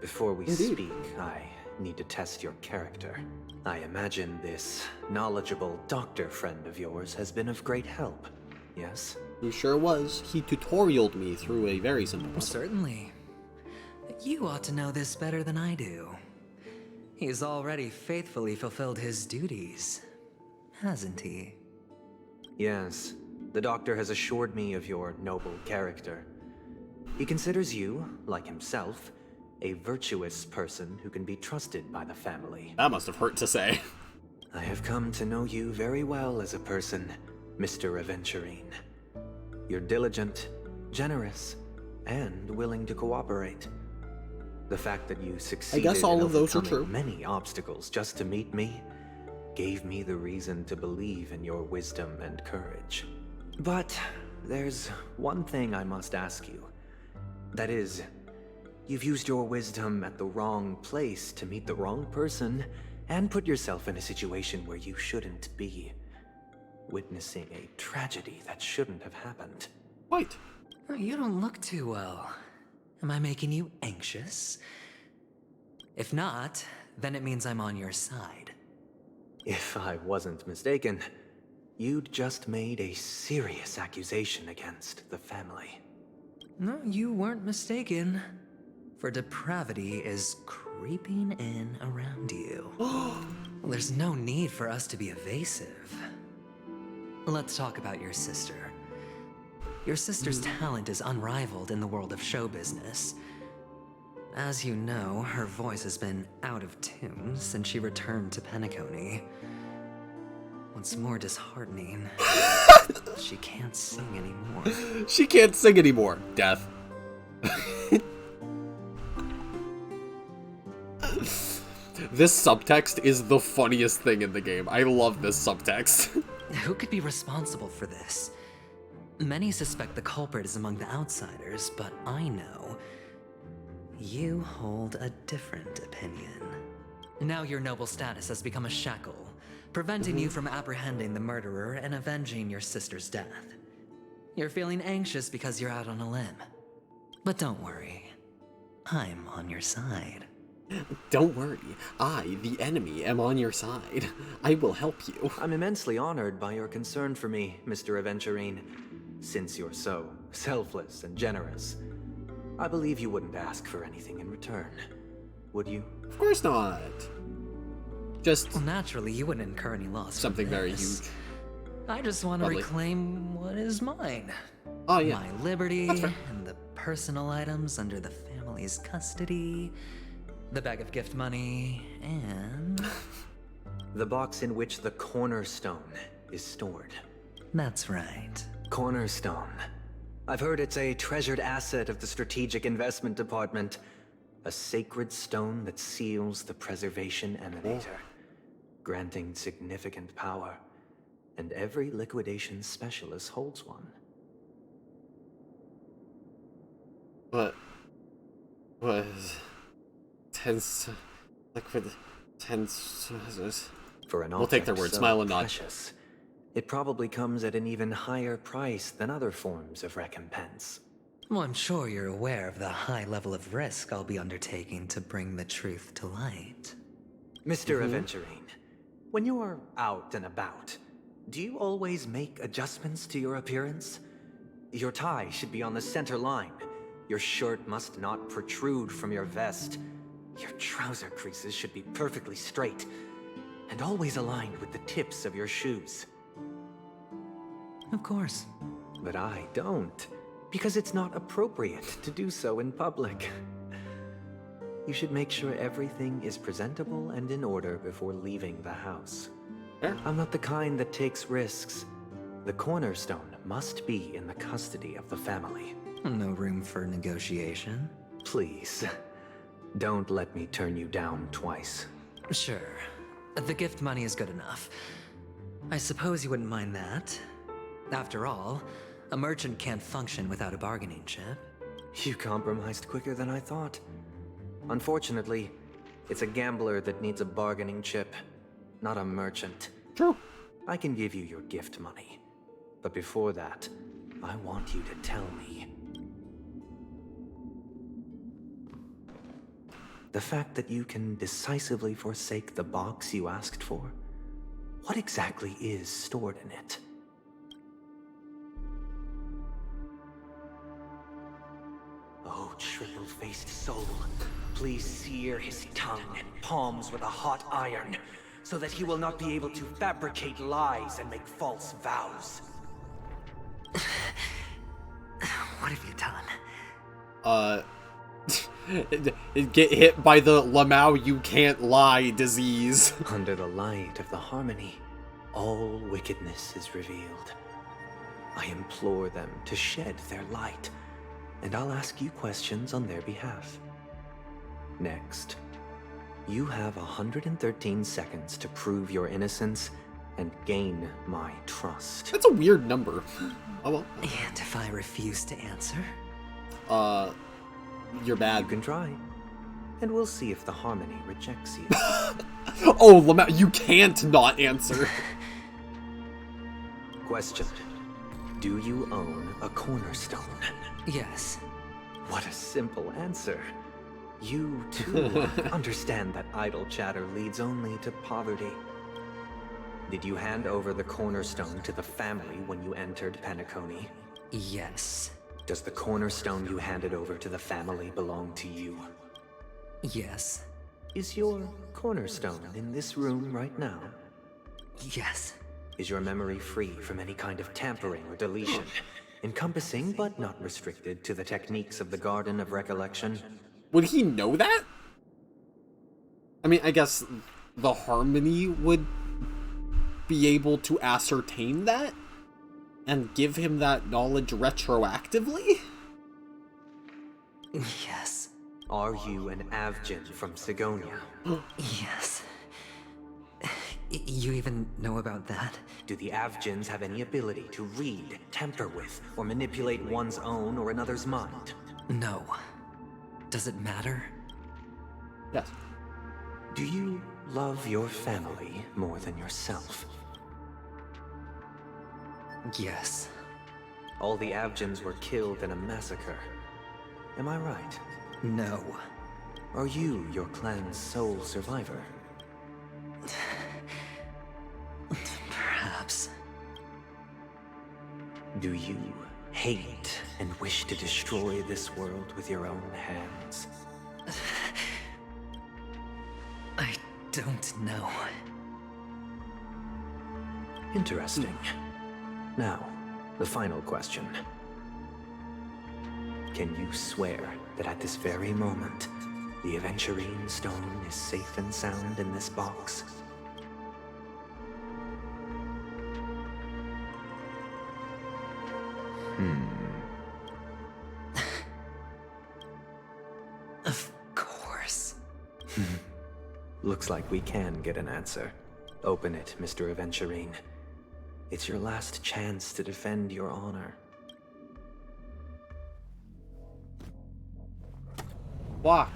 Before we Indeed. speak, I need to test your character. I imagine this knowledgeable doctor friend of yours has been of great help, yes? He sure was. He tutorialed me through a very simple puzzle. Certainly. You ought to know this better than I do. He's already faithfully fulfilled his duties, hasn't he? Yes, the doctor has assured me of your noble character. He considers you, like himself, a virtuous person who can be trusted by the family. That must have hurt to say. I have come to know you very well as a person, Mr. Aventurine. You're diligent, generous, and willing to cooperate. The fact that you succeeded all in of those are overcoming true. many obstacles just to meet me gave me the reason to believe in your wisdom and courage. But there's one thing I must ask you. That is, you've used your wisdom at the wrong place to meet the wrong person and put yourself in a situation where you shouldn't be, witnessing a tragedy that shouldn't have happened. Wait. You don't look too well. Am I making you anxious? If not, then it means I'm on your side. If I wasn't mistaken, you'd just made a serious accusation against the family. No, you weren't mistaken. For depravity is creeping in around you. There's no need for us to be evasive. Let's talk about your sister. Your sister's talent is unrivaled in the world of show business. As you know, her voice has been out of tune since she returned to Penacony. What's more disheartening, she can't sing anymore. She can't sing anymore. Death. This subtext is the funniest thing in the game. I love this subtext. Who could be responsible for this? Many suspect the culprit is among the outsiders, but I know you hold a different opinion. Now your noble status has become a shackle, preventing you from apprehending the murderer and avenging your sister's death. You're feeling anxious because you're out on a limb. But don't worry, I'm on your side. Don't worry, I, the enemy, am on your side. I will help you. I'm immensely honored by your concern for me, Mr. Aventurine. Since you're so selfless and generous, I believe you wouldn't ask for anything in return, would you? Of course not. Just well, naturally, you wouldn't incur any loss. Something very huge. I just want to reclaim what is mine. Oh yeah, my liberty and the personal items under the family's custody, the bag of gift money, and the box in which the cornerstone is stored. That's right. Cornerstone. I've heard it's a treasured asset of the Strategic Investment Department. A sacred stone that seals the preservation emanator, granting significant power. And every liquidation specialist holds one. What is tense liquid tense? For an we'll take their word. So smile and nod. Precious, it probably comes at an even higher price than other forms of recompense. Well, I'm sure you're aware of the high level of risk I'll be undertaking to bring the truth to light. Mr. Aventurine, when you're out and about, do you always make adjustments to your appearance? Your tie should be on the center line. Your shirt must not protrude from your vest. Your trouser creases should be perfectly straight, and always aligned with the tips of your shoes. Of course. But I don't, because it's not appropriate to do so in public. You should make sure everything is presentable and in order before leaving the house. I'm not the kind that takes risks. The cornerstone must be in the custody of the family. No room for negotiation? Please, don't let me turn you down twice. Sure. The gift money is good enough. I suppose you wouldn't mind that. After all, a merchant can't function without a bargaining chip. You compromised quicker than I thought. Unfortunately, it's a gambler that needs a bargaining chip, not a merchant. True. I can give you your gift money. But before that, I want you to tell me. The fact that you can decisively forsake the box you asked for, what exactly is stored in it? Oh, triple-faced soul, please sear his tongue and palms with a hot iron, so that he will not be able to fabricate lies and make false vows. What have you done? Get hit by the Lamau you can't lie disease. Under the light of the harmony, all wickedness is revealed. I implore them to shed their light, and I'll ask you questions on their behalf. Next, you have 113 seconds to prove your innocence and gain my trust. That's a weird number. Oh well. And if I refuse to answer? You're bad. You can try, and we'll see if the harmony rejects you. Oh, Lamau, you can't not answer. Question. Do you own a cornerstone? Yes. What a simple answer. You, too, understand that idle chatter leads only to poverty. Did you hand over the cornerstone to the family when you entered Penacony? Yes. Does the cornerstone you handed over to the family belong to you? Yes. Is your cornerstone in this room right now? Yes. Is your memory free from any kind of tampering or deletion, encompassing but not restricted to the techniques of the Garden of Recollection? Would he know that? I mean, I guess the harmony would be able to ascertain that and give him that knowledge retroactively? Yes. Are you an Avgin from Sigonia? Yes. You even know about that? Do the Avgins have any ability to read, tamper with, or manipulate one's own or another's mind? No. Does it matter? Yes. Do you love your family more than yourself? Yes. All the Avgins were killed in a massacre. Am I right? No. Are you your clan's sole survivor? Perhaps. Do you hate and wish to destroy this world with your own hands? I don't know. Interesting. Now, the final question. Can you swear that at this very moment, the Aventurine Stone is safe and sound in this box? Of course. Looks like we can get an answer. Open it, Mr. Aventurine. It's your last chance to defend your honor. Box.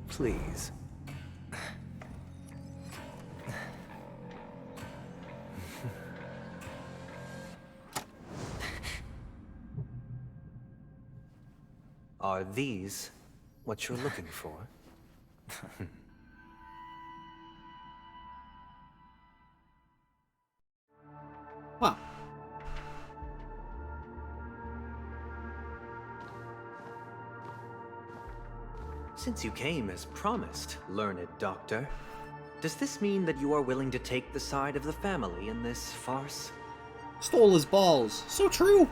Please. Are these what you're looking for? Wow. Since you came as promised, learned doctor, does this mean that you are willing to take the side of the family in this farce? Stole his balls. So true.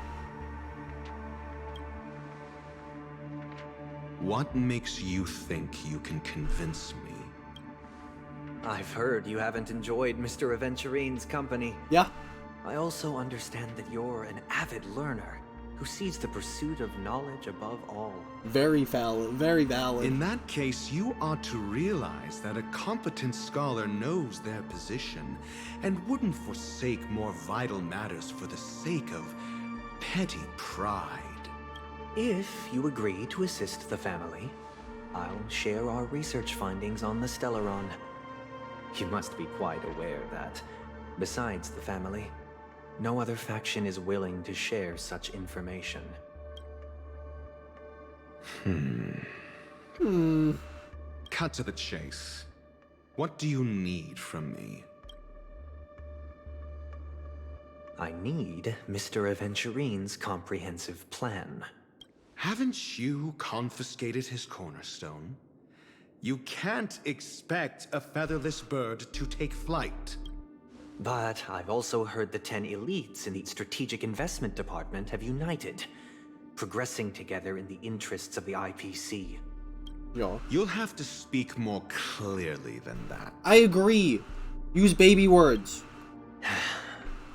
What makes you think you can convince me? I've heard you haven't enjoyed Mr. Aventurine's company. Yeah. I also understand that you're an avid learner who sees the pursuit of knowledge above all. Very valid. Very valid. In that case, you ought to realize that a competent scholar knows their position and wouldn't forsake more vital matters for the sake of petty pride. If you agree to assist the family, I'll share our research findings on the Stellaron. You must be quite aware that, besides the family, no other faction is willing to share such information. Cut to the chase. What do you need from me? I need Mr. Aventurine's comprehensive plan. Haven't you confiscated his cornerstone? You can't expect a featherless bird to take flight. But I've also heard the 10 elites in the Strategic Investment Department have united, progressing together in the interests of the IPC. Yeah. You'll have to speak more clearly than that. I agree. Use baby words.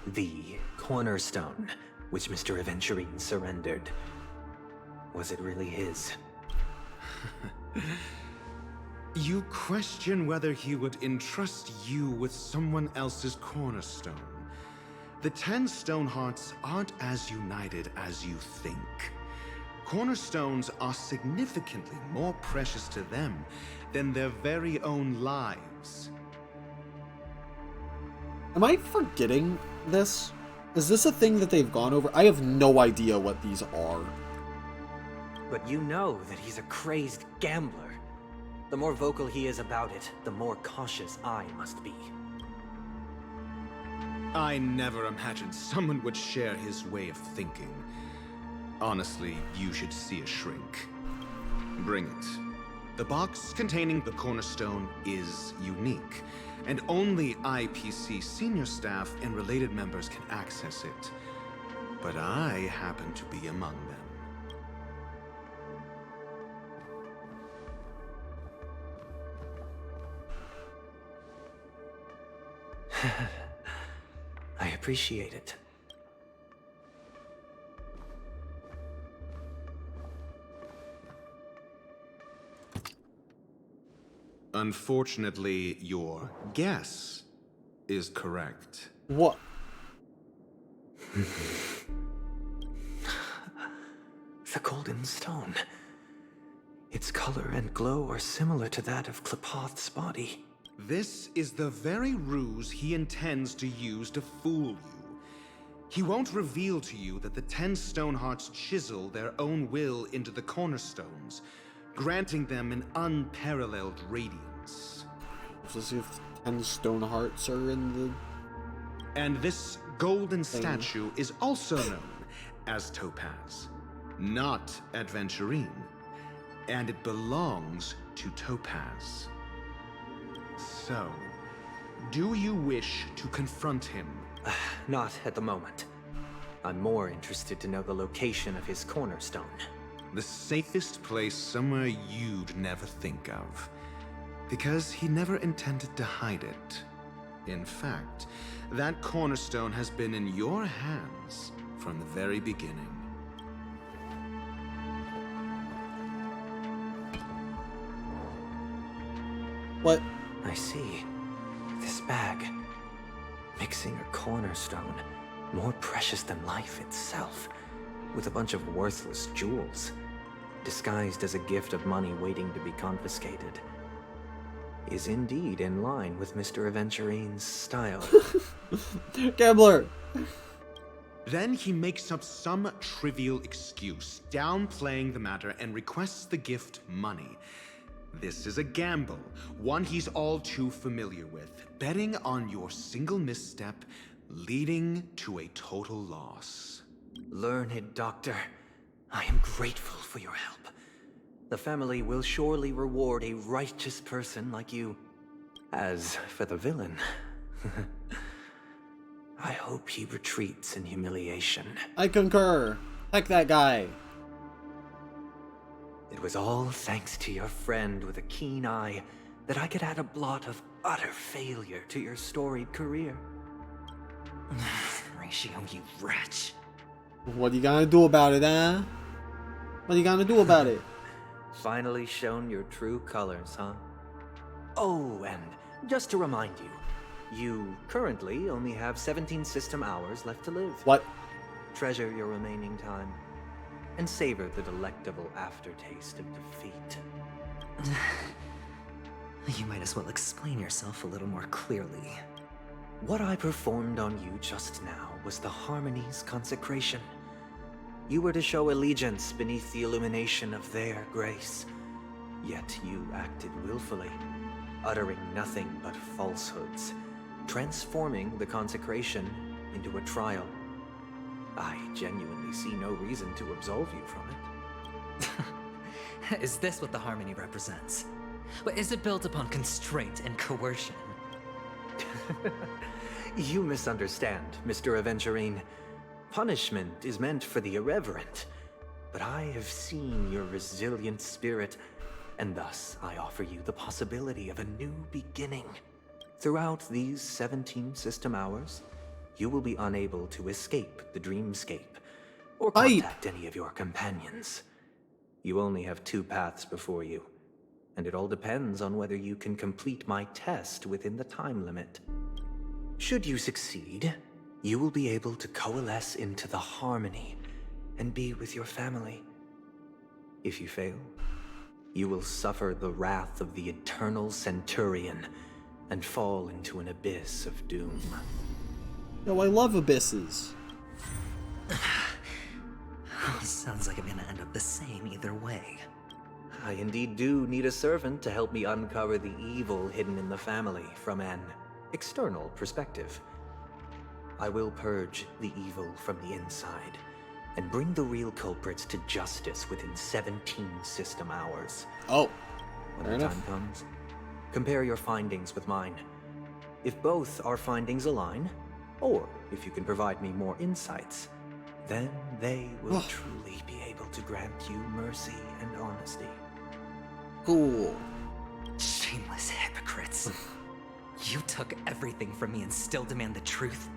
The cornerstone, which Mr. Aventurine surrendered. Was it really his? You question whether he would entrust you with someone else's cornerstone. The 10 Stonehearts aren't as united as you think. Cornerstones are significantly more precious to them than their very own lives. Am I forgetting this? Is this a thing that they've gone over? I have no idea what these are. But you know that he's a crazed gambler. The more vocal he is about it, the more cautious I must be. I never imagined someone would share his way of thinking. Honestly, you should see a shrink. Bring it. The box containing the cornerstone is unique, and only IPC senior staff and related members can access it. But I happen to be among them. I appreciate it. Unfortunately, your guess is correct. What? The golden stone. Its color and glow are similar to that of Klepoth's body. This is the very ruse he intends to use to fool you. He won't reveal to you that the 10 Stonehearts chisel their own will into the cornerstones, granting them an unparalleled radiance. Just if 10 stone hearts are in the... And this golden statue is also known as Topaz, not Adventurine, and it belongs to Topaz. So, do you wish to confront him? Not at the moment. I'm more interested to know the location of his cornerstone. The safest place somewhere you'd never think of. Because he never intended to hide it. In fact, that cornerstone has been in your hands from the very beginning. What? I see. This bag. Mixing a cornerstone. More precious than life itself. With a bunch of worthless jewels. Disguised as a gift of money waiting to be confiscated. Is indeed in line with Mr. Aventurine's style. Gambler! Then he makes up some trivial excuse, downplaying the matter, and requests the gift money. This is a gamble, one he's all too familiar with, betting on your single misstep, leading to a total loss. Learned doctor, I am grateful for your help. The family will surely reward a righteous person like you. As for the villain, I hope he retreats in humiliation. I concur. Heck that guy. It was all thanks to your friend with a keen eye that I could add a blot of utter failure to your storied career. Ratio, you wretch. What are you gonna do about it, huh? What are you gonna do about it? Finally shown your true colors, huh? Oh, and just to remind you, you currently only have 17 system hours left to live. What? Treasure your remaining time, and savor the delectable aftertaste of defeat. You might as well explain yourself a little more clearly. What I performed on you just now was the Harmony's consecration. You were to show allegiance beneath the illumination of their grace. Yet you acted willfully, uttering nothing but falsehoods, transforming the consecration into a trial. I genuinely see no reason to absolve you from it. Is this what the Harmony represents? But is it built upon constraint and coercion? You misunderstand, Mr. Aventurine. Punishment is meant for the irreverent, but I have seen your resilient spirit, and thus I offer you the possibility of a new beginning. Throughout these 17 system hours, you will be unable to escape the dreamscape, or contact any of your companions. You only have 2 paths before you, and it all depends on whether you can complete my test within the time limit. Should you succeed, you will be able to coalesce into the Harmony and be with your family. If you fail, you will suffer the wrath of the eternal Centurion and fall into an abyss of doom. No, I love abysses. Sounds like I'm gonna end up the same either way. I indeed do need a servant to help me uncover the evil hidden in the family from an external perspective. I will purge the evil from the inside and bring the real culprits to justice within 17 system hours. Oh, when the time comes, compare your findings with mine. If both our findings align, or if you can provide me more insights, then they will truly be able to grant you mercy and honesty. Cool. Shameless hypocrites. You took everything from me and still demand the truth?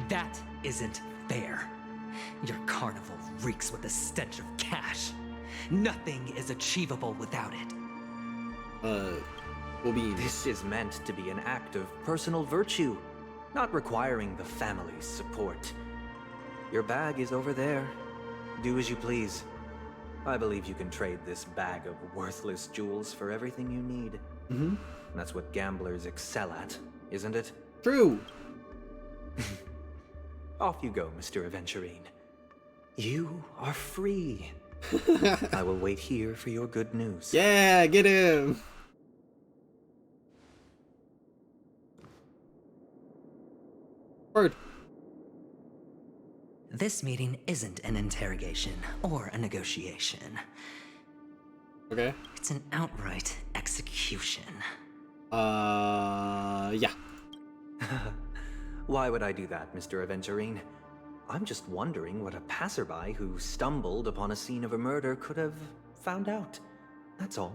That isn't fair. Your carnival reeks with the stench of cash. Nothing is achievable without it. This is meant to be an act of personal virtue, not requiring the family's support. Your bag is over there. Do as you please. I believe you can trade this bag of worthless jewels for everything you need. Mm-hmm. That's what gamblers excel at, isn't it? True. Off you go, Mr. Aventurine. You are free. I will wait here for your good news. Yeah, get him! Word. This meeting isn't an interrogation or a negotiation. Okay. It's an outright execution. Yeah. Why would I do that, Mr. Aventurine? I'm just wondering what a passerby who stumbled upon a scene of a murder could have found out. That's all.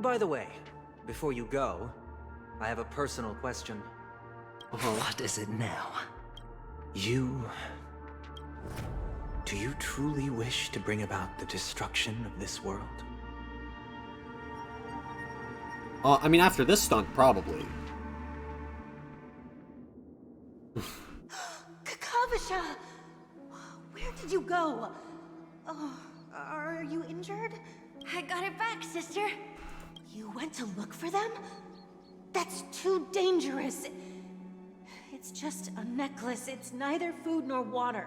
By the way, before you go, I have a personal question. What is it now? Do you truly wish to bring about the destruction of this world? I mean, after this stunt, probably. Kakavasha! Where did you go? Oh, are you injured? I got it back, sister. You went to look for them? That's too dangerous. It's just a necklace. It's neither food nor water.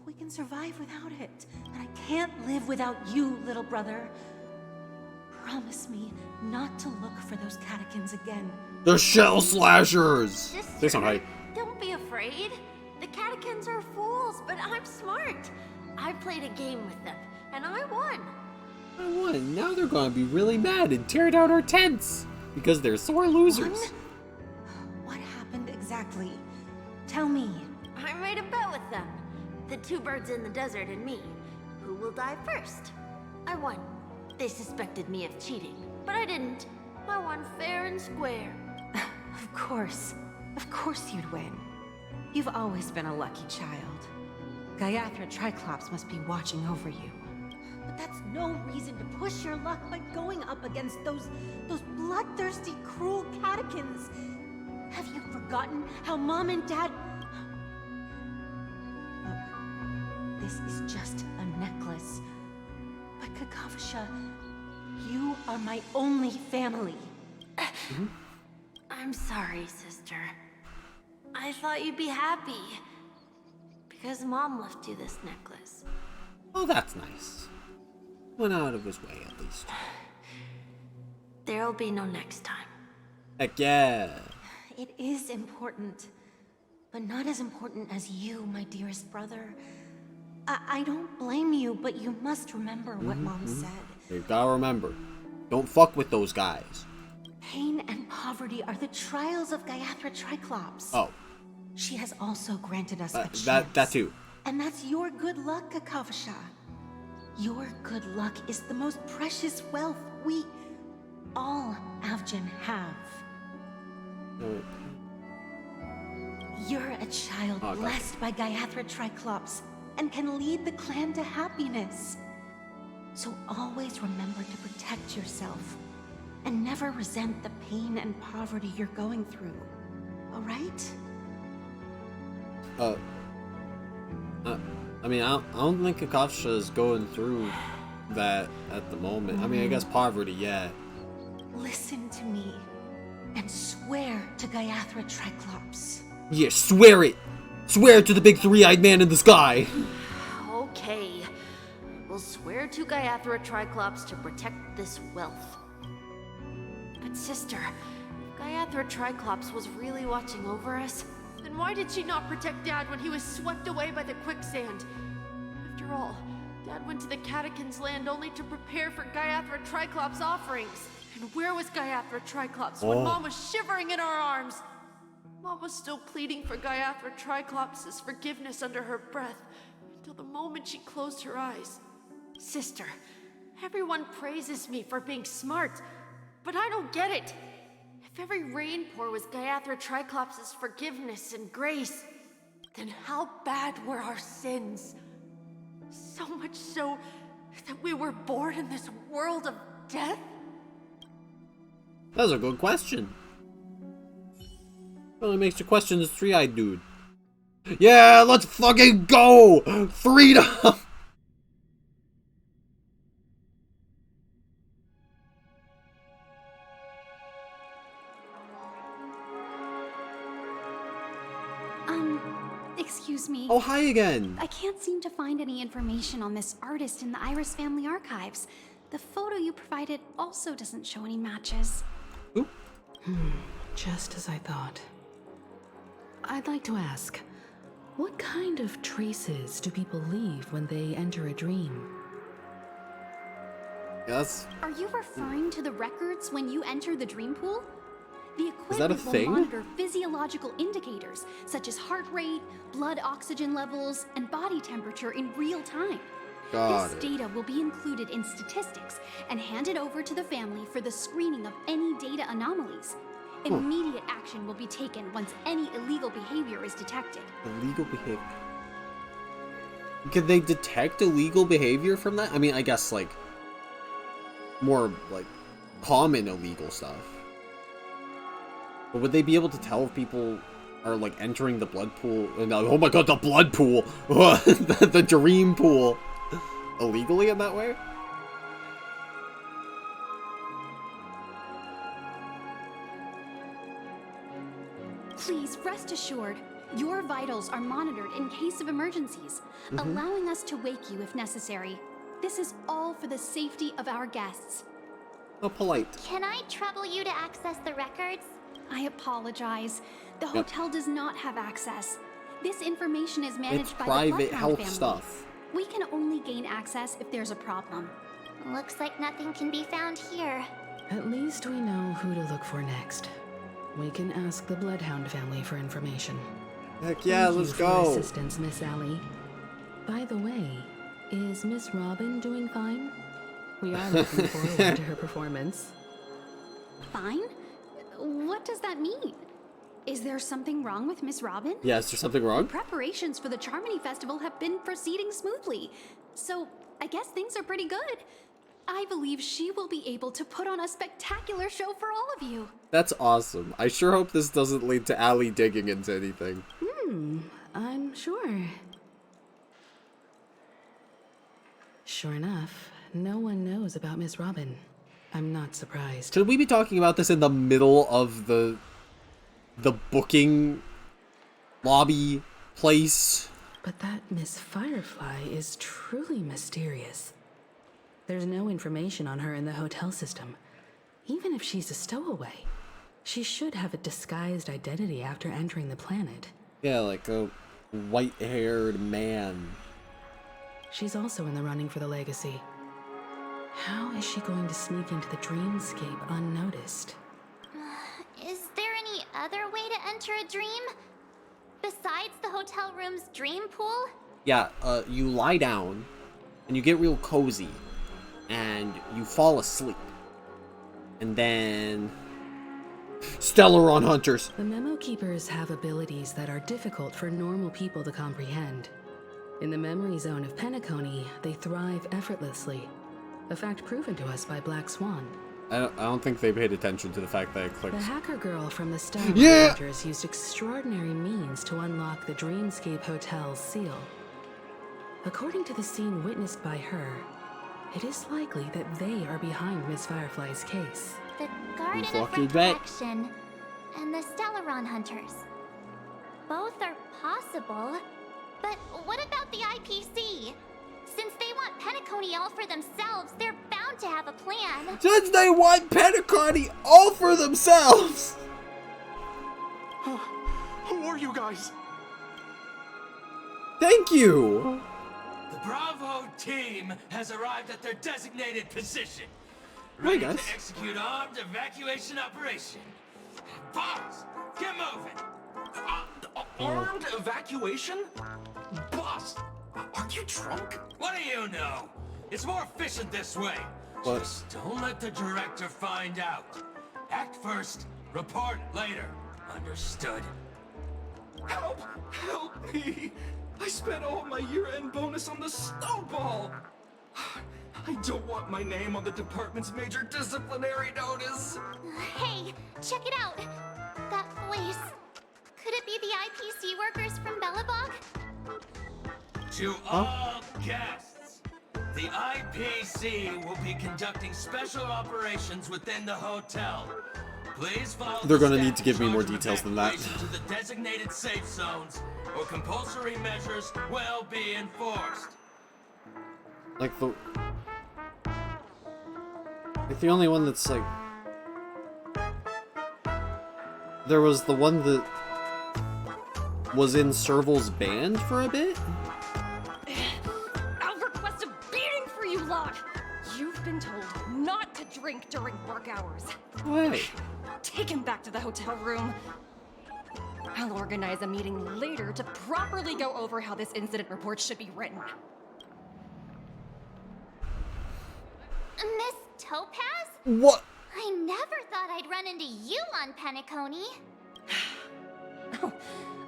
We can survive without it. But I can't live without you, little brother. Promise me not to look for those catechins again. The Shell Slashers! They sound hype. Don't be afraid. The catechins are fools, but I'm smart. I played a game with them, and I won. I won. Now they're gonna be really mad and tear down our tents. Because they're sore losers. What happened exactly? Tell me. I made a bet with them. The two birds in the desert and me. Who will die first? I won. They suspected me of cheating, but I didn't. I won fair and square. Of course. Of course you'd win. You've always been a lucky child. Gaiathra Triclops must be watching over you. But that's no reason to push your luck by going up against those bloodthirsty, cruel catechins. Have you forgotten how Mom and Dad... Look, this is just a necklace. But Kakavasha, you are my only family. I'm sorry, sister. I thought you'd be happy. Because Mom left you this necklace. Oh, that's nice. Went out of his way, at least. There'll be no next time. Heck yeah. It is important. But not as important as you, my dearest brother. I don't blame you, but you must remember what Mom said. You gotta remember. Don't fuck with those guys. Pain and poverty are the trials of Gaiathra Triclops. Oh. She has also granted us a chance. That too. And that's your good luck, Kakavasha. Your good luck is the most precious wealth we, all Avgin, have. You're a child blessed by Gaiathra Triclops and can lead the clan to happiness. So always remember to protect yourself and never resent the pain and poverty you're going through. All right? I mean, I don't think Kakavasha is going through that at the moment. I mean, I guess poverty, yeah. Listen to me and swear to Gaiathra Triclops. Yeah, swear it! Swear to the big three-eyed man in the sky! Okay. We'll swear to Gaiathra Triclops to protect this wealth. But sister, if Gaiathra Triclops was really watching over us, then why did she not protect Dad when he was swept away by the quicksand? After all, Dad went to the Catechins' land only to prepare for Gaiathra Triclops' offerings. And where was Gaiathra Triclops when Mom was shivering in our arms? Mom was still pleading for Gaiathra Triclops' forgiveness under her breath, until the moment she closed her eyes. Sister, everyone praises me for being smart, but I don't get it. If every rainpour was Gaiathra Triclops' forgiveness and grace, then how bad were our sins? So much so that we were born in this world of death? That's a good question. Really makes you question this three-eyed dude. Yeah, let's fucking go! Freedom! Excuse me. Oh, hi again. I can't seem to find any information on this artist in the Iris family archives. The photo you provided also doesn't show any matches. Ooh. Just as I thought. I'd like to ask, what kind of traces do people leave when they enter a dream? Yes. Are you referring to the records when you enter the dream pool? The Is that a equipment will thing? monitor physiological indicators such as heart rate, blood oxygen levels, and body temperature in real time. Got This it. data will be included in statistics and handed over to the family for the screening of any data anomalies. Immediate action will be taken once any illegal behavior is detected. Illegal behavior. Can they detect illegal behavior from that? I mean, I guess like more like common illegal stuff. But would they be able to tell if people are like entering the blood pool? Oh my god, the blood pool! the dream pool! Illegally in that way? Please rest assured, your vitals are monitored in case of emergencies, allowing us to wake you if necessary. This is all for the safety of our guests. How polite. Can I trouble you to access the records? I apologize. The hotel does not have access. This information is managed It's by private the Bloodhound health family. stuff. We can only gain access if there's a problem. Looks like nothing can be found here. At least we know who to look for next. We can ask the Bloodhound family for information. Heck yeah, Thank let's you for go. your assistance, Miss Allie. By the way, is Miss Robin doing fine? We are looking forward to her performance. Fine? What does that mean? Is there something wrong with Miss Robin? Yeah, is there something wrong? Preparations for the Charmony Festival have been proceeding smoothly, so I guess things are pretty good. I believe she will be able to put on a spectacular show for all of you. That's awesome. I sure hope this doesn't lead to Allie digging into anything. I'm sure. Sure enough, no one knows about Miss Robin. I'm not surprised. Should we be talking about this in the middle of the booking lobby place? But that Miss Firefly is truly mysterious. There's no information on her in the hotel system. Even if she's a stowaway, she should have a disguised identity after entering the planet. Yeah, like a white-haired man. She's also in the running for the legacy. How is she going to sneak into the dreamscape unnoticed? Is there any other way to enter a dream? Besides the hotel room's dream pool? Yeah, you lie down, and you get real cozy, and you fall asleep. And then... Stellaron Hunters! The Memo Keepers have abilities that are difficult for normal people to comprehend. In the memory zone of Penacony, they thrive effortlessly. A fact proven to us by Black Swan. I don't think they paid attention to the fact that I clicked. The hacker girl from the Star Yeah! Hunters used extraordinary means to unlock the Dreamscape Hotel's seal. According to the scene witnessed by her, it is likely that they are behind Miss Firefly's case. The Garden of fucking bet. Recollection and the Stellaron Hunters. Both are possible, but what about the IPC? Since they want Penacony all for themselves, they're bound to have a plan. Since they want Penacony all for themselves! Who are you guys? Thank you! The Bravo team has arrived at their designated position. Hi, Ready guys. to execute armed evacuation operation. Boss, get moving. Armed evacuation? Boss, aren't you drunk? What do you know? It's more efficient this way. What? Just don't let the director find out. Act first, report later. Understood? Help! Help me! I spent all my year-end bonus on the snowball! I don't want my name on the department's major disciplinary notice! Hey, check it out. That voice. Could it be the IPC workers from Bellabog? To all guests, the IPC will be conducting special operations within the hotel. Please follow They're the gonna staff need to give me in more charge of details than that. evacuation to the designated safe zones or compulsory measures will be enforced. Like the only one that's like... There was the one that was in Serval's band for a bit? I'll request a beating for you lot! You've been told not to drink during work hours. Why? Take him back to the hotel room. I'll organize a meeting later to properly go over how this incident report should be written. Miss Topaz? What? I never thought I'd run into you on Penacony.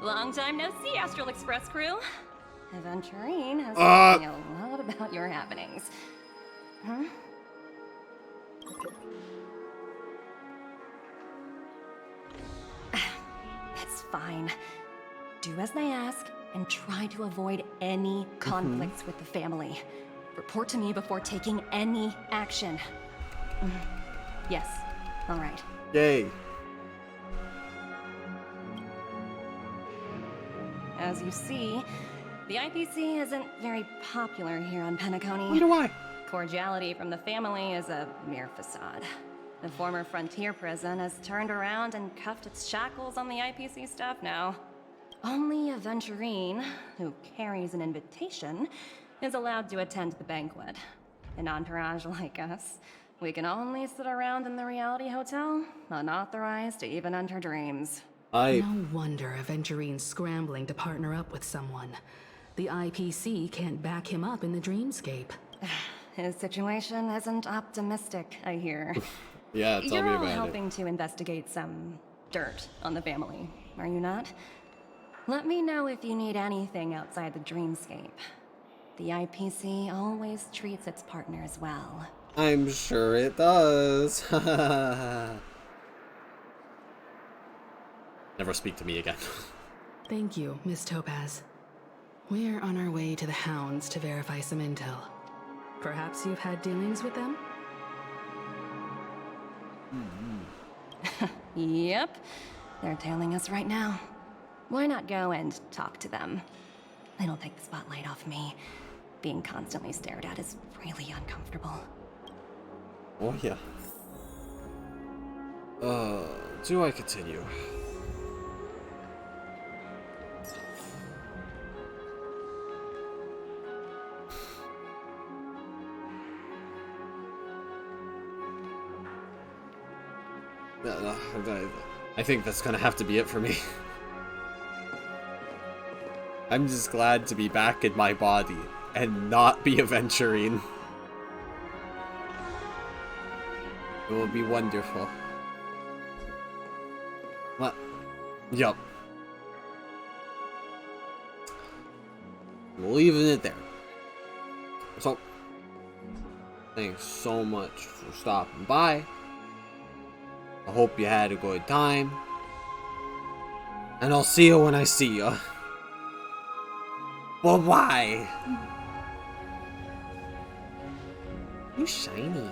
Long time no see, Astral Express crew. Aventurine has told me a lot about your happenings. Huh? It's fine. Do as they ask and try to avoid any conflicts with the family. Report to me before taking any action. Yes. All right. Yay. As you see, the IPC isn't very popular here on Penacony. Wonder why. Cordiality from the family is a mere facade. The former frontier prison has turned around and cuffed its shackles on the IPC staff now. Only Aventurine, who carries an invitation, is allowed to attend the banquet. An entourage like us, we can only sit around in the reality hotel, unauthorized to even enter dreams. No wonder Aventurine's scrambling to partner up with someone. The IPC can't back him up in the dreamscape. His situation isn't optimistic, I hear. Yeah, tell me You're about all helping to investigate some dirt on the family, are you not? Let me know if you need anything outside the dreamscape. The IPC always treats its partners well. I'm sure it does. Never speak to me again. Thank you, Miss Topaz. We're on our way to the Hounds to verify some intel. Perhaps you've had dealings with them? Yep. They're tailing us right now. Why not go and talk to them? It'll take the spotlight off me. Being constantly stared at is really uncomfortable. Oh yeah. Do I continue? No, I think that's gonna have to be it for me. I'm just glad to be back in my body and not be Aventurine. It will be wonderful. What? Yup. Leaving it there. So, thanks so much for stopping by. I hope you had a good time. And I'll see you when I see you. Bye-bye. You shiny.